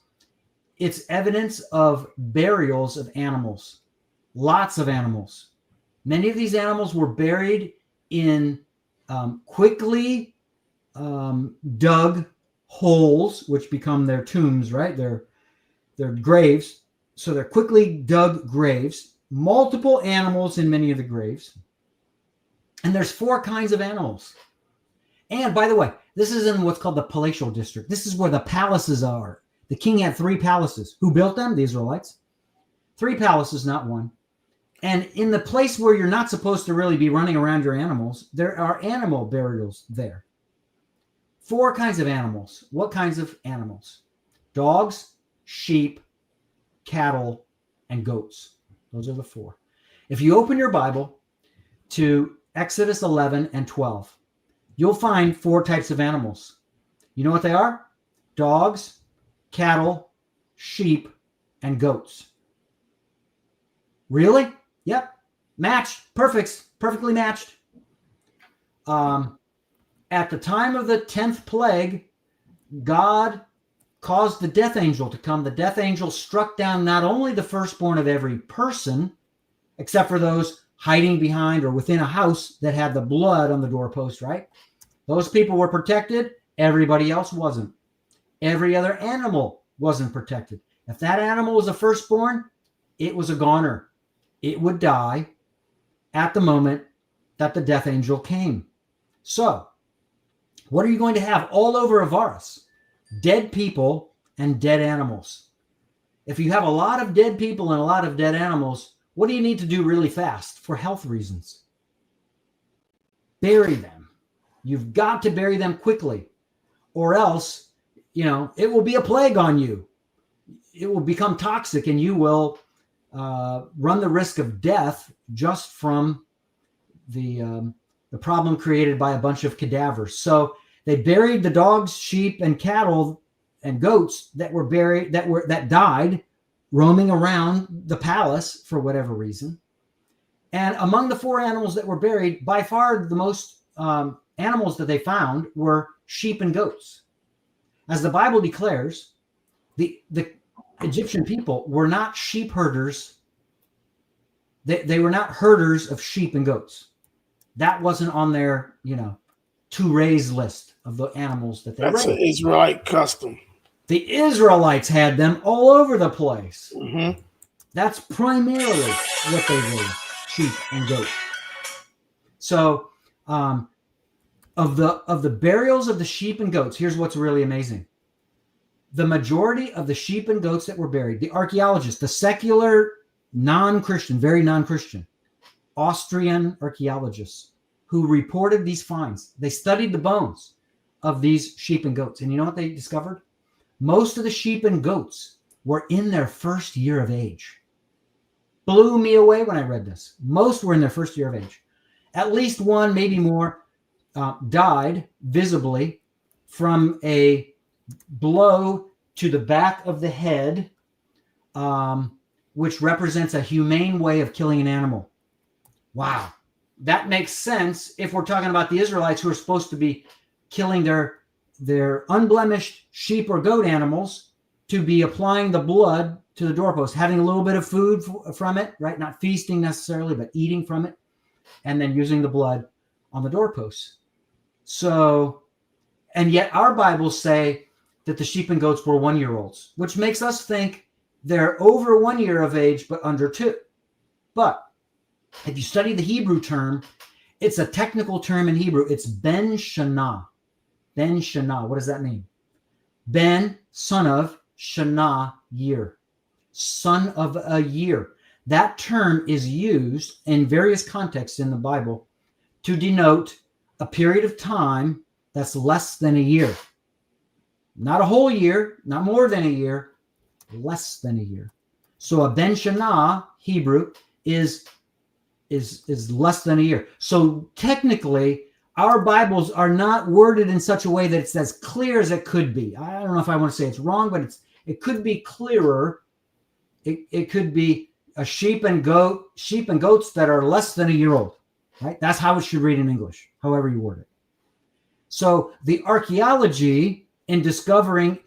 It's evidence of burials of animals, lots of animals. Many of these animals were buried in quickly dug holes, which become their tombs, right? Their graves. So they're quickly dug graves, multiple animals in many of the graves. And there's 4 kinds of animals. And by the way, this is in what's called the palatial district. This is where the palaces are. The king had 3 palaces. Who built them? The Israelites. 3 palaces, not one. And in the place where you're not supposed to really be running around your animals, there are animal burials there. 4 kinds of animals. What kinds of animals? Dogs, sheep, cattle, and goats. Those are the 4. If you open your Bible to Exodus 11 and 12, you'll find 4 types of animals. You know what they are? Dogs, cattle, sheep, and goats. Really? Yep. Matched. Perfectly matched. At the time of the 10th plague, God caused the death angel to come. The death angel struck down not only the firstborn of every person, except for those hiding behind or within a house that had the blood on the doorpost, right? Those people were protected. Everybody else wasn't. Every other animal wasn't protected. If that animal was a firstborn, it was a goner. It would die at the moment that the death angel came. So, what are you going to have all over Avaris? Dead people and dead animals. If you have a lot of dead people and a lot of dead animals, what do you need to do really fast for health reasons? Bury them. You've got to bury them quickly, or else, it will be a plague on you. It will become toxic and you will run the risk of death just from the problem created by a bunch of cadavers. So they buried the dogs, sheep, and cattle and goats that died roaming around the palace for whatever reason. And among the 4 animals that were buried, by far the most animals that they found were sheep and goats. As the Bible declares, the Egyptian people were not sheep herders. They were not herders of sheep and goats. That wasn't on their, to raise list of the animals that they raised. That's an Israelite custom. The Israelites had them all over the place. Mm-hmm. That's primarily what they raised, sheep and goats. So, of the burials of the sheep and goats, here's what's really amazing. The majority of the sheep and goats that were buried, the archaeologists, the secular, non-Christian, very non-Christian, Austrian archaeologists who reported these finds, they studied the bones of these sheep and goats. And you know what they discovered? Most of the sheep and goats were in their first year of age. Blew me away when I read this. Most were in their first year of age. At least one, maybe more, died visibly from a blow to the back of the head, which represents a humane way of killing an animal. Wow. That makes sense if we're talking about the Israelites who are supposed to be killing their unblemished sheep or goat animals to be applying the blood to the doorpost, having a little bit of food from it, right? Not feasting necessarily, but eating from it, and then using the blood on the doorposts. So, and yet our Bibles say that the sheep and goats were 1-year-olds, which makes us think they're over 1 year of age, but under 2. But if you study the Hebrew term, it's a technical term in Hebrew. It's Ben Shana. Ben Shana. What does that mean? Ben, son of, Shana, year. Son of a year. That term is used in various contexts in the Bible to denote a period of time that's less than a year. Not a whole year, not more than a year, less than a year. So a Ben Shana, Hebrew, is less than a year. So technically, our Bibles are not worded in such a way that it's as clear as it could be. I don't know if I want to say it's wrong, but it could be clearer. It could be a sheep and goats that are less than a year old. Right? That's how it should read in English, however you word it. So the archaeology in discovering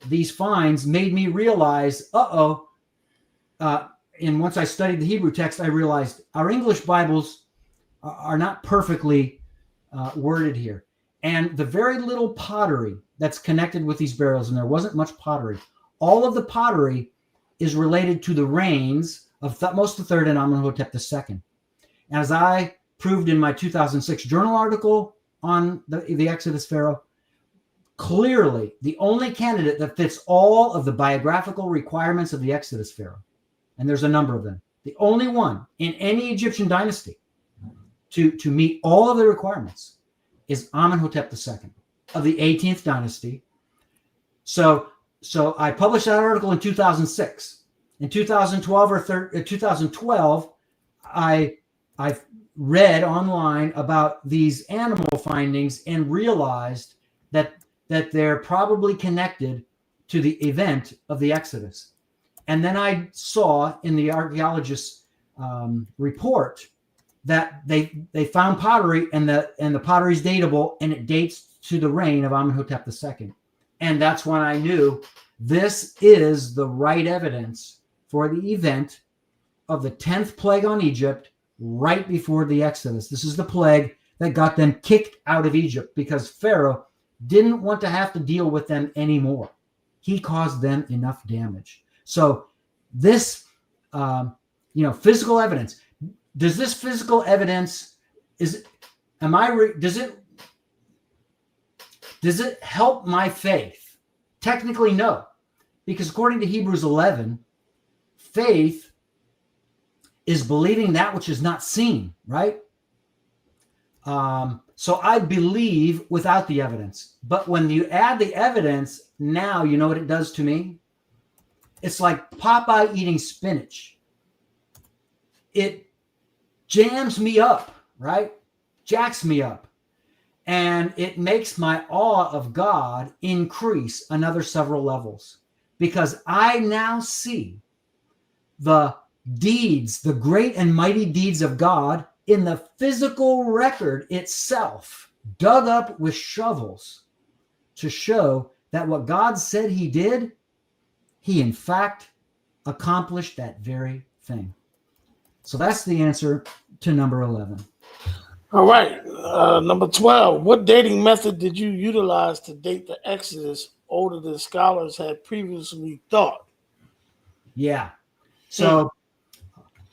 these finds made me realize, and once I studied the Hebrew text, I realized our English Bibles are not perfectly worded here. And the very little pottery that's connected with these burials, and there wasn't much pottery, all of the pottery is related to the reigns of Thutmose III and Amenhotep II. As I proved in my 2006 journal article on the Exodus Pharaoh, clearly the only candidate that fits all of the biographical requirements of the Exodus pharaoh, and there's a number of them, the only one in any Egyptian dynasty to meet all of the requirements is Amenhotep II of the 18th dynasty. So I published that article in 2006. In 2012 or 2012, I read online about these animal findings and realized that they're probably connected to the event of the Exodus. And then I saw in the archaeologist's report that they found pottery and the pottery is datable and it dates to the reign of Amenhotep II. And that's when I knew this is the right evidence for the event of the 10th plague on Egypt right before the Exodus. This is the plague that got them kicked out of Egypt because Pharaoh didn't want to have to deal with them anymore. He caused them enough damage. So this, physical evidence. Does this physical evidence does it help my faith? Technically, no, because according to Hebrews 11, faith is believing that which is not seen, right? So I believe without the evidence. But when you add the evidence, now you know what it does to me? It's like Popeye eating spinach. It jams me up, right? Jacks me up. And it makes my awe of God increase another several levels because I now see the deeds, the great and mighty deeds of God in the physical record itself, dug up with shovels to show that what God said he did, he in fact accomplished that very thing. So that's the answer to number 11. All right. Number 12. What dating method did you utilize to date the Exodus older than scholars had previously thought? Yeah. So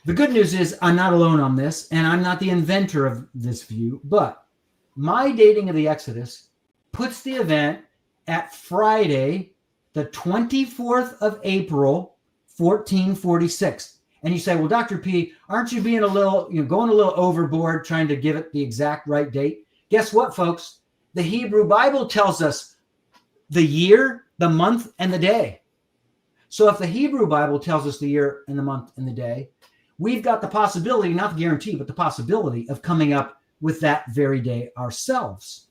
the good news is I'm not alone on this, and I'm not the inventor of this view, but my dating of the Exodus puts the event at Friday, the 24th of April, 1446. And you say, well, Dr. P, aren't you being going a little overboard trying to give it the exact right date? Guess what, folks? The Hebrew Bible tells us the year, the month, and the day. So if the Hebrew Bible tells us the year and the month and the day, we've got the possibility, not the guarantee, but the possibility of coming up with that very day ourselves.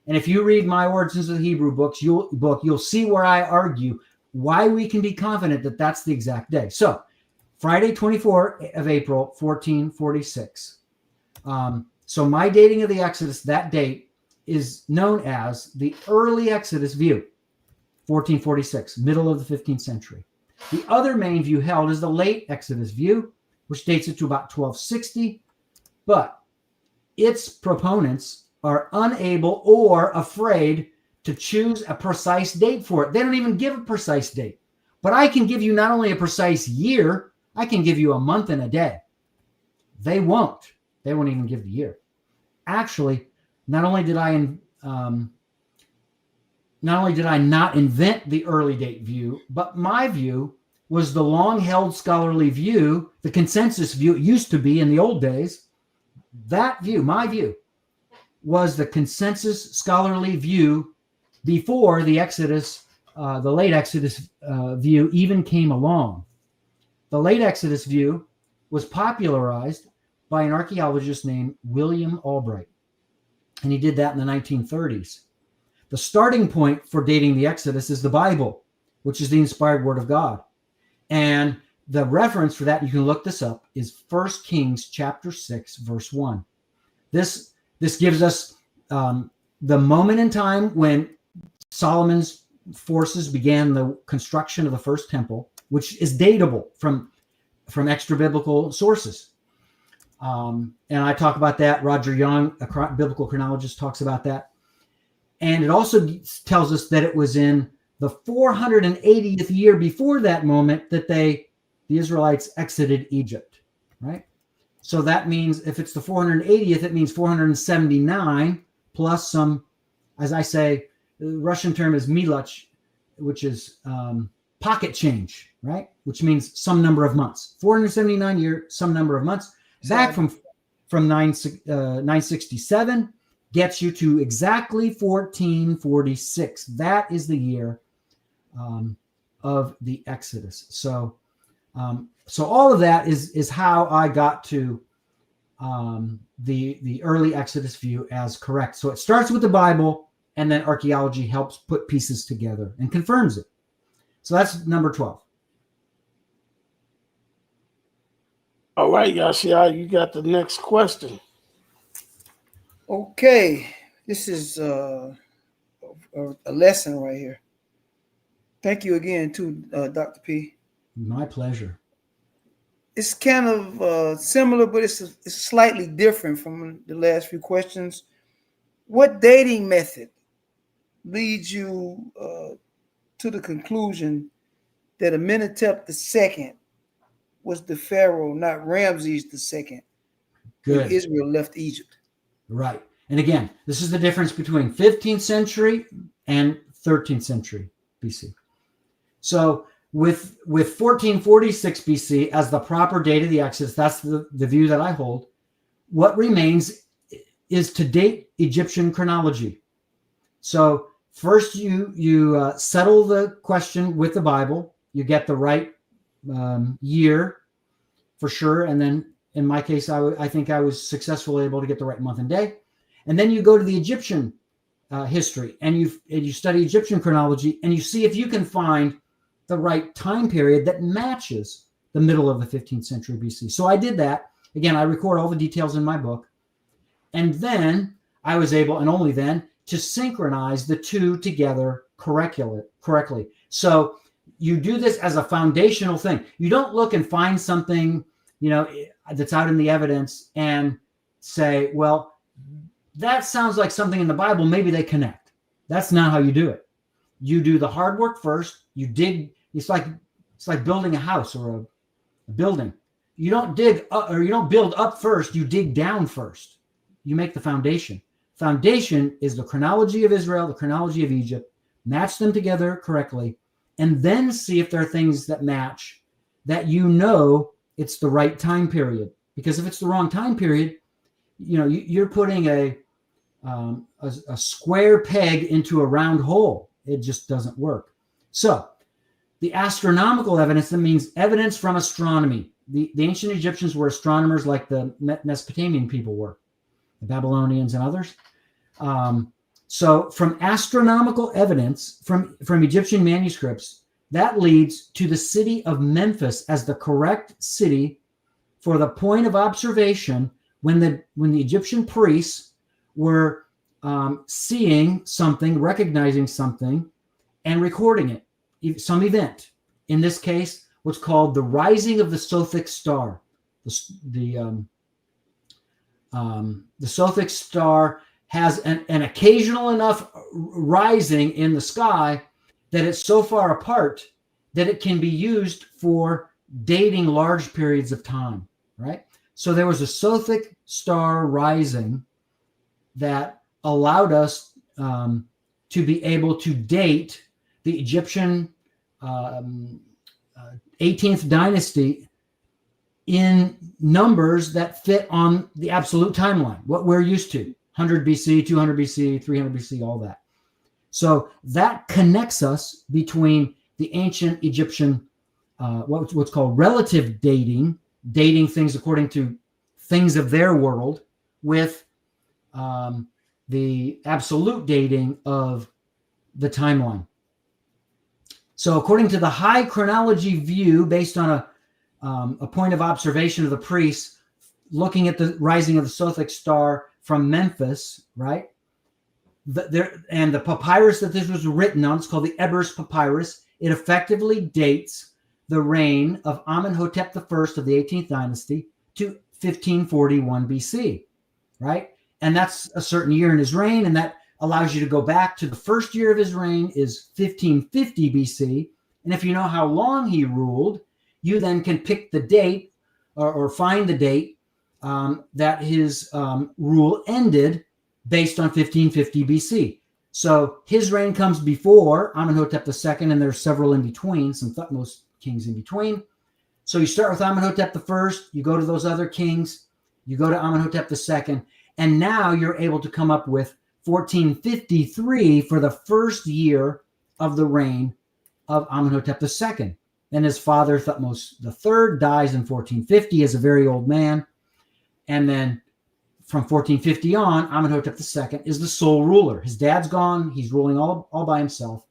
And if you read my Origins of the Hebrew books, you'll see where I argue why we can be confident that that's the exact day. So Friday, 24th of April, 1446. So my dating of the Exodus, that date, is known as the early Exodus view, 1446, middle of the 15th century. The other main view held is the late Exodus view, which dates it to about 1260, but its proponents are unable or afraid to choose a precise date for it. They don't even give a precise date, but I can give you not only a precise year, I can give you a month and a day. They won't. They won't even give the year. Actually, not only did I not invent the early date view, but my view was the long-held scholarly view, the consensus view. It used to be in the old days. That view, my view, was the consensus scholarly view before the Exodus, the late Exodus view even came along. The late Exodus view was popularized by an archaeologist named William Albright, and he did that in the 1930s. The starting point for dating the Exodus is the Bible, which is the inspired word of God. And the reference for that, you can look this up, is 1 Kings chapter 6, verse 1. This gives us the moment in time when Solomon's forces began the construction of the first temple, which is datable from extra biblical sources. And I talk about that. Roger Young, a biblical chronologist, talks about that. And it also tells us that it was in the 480th year before that moment that the Israelites exited Egypt, right? So that means if it's the 480th, it means 479 plus some, as I say, the Russian term is miluch, which is pocket change, right? Which means some number of months. 479 year, some number of months. Back from 967 gets you to exactly 1446. That is the year of the Exodus. So all of that is how I got to the early Exodus view as correct. So it starts with the Bible, and then archaeology helps put pieces together and confirms it. So that's number 12. All right, Yashia, you got the next question. Okay, this is a lesson right here. Thank you again, too, Dr. P. My pleasure. It's kind of similar, but it's slightly different from the last few questions. What dating method leads you to the conclusion that Amenhotep II was the pharaoh, not Ramses II, Good. when Israel left Egypt? Right. And again, this is the difference between 15th century and 13th century BC. So with 1446 BC as the proper date of the Exodus, that's the view that I hold. What remains is to date Egyptian chronology. So first you settle the question with the Bible. You get the right year for sure. And then in my case, I think I was successfully able to get the right month and day. And then you go to the Egyptian history and you study Egyptian chronology, and you see if you can find the right time period that matches the middle of the 15th century BC. So I did that. Again, I record all the details in my book. And then I was able, and only then, to synchronize the two together correctly. So you do this as a foundational thing. You don't look and find something, that's out in the evidence and say, well, that sounds like something in the Bible. Maybe they connect. That's not how you do it. You do the hard work first. You dig. It's like building a house or a building. You don't dig up, or you don't build up first. You dig down first. You make the foundation. Foundation is the chronology of Israel, the chronology of Egypt. Match them together correctly, and then see if there are things that match that it's the right time period. Because if it's the wrong time period, you're putting a square peg into a round hole. It just doesn't work. So the astronomical evidence, that means evidence from astronomy. The ancient Egyptians were astronomers like the Mesopotamian people were, the Babylonians and others. So from astronomical evidence from Egyptian manuscripts, that leads to the city of Memphis as the correct city for the point of observation when the Egyptian priests were seeing something, recognizing something, and recording it, some event. In this case, what's called the rising of the Sothic star. The Sothic star has an occasional enough rising in the sky that it's so far apart that it can be used for dating large periods of time, right? So there was a Sothic star rising that allowed us to be able to date the Egyptian 18th dynasty in numbers that fit on the absolute timeline, what we're used to, 100 BC, 200 BC, 300 BC, all that. So that connects us between the ancient Egyptian, what's called relative dating things according to things of their world, with the absolute dating of the timeline. So according to the high chronology view, based on a point of observation of the priests looking at the rising of the Sothic star from Memphis, right? And the papyrus that this was written on, it's called the Ebers Papyrus. It effectively dates the reign of Amenhotep I of the 18th dynasty to 1541 BC, right? And that's a certain year in his reign, and that allows you to go back to the first year of his reign is 1550 BC. And if you know how long he ruled, you then can pick the date or find the date that his rule ended based on 1550 BC. So his reign comes before Amenhotep II, and there's several in between, some Thutmose kings in between. So you start with Amenhotep I, you go to those other kings, you go to Amenhotep II, and now you're able to come up with 1453 for the first year of the reign of Amenhotep II. Then his father, Thutmose III, dies in 1450 as a very old man. And then from 1450 on, Amenhotep II is the sole ruler. His dad's gone. He's ruling all by himself.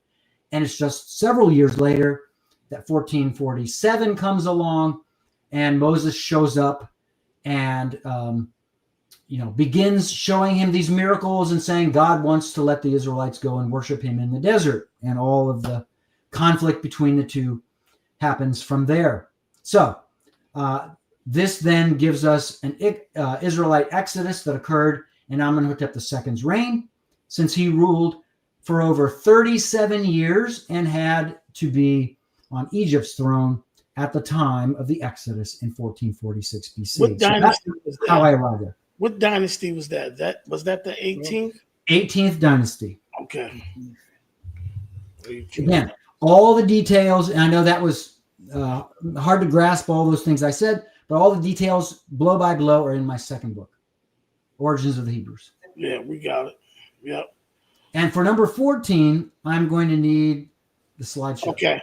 And it's just several years later that 1447 comes along, and Moses shows up and begins showing him these miracles and saying God wants to let the Israelites go and worship him in the desert. And all of the conflict between the two happens from there. So this then gives us an Israelite exodus that occurred in Amenhotep II's reign, since he ruled for over 37 years and had to be on Egypt's throne at the time of the Exodus in 1446 BC. What dynasty was that? How I arrived there. What dynasty was that? Was that the 18th? 18th dynasty. Okay. Again, all the details, and I know that was hard to grasp all those things I said, but all the details, blow by blow, are in my second book, Origins of the Hebrews. Yeah, we got it. Yep. And for number 14, I'm going to need the slideshow. Okay.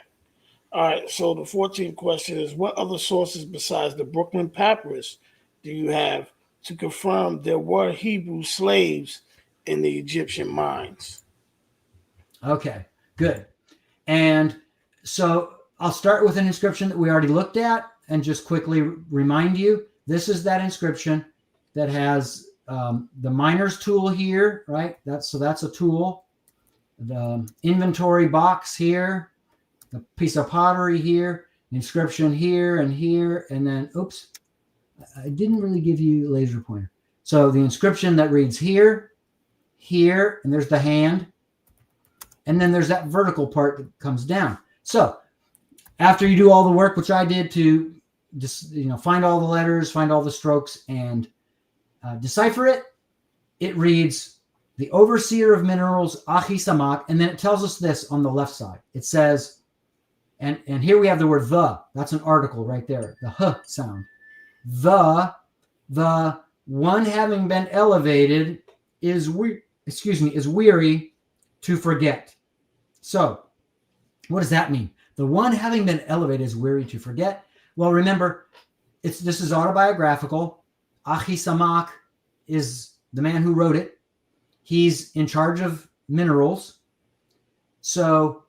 All right. So the 14th question is, what other sources besides the Brooklyn Papyrus do you have to confirm there were Hebrew slaves in the Egyptian mines? Okay, good. And so I'll start with an inscription that we already looked at and just quickly remind you, this is that inscription that has the miner's tool here, right? That's a tool. The inventory box here, the piece of pottery here, inscription here, and then, oops, I didn't really give you laser pointer. So the inscription that reads here, and there's the hand, and then there's that vertical part that comes down. So after you do all the work, which I did to just find all the letters, find all the strokes, and decipher it, it reads the overseer of minerals, Ahisamak, and then it tells us this on the left side. It says, and here we have the word the. That's an article right there, the h sound. The one having been elevated is weary to forget. So what does that mean? The one having been elevated is weary to forget. Well, remember, this is autobiographical. Ahisamak is the man who wrote it. He's in charge of minerals. So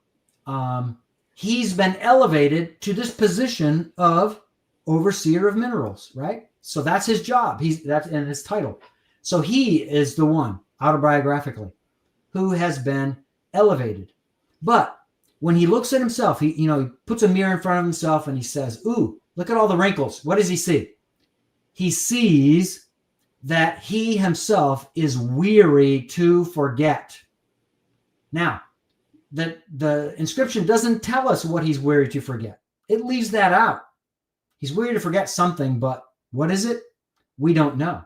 he's been elevated to this position of overseer of minerals, right? So that's his job. That's in his title. So he is the one, autobiographically, who has been elevated. But when he looks at himself, he puts a mirror in front of himself and he says, ooh, look at all the wrinkles. What does he see? He sees that he himself is weary to forget. Now, the inscription doesn't tell us what he's weary to forget. It leaves that out. He's weary to forget something, but what is it? We don't know.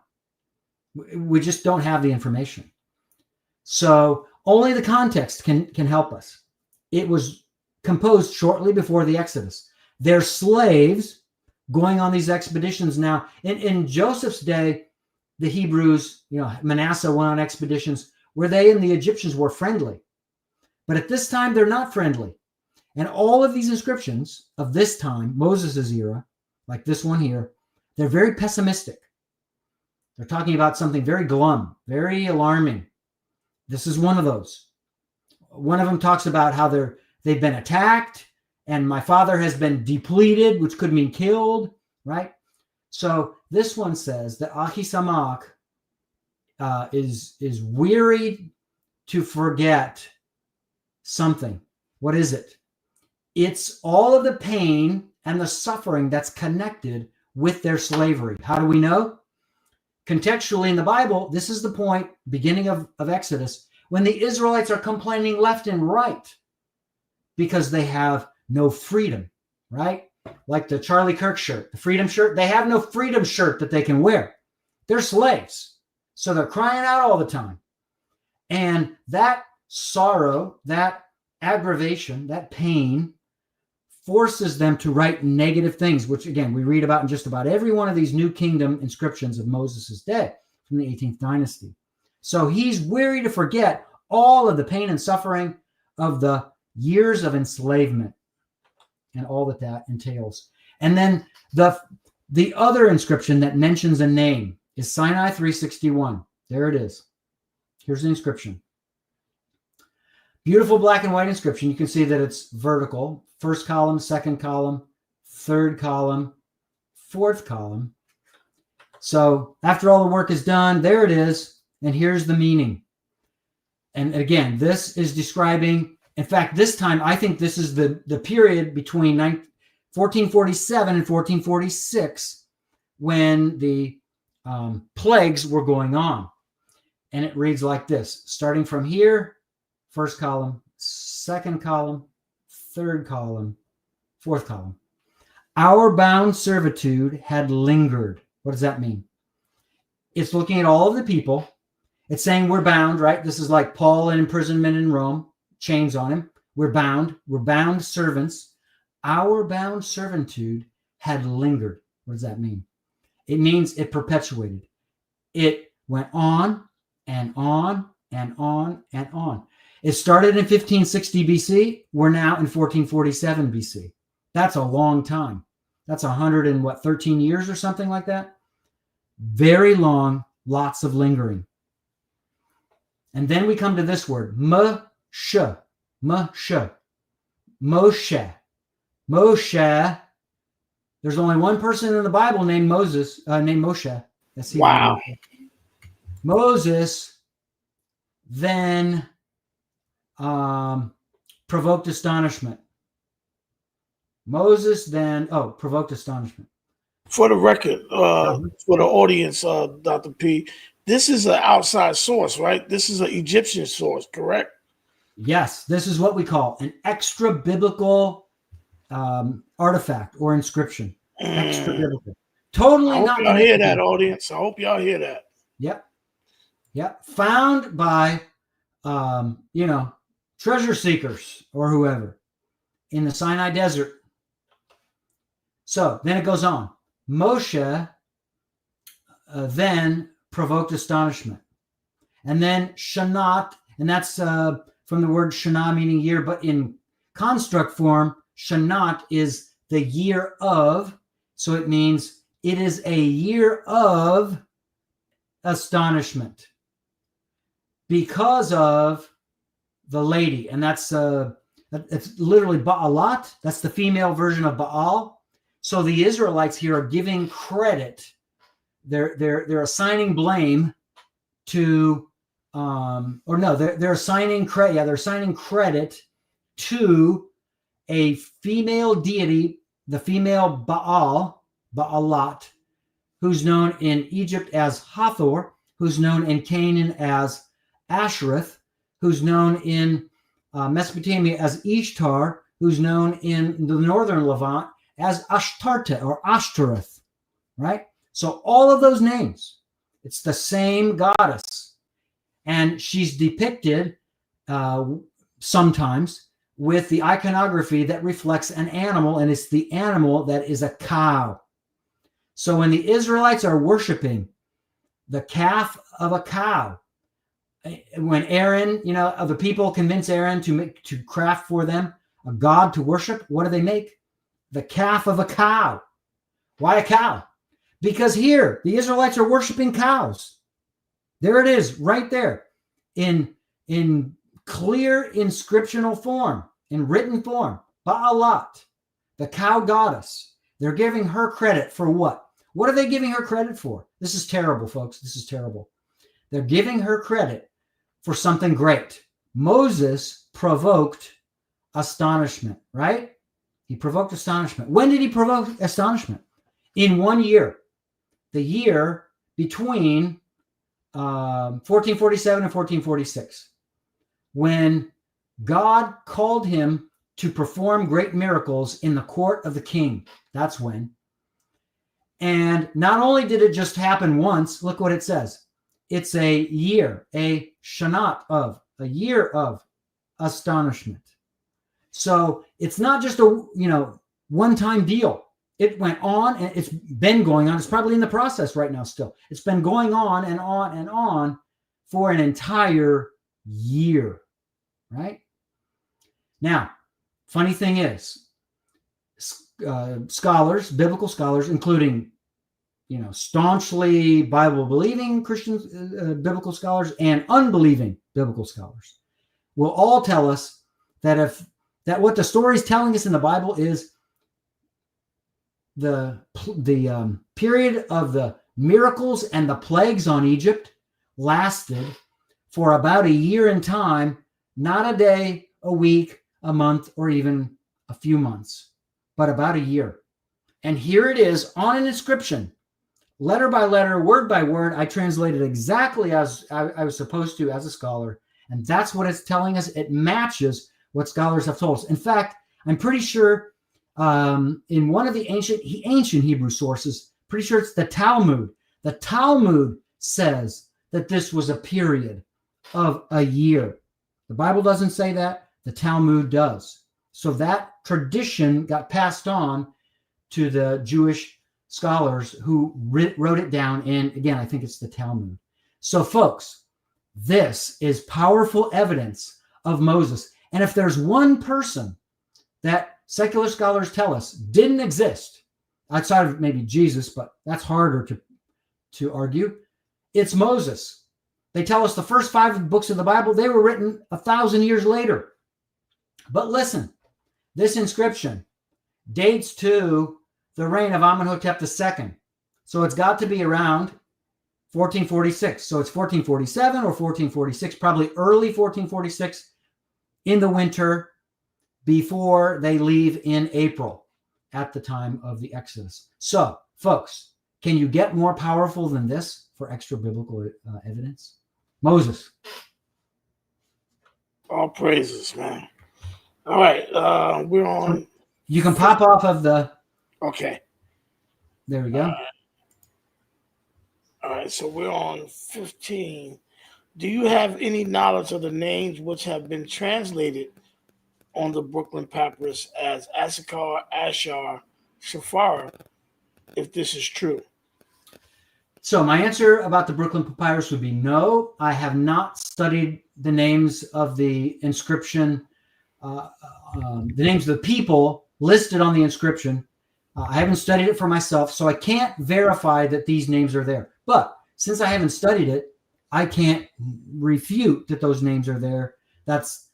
We just don't have the information. So only the context can help us. It was composed shortly before the Exodus. They're slaves going on these expeditions now. In Joseph's day, the Hebrews, Manasseh went on expeditions where they and the Egyptians were friendly. But at this time, they're not friendly. And all of these inscriptions of this time, Moses' era, like this one here, they're very pessimistic. They're talking about something very glum, very alarming. This is one of those. One of them talks about how they've been attacked and my father has been depleted, which could mean killed, right? So this one says that Ahisamak is weary to forget something. What is it? It's all of the pain and the suffering that's connected with their slavery. How do we know? Contextually in the Bible, this is the point, beginning of Exodus, when the Israelites are complaining left and right because they have no freedom, right? Like the Charlie Kirk shirt, the freedom shirt, they have no freedom shirt that they can wear. They're slaves. So they're crying out all the time. And that sorrow, that aggravation, that pain, forces them to write negative things, which again, we read about in just about every one of these New Kingdom inscriptions of Moses' day from the 18th dynasty. So he's weary to forget all of the pain and suffering of the years of enslavement and all that that entails. And then the other inscription that mentions a name is Sinai 361. There it is. Here's the inscription. Beautiful black and white inscription. You can see that it's vertical. First column, second column, third column, fourth column. So after all the work is done, there it is. And here's the meaning. And again, this is describing, in fact, this time, I think this is the period between 1447 and 1446 when the plagues were going on. And it reads like this, starting from here, first column, second column, third column, fourth column. Our bound servitude had lingered. What does that mean? It's looking at all of the people. It's saying we're bound, right? This is like Paul in imprisonment in Rome, chains on him. We're bound servants. Our bound servitude had lingered. What does that mean? It means it perpetuated. It went on and on and on and on. It started in 1560 BC. We're now in 1447 BC. That's a long time. That's 13 years or something like that. Very long, lots of lingering. And then we come to this word, Moshe. Moshe. Moshe. Moshe. There's only one person in the Bible named Moses, named Moshe. That's wow. Moses then provoked astonishment. Provoked astonishment. For the record, for the audience, Dr. P, this is an outside source, right? This is an Egyptian source, correct? Yes, this is what we call an extra biblical artifact or inscription. Extra biblical. Totally not. I hope y'all hear that, audience. I hope y'all hear that. Yep. Found by, treasure seekers or whoever in the Sinai desert. So then it goes on. Moshe then provoked astonishment. And then Shanat, and that's from the word Shana meaning year, but in construct form, Shanat is the year of, so it means it is a year of astonishment because of the lady. And that's it's literally Baalat. That's the female version of Baal. So the Israelites here are giving credit. They're assigning blame to, they're assigning credit. Yeah, they're assigning credit to a female deity, the female Baalat, who's known in Egypt as Hathor, who's known in Canaan as Ashereth, who's known in Mesopotamia as Ishtar, who's known in the northern Levant as Ashtarta or Ashtoreth, right? So all of those names, it's the same goddess. And she's depicted sometimes with the iconography that reflects an animal, and it's the animal that is a cow. So when the Israelites are worshiping the calf of a cow, when Aaron, the people convince Aaron to craft for them a god to worship, what do they make? The calf of a cow. Why a cow? Because here, the Israelites are worshiping cows. There it is, right there, in clear inscriptional form, in written form. Baalat, the cow goddess. They're giving her credit for what? What are they giving her credit for? This is terrible, folks. This is terrible. They're giving her credit for something great. Moses provoked astonishment, right? He provoked astonishment. When did he provoke astonishment? In 1 year. The year between 1447 and 1446. When God called him to perform great miracles in the court of the king. That's when. And not only did it just happen once, look what it says. It's a year, a shanat of, a year of astonishment. So it's not just a one-time deal. It went on, and it's been going on. It's probably in the process right now still. It's been going on and on and on for an entire year, right? Now, funny thing is, scholars, biblical scholars, including staunchly Bible-believing Christian biblical scholars and unbelieving biblical scholars, will all tell us that what the story is telling us in the Bible is the period of the miracles and the plagues on Egypt lasted for about a year in time, not a day, a week, a month, or even a few months, but about a year. And here it is on an inscription, letter by letter, word by word. I translated exactly as I was supposed to as a scholar. And that's what it's telling us. It matches what scholars have told us. In fact, I'm pretty sure in one of the ancient Hebrew sources, pretty sure it's the Talmud. The Talmud says that this was a period of a year. The Bible doesn't say that. The Talmud does. So that tradition got passed on to the Jewish scholars who wrote it down in, again, I think it's the Talmud. So folks, this is powerful evidence of Moses. And if there's one person that secular scholars tell us didn't exist outside of maybe Jesus, but that's harder to argue, it's Moses. They tell us the first 5 books of the Bible, they were written 1,000 years later. But listen, this inscription dates to the reign of Amenhotep II. So it's got to be around 1446. So it's 1447 or 1446, probably early 1446 in the winter before they leave in April at the time of the Exodus. So, folks, can you get more powerful than this for extra biblical evidence? Moses. All praises, man. All right, we're on. You can pop off of the. Okay. There we go. All right, so we're on 15. Do you have any knowledge of the names which have been translated on the Brooklyn Papyrus as Issachar, Ashar, Shafar, if this is true? So my answer about the Brooklyn Papyrus would be no. I have not studied the names of the inscription, the names of the people listed on the inscription. I haven't studied it for myself, so I can't verify that these names are there. But since I haven't studied it, I can't refute that those names are there. That's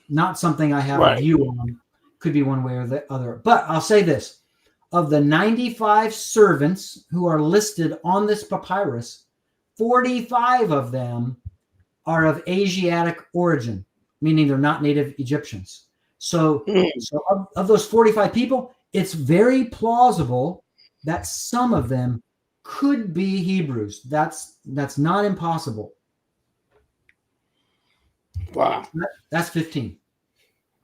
not something I have a view on. Could be one way or the other. But I'll say this. Of the 95 servants who are listed on this papyrus, 45 of them are of Asiatic origin, meaning they're not native Egyptians. So of those 45 people, it's very plausible that some of them could be Hebrews. That's not impossible. Wow. That's 15.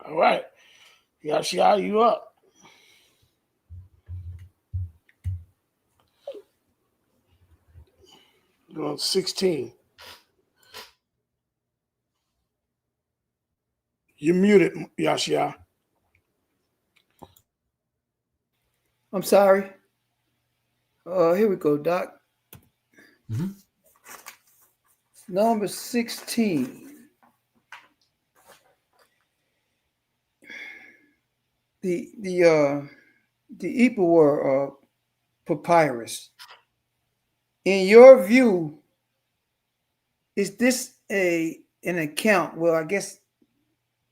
All right. Yashia, you up. You're on 16. You're muted, Yashia. I'm sorry. Here we go, Doc. Mm-hmm. Number 16. The Ipuwer papyrus. In your view, is this an account? Well, I guess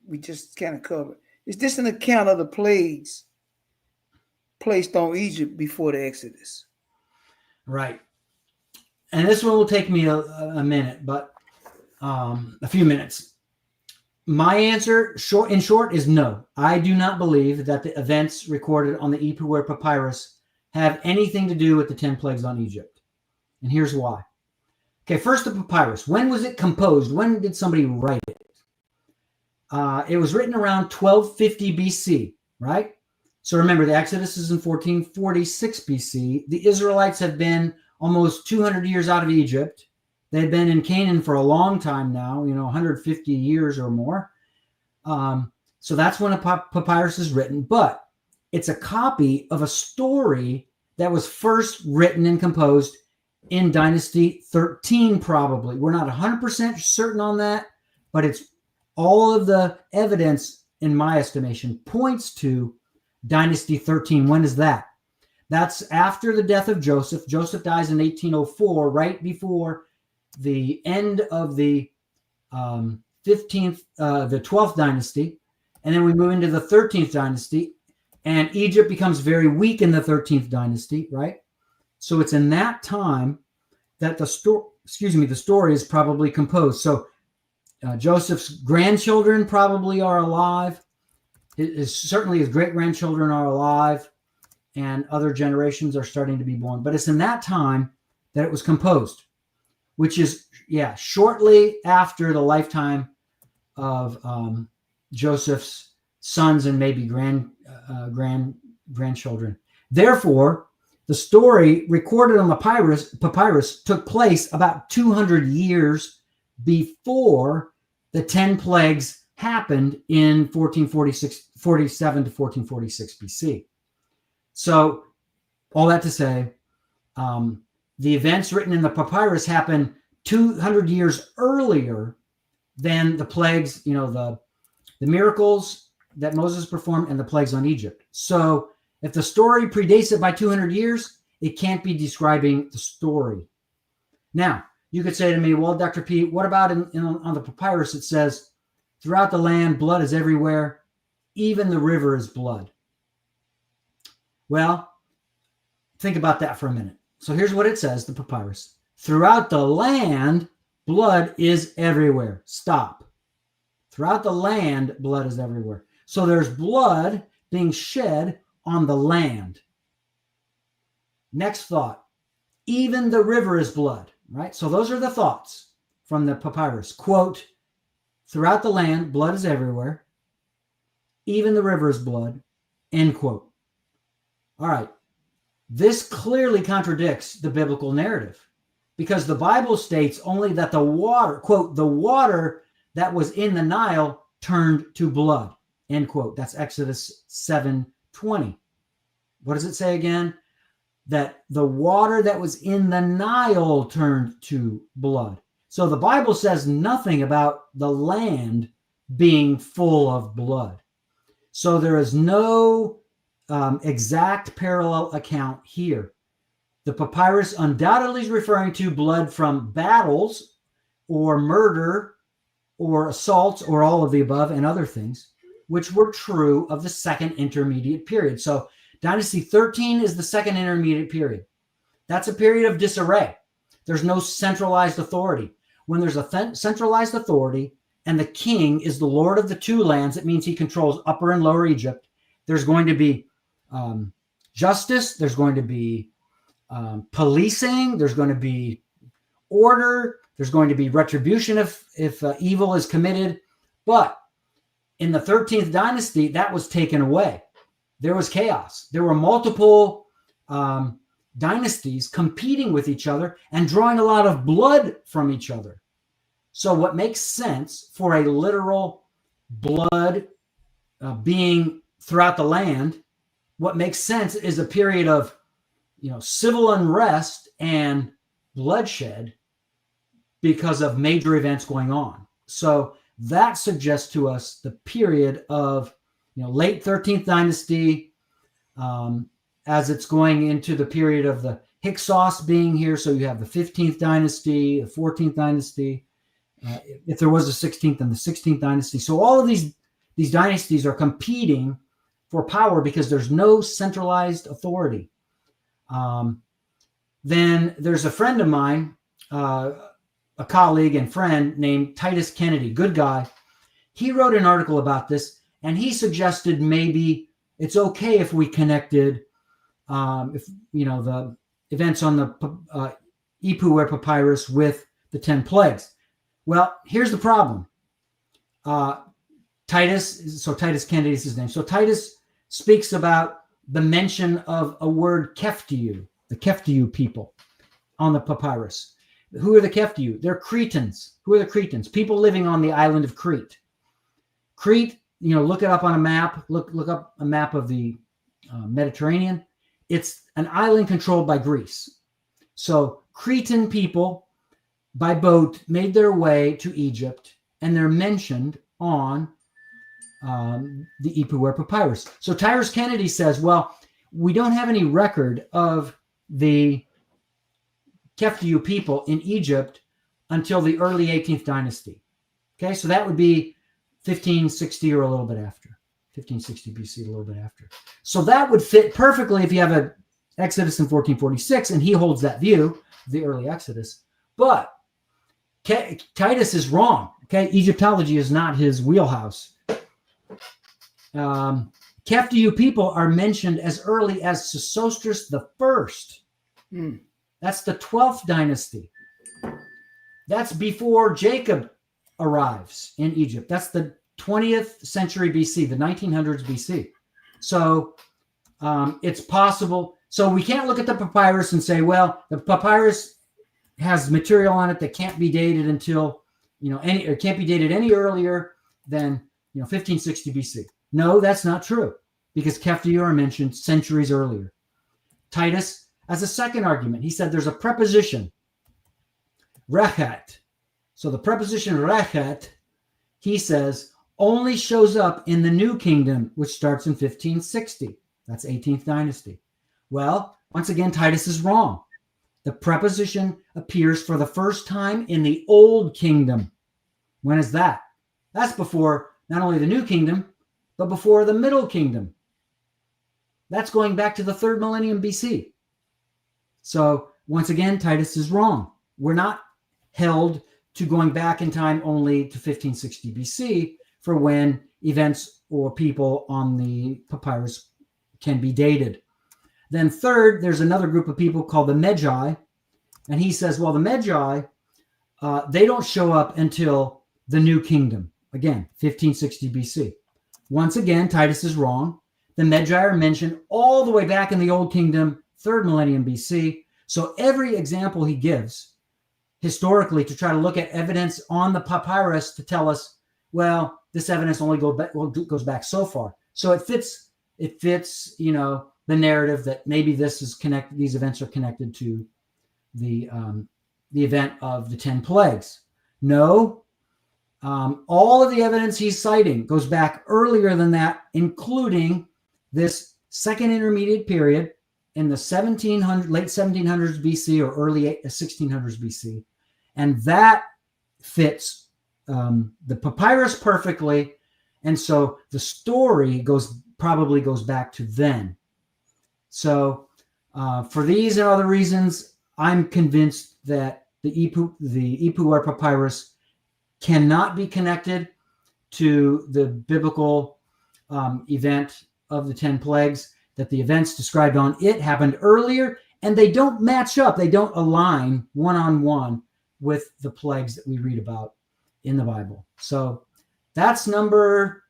we just kind of covered. Is this an account of the plagues placed on Egypt before the Exodus? Right. And this one will take me a minute, but a few minutes. My answer, in short, is no. I do not believe that the events recorded on the Ipuwer papyrus have anything to do with the 10 plagues on Egypt. And here's why. Okay, first the papyrus. When was it composed? When did somebody write it? It was written around 1250 BC, right? So remember, the Exodus is in 1446 BC. The Israelites have been almost 200 years out of Egypt. They've been in Canaan for a long time now, 150 years or more. So that's when a papyrus is written, but it's a copy of a story that was first written and composed in Dynasty 13, probably. We're not 100% certain on that, but it's all of the evidence, in my estimation, points to Dynasty 13. When is that? That's after the death of Joseph. Joseph dies in 1804, right before the end of the 12th dynasty. And then we move into the 13th dynasty, and Egypt becomes very weak in the 13th dynasty, right? So it's in that time that the story is probably composed. So Joseph's grandchildren probably are alive. Certainly his great-grandchildren are alive, and other generations are starting to be born. But it's in that time that it was composed, which is, shortly after the lifetime of Joseph's sons and maybe grandchildren. Therefore, the story recorded on the papyrus took place about 200 years before the 10 plagues happened in 1447 to 1446 BC. So all that to say, the events written in the papyrus happened 200 years earlier than the plagues, the miracles that Moses performed and the plagues on Egypt. So if the story predates it by 200 years, it can't be describing the story. Now, you could say to me, well, Dr. P, what about on the papyrus? It says, throughout the land, blood is everywhere. Even the river is blood. Well, think about that for a minute. So here's what it says, the papyrus. Throughout the land, blood is everywhere. Stop. Throughout the land, blood is everywhere. So there's blood being shed on the land. Next thought. Even the river is blood, right? So those are the thoughts from the papyrus. Quote, throughout the land, blood is everywhere. Even the river is blood. End quote. All right. This clearly contradicts the biblical narrative because the Bible states only that the water, quote, the water that was in the Nile turned to blood, end quote. That's Exodus 7:20. What does it say again? That the water that was in the Nile turned to blood. So the Bible says nothing about the land being full of blood. So there is no exact parallel account here. The papyrus undoubtedly is referring to blood from battles or murder or assaults or all of the above and other things, which were true of the second intermediate period. So Dynasty 13 is the second intermediate period. That's a period of disarray. There's no centralized authority. When there's a centralized authority and the king is the lord of the two lands, it means he controls Upper and Lower Egypt. There's going to be justice. There's going to be policing. There's going to be order. There's going to be retribution if evil is committed. But in the 13th dynasty, that was taken away. There was chaos. There were multiple dynasties competing with each other and drawing a lot of blood from each other. So what makes sense for a literal blood being throughout the land, what makes sense is a period of, civil unrest and bloodshed because of major events going on. So that suggests to us the period of, late 13th dynasty, as it's going into the period of the Hyksos being here. So you have the 15th dynasty, the 14th dynasty, if there was a 16th and the 16th dynasty. So all of these dynasties are competing for power because there's no centralized authority. Then there's a friend of mine, a colleague and friend named Titus Kennedy, good guy. He wrote an article about this, and he suggested maybe it's okay if we connected, the events on the Ipuwer papyrus with the 10 plagues. Well, here's the problem. Titus Kennedy is his name. So Titus speaks about the mention of a word Keftiu, the Keftiu people on the papyrus. Who are the Keftiu? They're Cretans. Who are the Cretans? People living on the island of Crete. Crete, look it up on a map. Look up a map of the Mediterranean. It's an island controlled by Greece. So Cretan people by boat made their way to Egypt, and they're mentioned on the Ipuwer papyrus. So Tyrus Kennedy says, well, we don't have any record of the Keftiu people in Egypt until the early 18th dynasty. Okay, so that would be 1560 or a little bit after. 1560 BC, a little bit after. So that would fit perfectly if you have an Exodus in 1446, and he holds that view, the early Exodus. But Titus is wrong. Okay, Egyptology is not his wheelhouse. Keftiu people are mentioned as early as Sesostris the First. That's the 12th dynasty. That's before Jacob arrives in Egypt. That's the 20th century BC, the 1900s BC. So it's possible. So we can't look at the papyrus and say, well, the papyrus has material on it that can't be dated until, it can't be dated any earlier than, 1560 BC. No, that's not true, because Keftiu are mentioned centuries earlier. Titus, as a second argument, he said there's a preposition, rechet. So the preposition rechet, he says, only shows up in the New Kingdom, which starts in 1560. That's 18th dynasty. Well, once again, Titus is wrong. The preposition appears for the first time in the Old Kingdom. When is that? That's before not only the New Kingdom, but before the Middle Kingdom. That's going back to the 3rd millennium BC. So once again, Titus is wrong. We're not held to going back in time only to 1560 BC for when events or people on the papyrus can be dated. Then third, there's another group of people called the Magi. And he says, well, the Magi, they don't show up until the New Kingdom. Again, 1560 BC. Once again, Titus is wrong. The Magi are mentioned all the way back in the Old Kingdom, 3rd millennium BC. So every example he gives historically to try to look at evidence on the papyrus to tell us, well, this evidence only goes back so far. So it fits, the narrative that maybe this is connected. These events are connected to the event of the 10 plagues. No, all of the evidence he's citing goes back earlier than that, including this second intermediate period in the late 1700s BC or early 1600s BC. And that fits the papyrus perfectly. And so the story probably goes back to then. So for these and other reasons, I'm convinced that the Ipuwer papyrus cannot be connected to the biblical event of the 10 plagues, that the events described on it happened earlier, and they don't match up. They don't align one-on-one with the plagues that we read about in the Bible. So that's number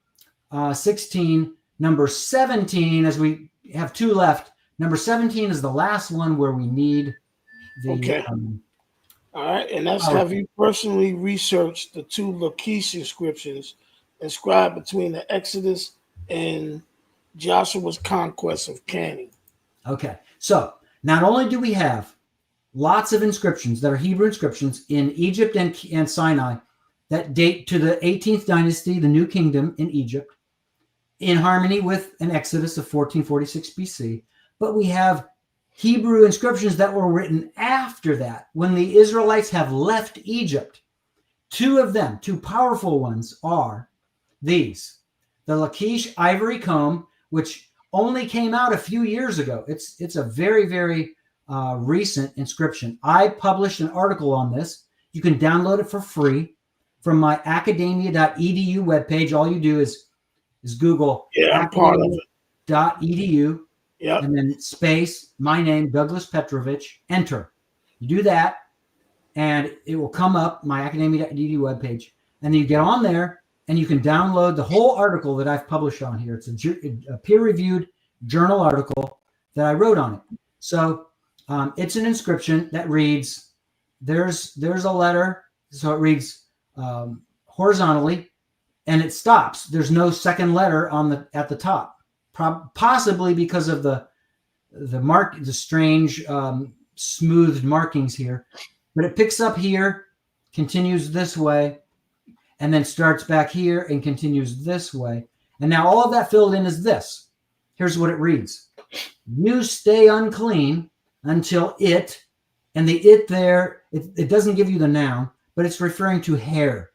16. Number 17, as we have two left, number 17 is the last one where we need the... Okay. All right, and that's have you personally researched the two Lachish inscriptions inscribed between the Exodus and Joshua's conquest of Canaan? Okay, so not only do we have lots of inscriptions that are Hebrew inscriptions in Egypt and Sinai that date to the 18th dynasty, the New Kingdom in Egypt, in harmony with an Exodus of 1446 BC, but we have Hebrew inscriptions that were written after that, when the Israelites have left Egypt. Two of them, two powerful ones, are these. The Lachish ivory comb, which only came out a few years ago. It's a very, very recent inscription. I published an article on this. You can download it for free from my academia.edu webpage. All you do is Google academia.edu. Yep. And then space, my name, Douglas Petrovich, enter. You do that, and it will come up, my academia.edu webpage. And then you get on there, and you can download the whole article that I've published on here. It's a peer-reviewed journal article that I wrote on it. So it's an inscription that reads, there's a letter. So it reads horizontally, and it stops. There's no second letter at the top, possibly because of the strange smoothed markings here. But it picks up here, continues this way, and then starts back here and continues this way. And now all of that filled in is this. Here's what it reads. You stay unclean until it, and the it there, it doesn't give you the noun, but it's referring to hair.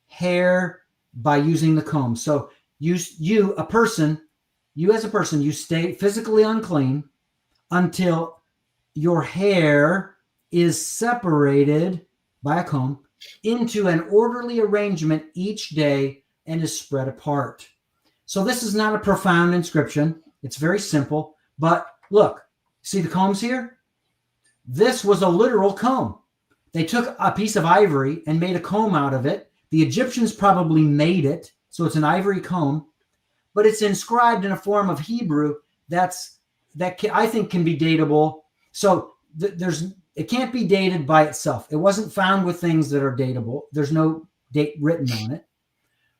Hair by using the comb. So you as a person, you stay physically unclean until your hair is separated by a comb into an orderly arrangement each day and is spread apart. So this is not a profound inscription. It's very simple, but look, see the combs here? This was a literal comb. They took a piece of ivory and made a comb out of it. The Egyptians probably made it, so it's an ivory comb, but it's inscribed in a form of Hebrew that I think can be datable. So it can't be dated by itself. It wasn't found with things that are datable. There's no date written on it.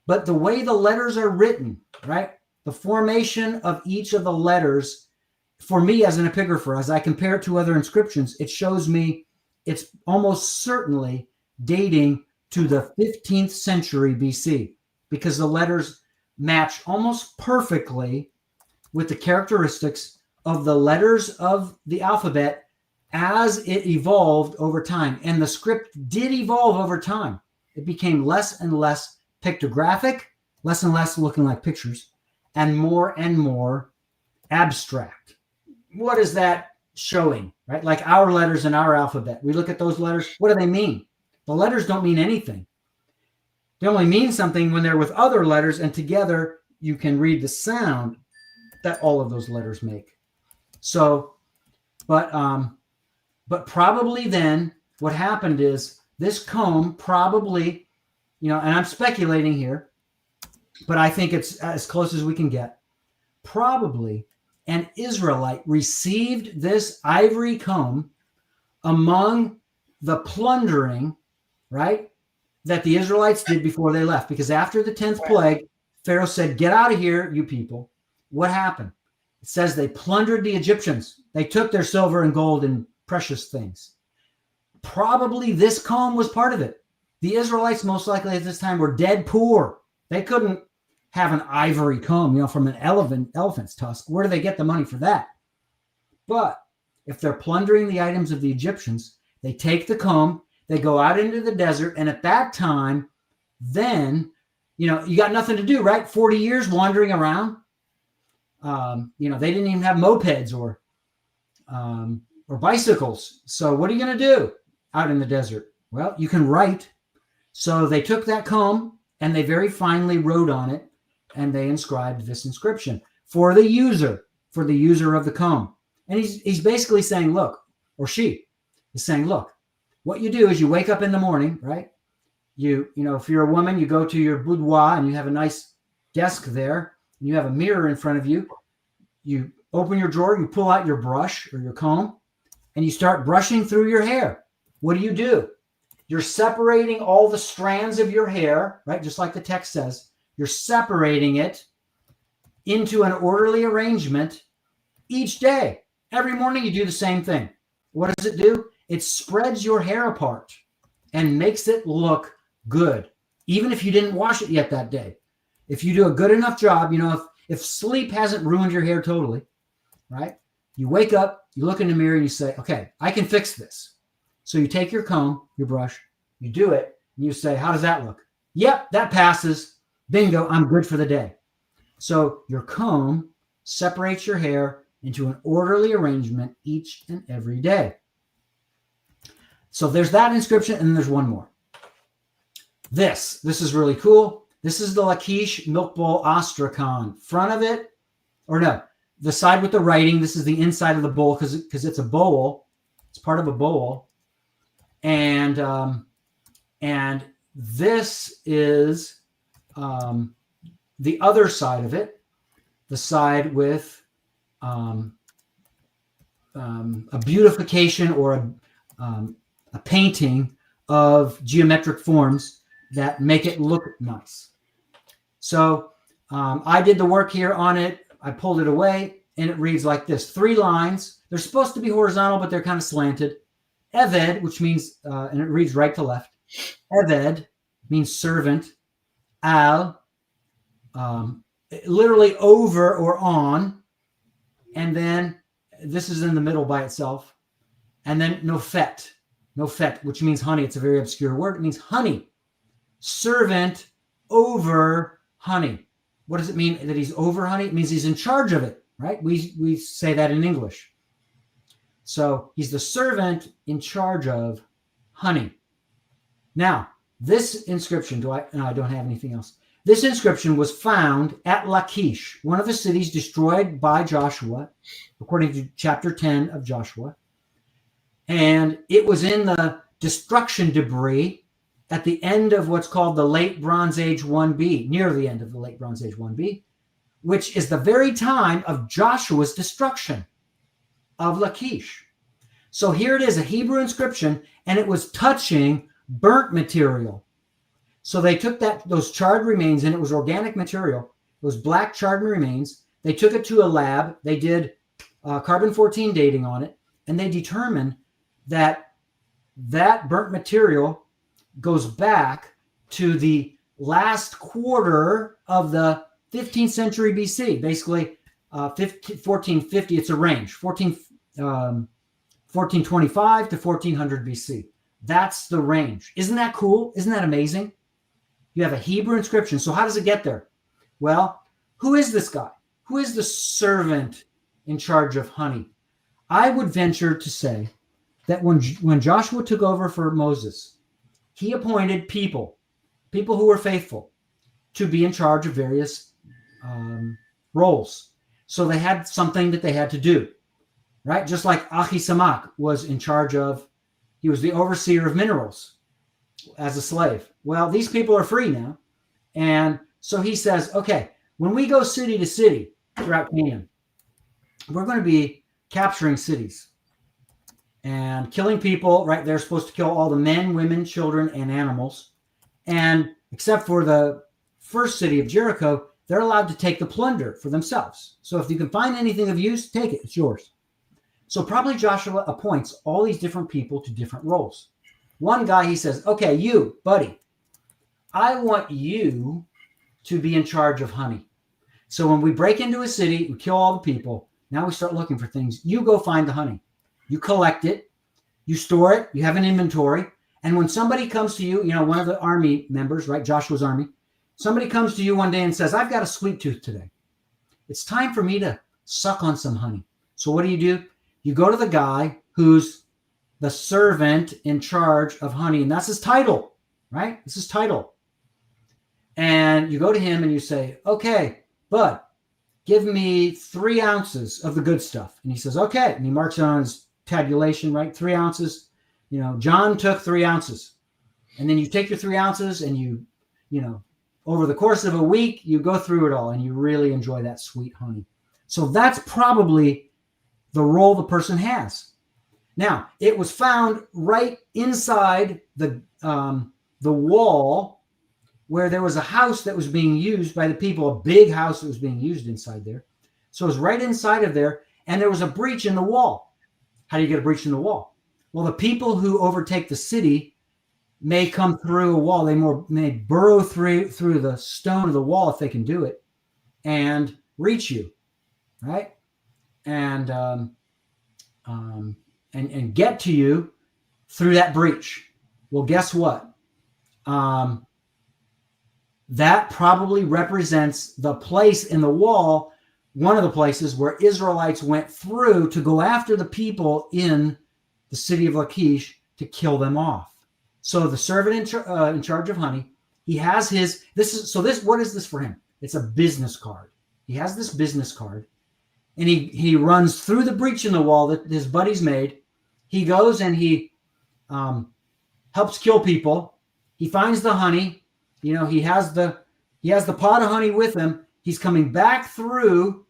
But the way the letters are written, right? The formation of each of the letters, for me as an epigrapher, as I compare it to other inscriptions, it shows me it's almost certainly dating to the 15th century BC, because the letters match almost perfectly with the characteristics of the letters of the alphabet as it evolved over time. And the script did evolve over time. It became less and less pictographic, less and less looking like pictures, and more abstract. What is that showing, right? Like our letters in our alphabet. We look at those letters. What do they mean? The letters don't mean anything. They only mean something when they're with other letters, and together you can read the sound that all of those letters make. So, but probably then what happened is this comb probably, and I'm speculating here, but I think it's as close as we can get. Probably an Israelite received this ivory comb among the plundering, right, that the Israelites did before they left. Because after the 10th plague, Pharaoh said, get out of here, you people. What happened? It says they plundered the Egyptians. They took their silver and gold and precious things. Probably this comb was part of it. The Israelites most likely at this time were dead poor. They couldn't have an ivory comb, from an elephant's tusk. Where do they get the money for that? But if they're plundering the items of the Egyptians, they take the comb, they go out into the desert, and at that time, then, you got nothing to do, right? 40 years wandering around. They didn't even have mopeds or bicycles. So what are you going to do out in the desert? Well, you can write. So they took that comb and they very finely wrote on it, and they inscribed this inscription for the user of the comb. And he's basically saying, look, or she is saying, look, what you do is you wake up in the morning, right? If you're a woman, you go to your boudoir and you have a nice desk there, and you have a mirror in front of you. You open your drawer, you pull out your brush or your comb, and you start brushing through your hair. What do? You're separating all the strands of your hair, right? Just like the text says. You're separating it into an orderly arrangement each day. Every morning you do the same thing. What does it do? It spreads your hair apart and makes it look good, even if you didn't wash it yet that day. If you do a good enough job, if sleep hasn't ruined your hair totally, right? You wake up, you look in the mirror, and you say, okay, I can fix this. So you take your comb, your brush, you do it, and you say, how does that look? Yep, that passes. Bingo, I'm good for the day. So your comb separates your hair into an orderly arrangement each and every day. So there's that inscription, and there's one more. This is really cool. This is the Lachish milk bowl ostrakhan. Front of it, or no, the side with the writing. This is the inside of the bowl because it's a bowl. It's part of a bowl, and this is the other side of it, the side with a beautification or a a painting of geometric forms that make it look nice. So I did the work here on it. I pulled it away, and it reads like this. 3 lines. They're supposed to be horizontal, but they're kind of slanted. Eved, which means, and it reads right to left. Eved means servant. Al, literally over or on. And then this is in the middle by itself. And then nofet, which means honey. It's a very obscure word. It means honey. Servant over honey. What does it mean that he's over honey? It means he's in charge of it, right? We say that in English. So he's the servant in charge of honey. Now, this inscription, no, I don't have anything else. This inscription was found at Lachish, one of the cities destroyed by Joshua, according to chapter 10 of Joshua. And it was in the destruction debris at the end of what's called the Late Bronze Age 1B, near the end of the Late Bronze Age 1B, which is the very time of Joshua's destruction of Lachish. So here it is, a Hebrew inscription, and it was touching burnt material. So they took those charred remains, and it was organic material. It was black charred remains. They took it to a lab. They did carbon-14 dating on it, and they determined that burnt material goes back to the last quarter of the 15th century BC, basically 1450. It's a range, 1425 to 1400 BC. That's the range. Isn't that cool? Isn't that amazing? You have a Hebrew inscription. So how does it get there? Well, who is this guy? Who is the servant in charge of honey? I would venture to say that when Joshua took over for Moses, he appointed people who were faithful to be in charge of various roles. So they had something that they had to do, right? Just like Ahisamach was in charge of, he was the overseer of minerals as a slave. Well, these people are free now. And so he says, okay, when we go city to city throughout Canaan, we're going to be capturing cities and killing people, right? They're supposed to kill all the men, women, children, and animals. And except for the first city of Jericho, they're allowed to take the plunder for themselves. So if you can find anything of use, take it. It's yours. So probably Joshua appoints all these different people to different roles. One guy, he says, okay, you, buddy, I want you to be in charge of honey. So when we break into a city, we kill all the people. Now we start looking for things. You go find the honey. You collect it. You store it. You have an inventory. And when somebody comes to you, one of the army members, right, Joshua's army, somebody comes to you one day and says, I've got a sweet tooth today. It's time for me to suck on some honey. So what do? You go to the guy who's the servant in charge of honey, and that's his title, right? This is title. And you go to him and you say, okay, bud, give me 3 ounces of the good stuff. And he says, okay. And he marks it on his tabulation, right? 3 ounces. John took 3 ounces. And then you take your 3 ounces and you over the course of a week, you go through it all and you really enjoy that sweet honey. So that's probably the role the person has. Now, it was found right inside the wall where there was a house that was being used by the people, a big house that was being used inside there. So it was right inside of there, and there was a breach in the wall. How do you get a breach in the wall? Well, the people who overtake the city may come through a wall. They may burrow through the stone of the wall if they can do it and reach you, right? And get to you through that breach. Well, guess what? That probably represents the place in the wall, one of the places where Israelites went through to go after the people in the city of Lachish to kill them off. So the servant in charge of honey, he has what is this for him? It's a business card. He has this business card, and he runs through the breach in the wall that his buddies made. He goes and he helps kill people. He finds the honey. He has the pot of honey with him. He's coming back through,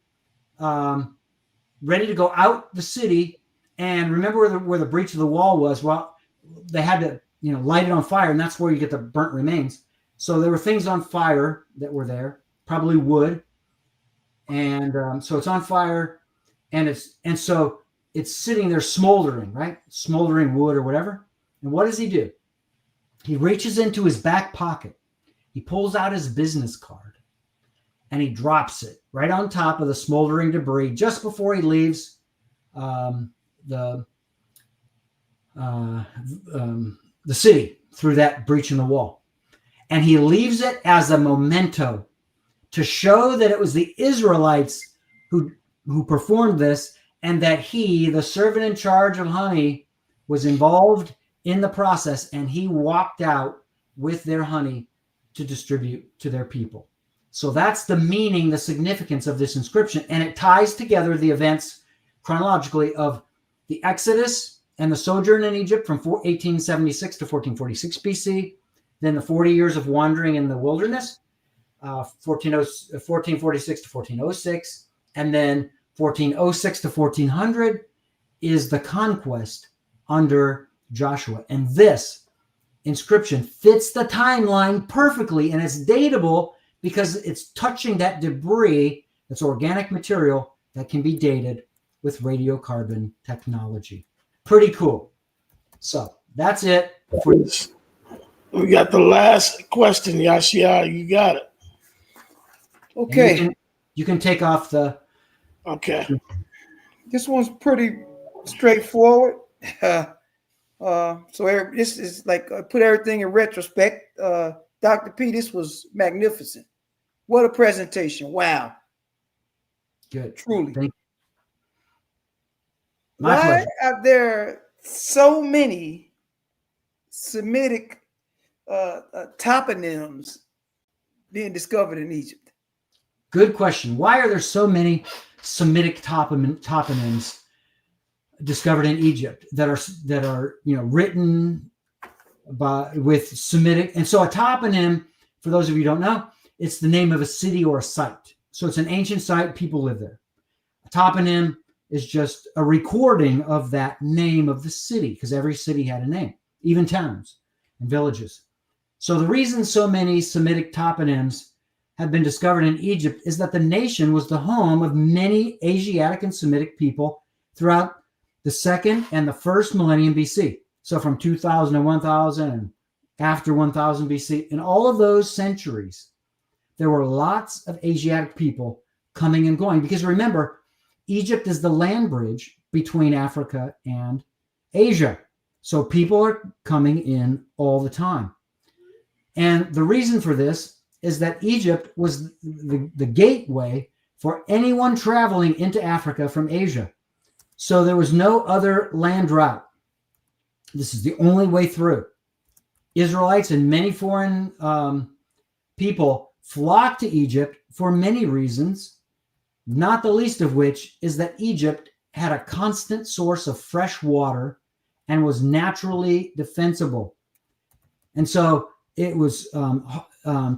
ready to go out the city. And remember where the breach of the wall was? Well, they had to, light it on fire, and that's where you get the burnt remains. So there were things on fire that were there, probably wood. And so it's on fire, and so it's sitting there smoldering, right? Smoldering wood or whatever. And what does he do? He reaches into his back pocket. He pulls out his business card, and he drops it right on top of the smoldering debris just before he leaves the city through that breach in the wall. And he leaves it as a memento to show that it was the Israelites who performed this, and that he, the servant in charge of honey, was involved in the process, and he walked out with their honey to distribute to their people. So that's the meaning, the significance of this inscription, and it ties together the events chronologically of the Exodus and the sojourn in Egypt from 1876 to 1446 BC, then the 40 years of wandering in the wilderness, 1446 to 1406, and then 1406 to 1400 is the conquest under Joshua. And this inscription fits the timeline perfectly, and it's datable because it's touching that debris, that's organic material that can be dated with radiocarbon technology. Pretty cool. So that's it for this. We got the last question, Yashia. You got it. Okay. You can take off the. Okay. This one's pretty straightforward. This is like put everything in retrospect. Dr. P, this was magnificent. What a presentation. Wow. Good. Truly. Thank you. Why are there so many Semitic toponyms being discovered in Egypt? Good question. Why are there so many Semitic toponyms discovered in Egypt that are written with Semitic? And so a toponym, for those of you who don't know, it's the name of a city or a site. So it's an ancient site, people live there. A toponym is just a recording of that name of the city, because every city had a name, even towns and villages. So the reason so many Semitic toponyms have been discovered in Egypt is that the nation was the home of many Asiatic and Semitic people throughout the second and the first millennium BC. So from 2000 and 1000 and after 1000 BC, in all of those centuries, there were lots of Asiatic people coming and going, because remember, Egypt is the land bridge between Africa and Asia. So people are coming in all the time. And the reason for this is that Egypt was the gateway for anyone traveling into Africa from Asia. So there was no other land route. This is the only way through. Israelites and many foreign people flocked to Egypt for many reasons, not the least of which is that Egypt had a constant source of fresh water and was naturally defensible. And so it was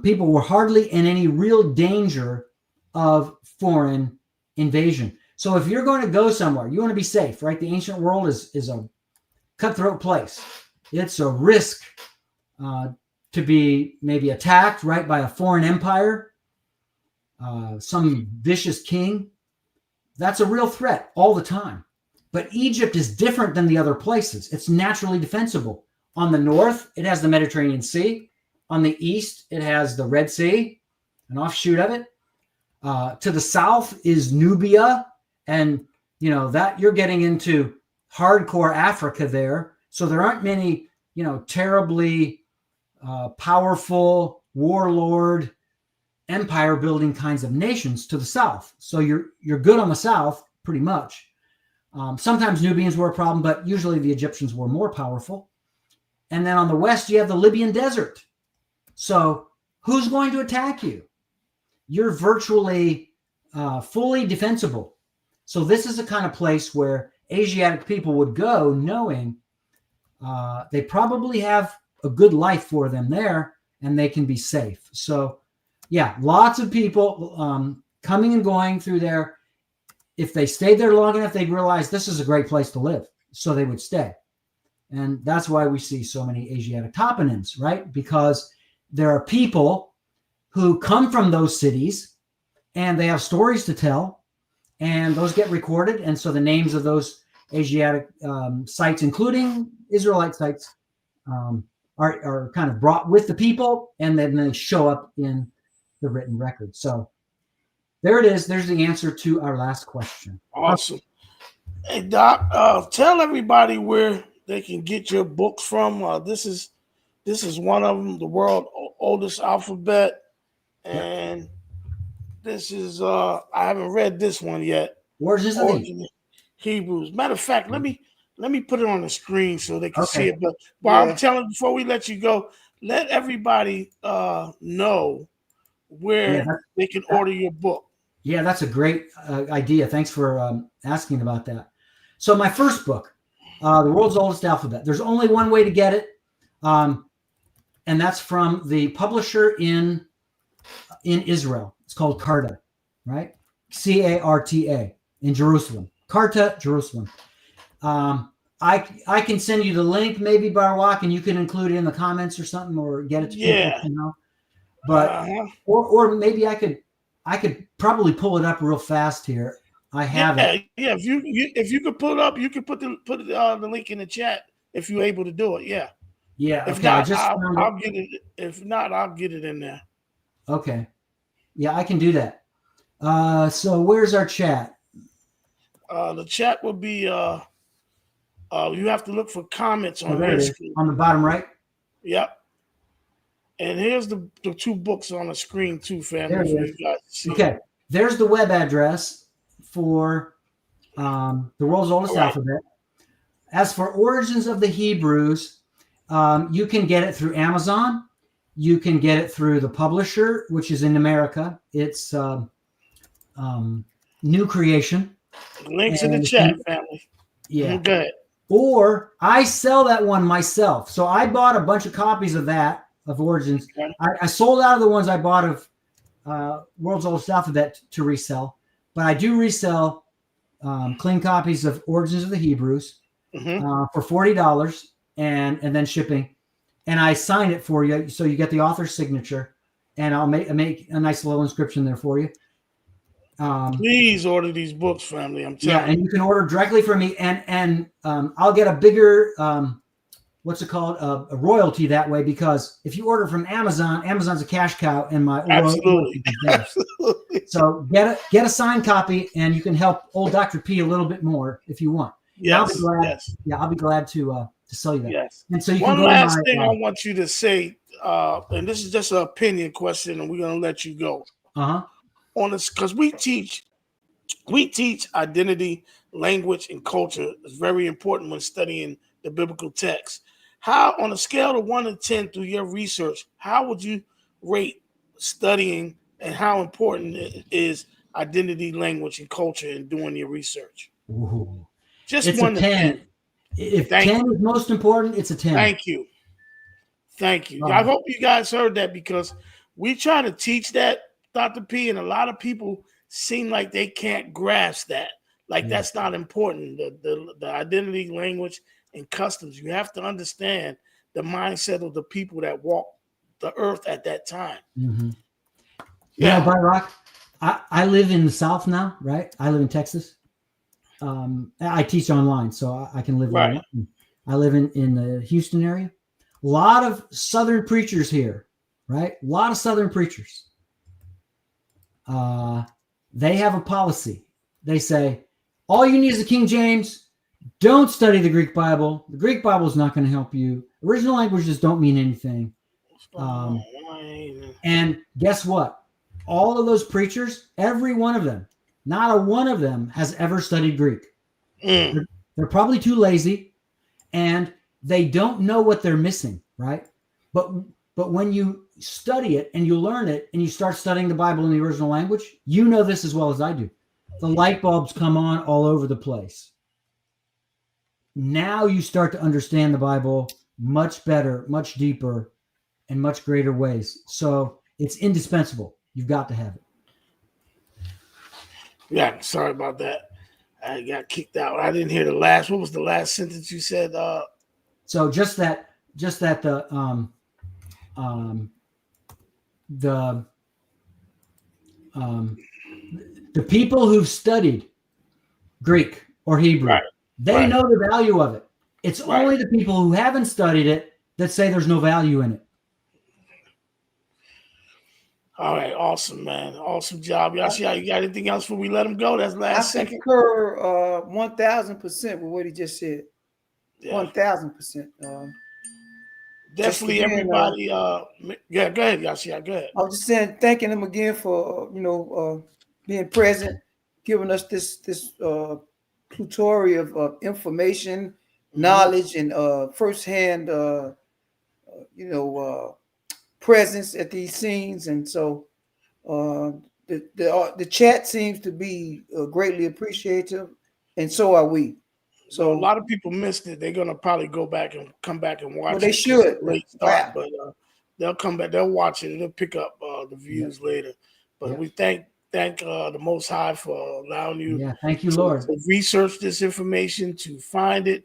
people were hardly in any real danger of foreign invasion. So if you're going to go somewhere, you want to be safe, right? The ancient world is a cutthroat place. It's a risk to be maybe attacked, right, by a foreign empire, some vicious king. That's a real threat all the time. But Egypt is different than the other places. It's naturally defensible. On the north, it has the Mediterranean Sea. On the east, it has the Red Sea, an offshoot of it. To the south is Nubia, and that you're getting into hardcore Africa there. So there aren't many, terribly powerful warlord empire building kinds of nations to the south. So you're good on the south, pretty much. Sometimes Nubians were a problem, but usually the Egyptians were more powerful. And then on the west, you have the Libyan desert. So who's going to attack you? You're virtually fully defensible. So this is the kind of place where Asiatic people would go knowing they probably have a good life for them there and they can be safe. So yeah, lots of people coming and going through there. If they stayed there long enough, they'd realize this is a great place to live. So they would stay. And that's why we see so many Asiatic toponyms, right? Because there are people who come from those cities and they have stories to tell, and those get recorded. And so the names of those Asiatic sites, including Israelite sites, are kind of brought with the people, and then they show up in the written record. So there it is. There's the answer to our last question. Awesome. Hey, Doc, tell everybody where they can get your books from. This is one of them, the world oldest alphabet, and this is I haven't read this one yet. Origins of the Hebrews. Matter of fact, let me put it on the screen so they can see it. But I'm telling, before we let you go, let everybody know where they can order your book. Yeah, that's a great idea. Thanks for asking about that. So my first book, The World's Oldest Alphabet. There's only one way to get it, and that's from the publisher in Israel. It's called Carta, right? Carta in Jerusalem. Carta, Jerusalem. I can send you the link, maybe Barawak, and you can include it in the comments or something, or get it to people, you know. But or maybe I could probably pull it up real fast here. I have it. Yeah, if you could pull it up, you could put the link in the chat if you're able to do it. Yeah. Yeah. If not, I'll get it. If not, I'll get it in there. Okay. Yeah, I can do that. So where's our chat? The chat will be you have to look for comments on your screen. On the bottom right. Yep. And here's the two books on the screen too, family. For you guys to see. Okay. There's the web address for the world's oldest alphabet. As for Origins of the Hebrews, you can get it through Amazon. You can get it through the publisher, which is in America. It's New Creation. Links in the chat, family. Yeah. Good. Or I sell that one myself. So I bought a bunch of copies of that, of Origins. Okay. I sold out of the ones I bought of World's Oldest Alphabet to resell. But I do resell clean copies of Origins of the Hebrews for $40 and then shipping. And I sign it for you, so you get the author's signature, and I'll make a nice little inscription there for you. Please order these books, family. I'm telling you. Yeah, and you can order directly from me, and I'll get a bigger what's it called, a royalty that way, because if you order from Amazon, Amazon's a cash cow, and my absolutely. So get a signed copy, and you can help old Dr. P a little bit more if you want. Yes. I'll be glad to sell you that. Yes. And so you one can go last to thing I want you to say, and this is just an opinion question, and we're gonna let you go. On this, because we teach identity, language, and culture. It's very important when studying the biblical text. How, on a scale of 1 to 10 through your research, how would you rate studying, and how important it is identity, language, and culture in doing your research? Ooh. Just it's 1 a to 10. If 10 is most important, it's a 10. Thank you. I hope you guys heard that, because we try to teach that, Dr. P, and a lot of people seem like they can't grasp that. That's not important. The identity, language, and customs. You have to understand the mindset of the people that walk the earth at that time. Mm-hmm. Yeah, Barak, I live in the South now, right? I live in Texas. I teach online, so I can live where I live in the Houston area. A lot of Southern preachers here, right? A lot of Southern preachers. They have a policy. They say, all you need is the King James. Don't study the Greek Bible. The Greek Bible is not going to help you. Original languages don't mean anything. And guess what? All of those preachers, every one of them, not a one of them has ever studied Greek. They're probably too lazy, and they don't know what they're missing, right? But when you study it and you learn it and you start studying the Bible in the original language, you know this as well as I do. The light bulbs come on all over the place. Now you start to understand the Bible much better, much deeper, in much greater ways. So it's indispensable. You've got to have it. Yeah, sorry about that. I got kicked out. I didn't hear the last. What was the last sentence you said? So just that the people who've studied Greek or Hebrew, Right. they Right. know the value of it. It's Right. only the people who haven't studied it that say there's no value in it. All right, awesome, man. Awesome job. Y'all see how you got anything else before we let him go? That's I last second. concur 1,000% with what he just said. Yeah. 1,000%. Definitely again, everybody. Yeah, go ahead, Yashia. Go ahead. I was just saying, thanking him again for being present, giving us this plethora of information, knowledge, and firsthand presence at these scenes. And so the chat seems to be greatly appreciative, and so are we. So a lot of people missed it. They're gonna probably go back and come back and watch. Well, they it. should. Late start, Wow. but they'll come back. They'll watch it. They'll pick up the views later. But we thank the Most High for allowing you. Yeah, thank you, Lord. To research this information, to find it,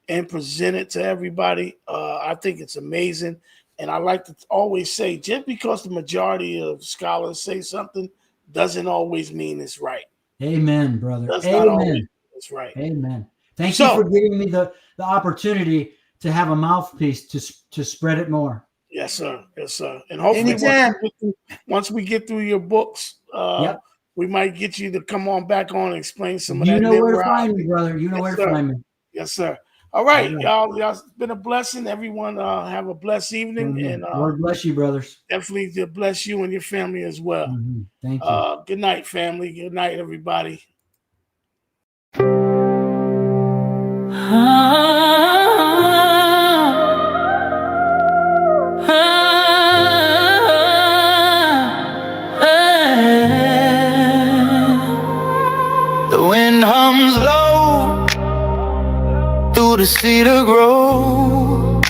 and present it to everybody. I think it's amazing, and I like to always say, just because the majority of scholars say something, doesn't always mean it's right. Amen, brother. That's Amen. not always mean it's right. Amen. Thank you for giving me the opportunity to have a mouthpiece to spread it more. Yes, sir. Yes, sir. And hopefully, once we get through your books, we might get you to come on back on and explain some of that. You know where to find me, brother. You know where to find me. Yes, sir. All right, y'all. It's been a blessing. Everyone, have a blessed evening. And Lord bless you, brothers. Definitely to bless you and your family as well. Mm-hmm. Thank you. Good night, family. Good night, everybody. The wind hums low through the cedar grove.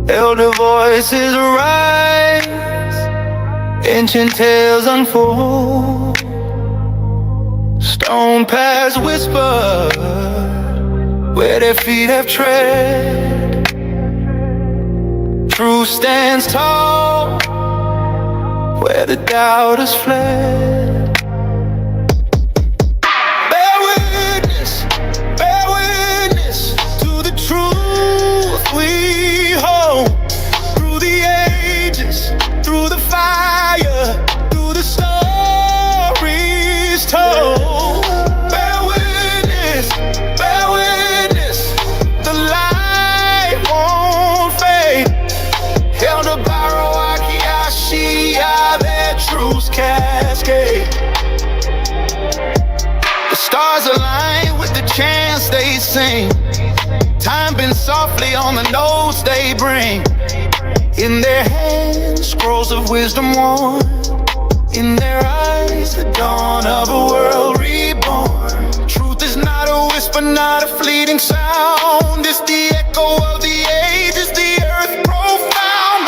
Elder voices rise, ancient tales unfold. Stone paths whisper where their feet have tread. Truth stands tall where the doubters fled. Bear witness to the truth we hold. Through the ages, through the fire, through the stories told. Bear witness, the light won't fade. Elder Barawaki Ashia, their truths cascade. The stars align with the chants they sing. Time bends softly on the notes they bring. In their hands, scrolls of wisdom worn. In their eyes, the dawn of a world reborn. Truth is not a whisper, not a fleeting sound. It's the echo of the ages, the earth profound.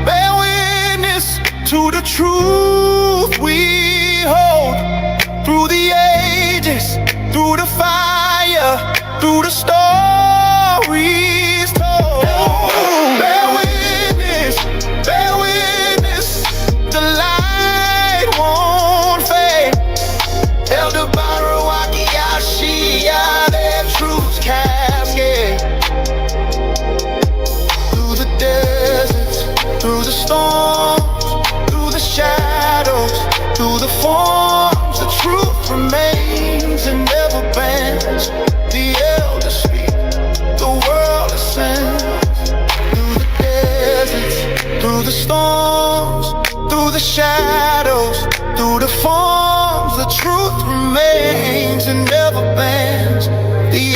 Bear witness to the truth we hold. Through the ages, through the fire, through the stories told. Bear witness, the light won't fade. Elder Barawaki Ashia, their truths cascade. Through the deserts, through the storms, through the shadows, through the forms, the truth remains and never bends. The elders speak, the world ascends. Through the deserts, through the storms, through the shadows, through the forms, the truth remains and never bends. The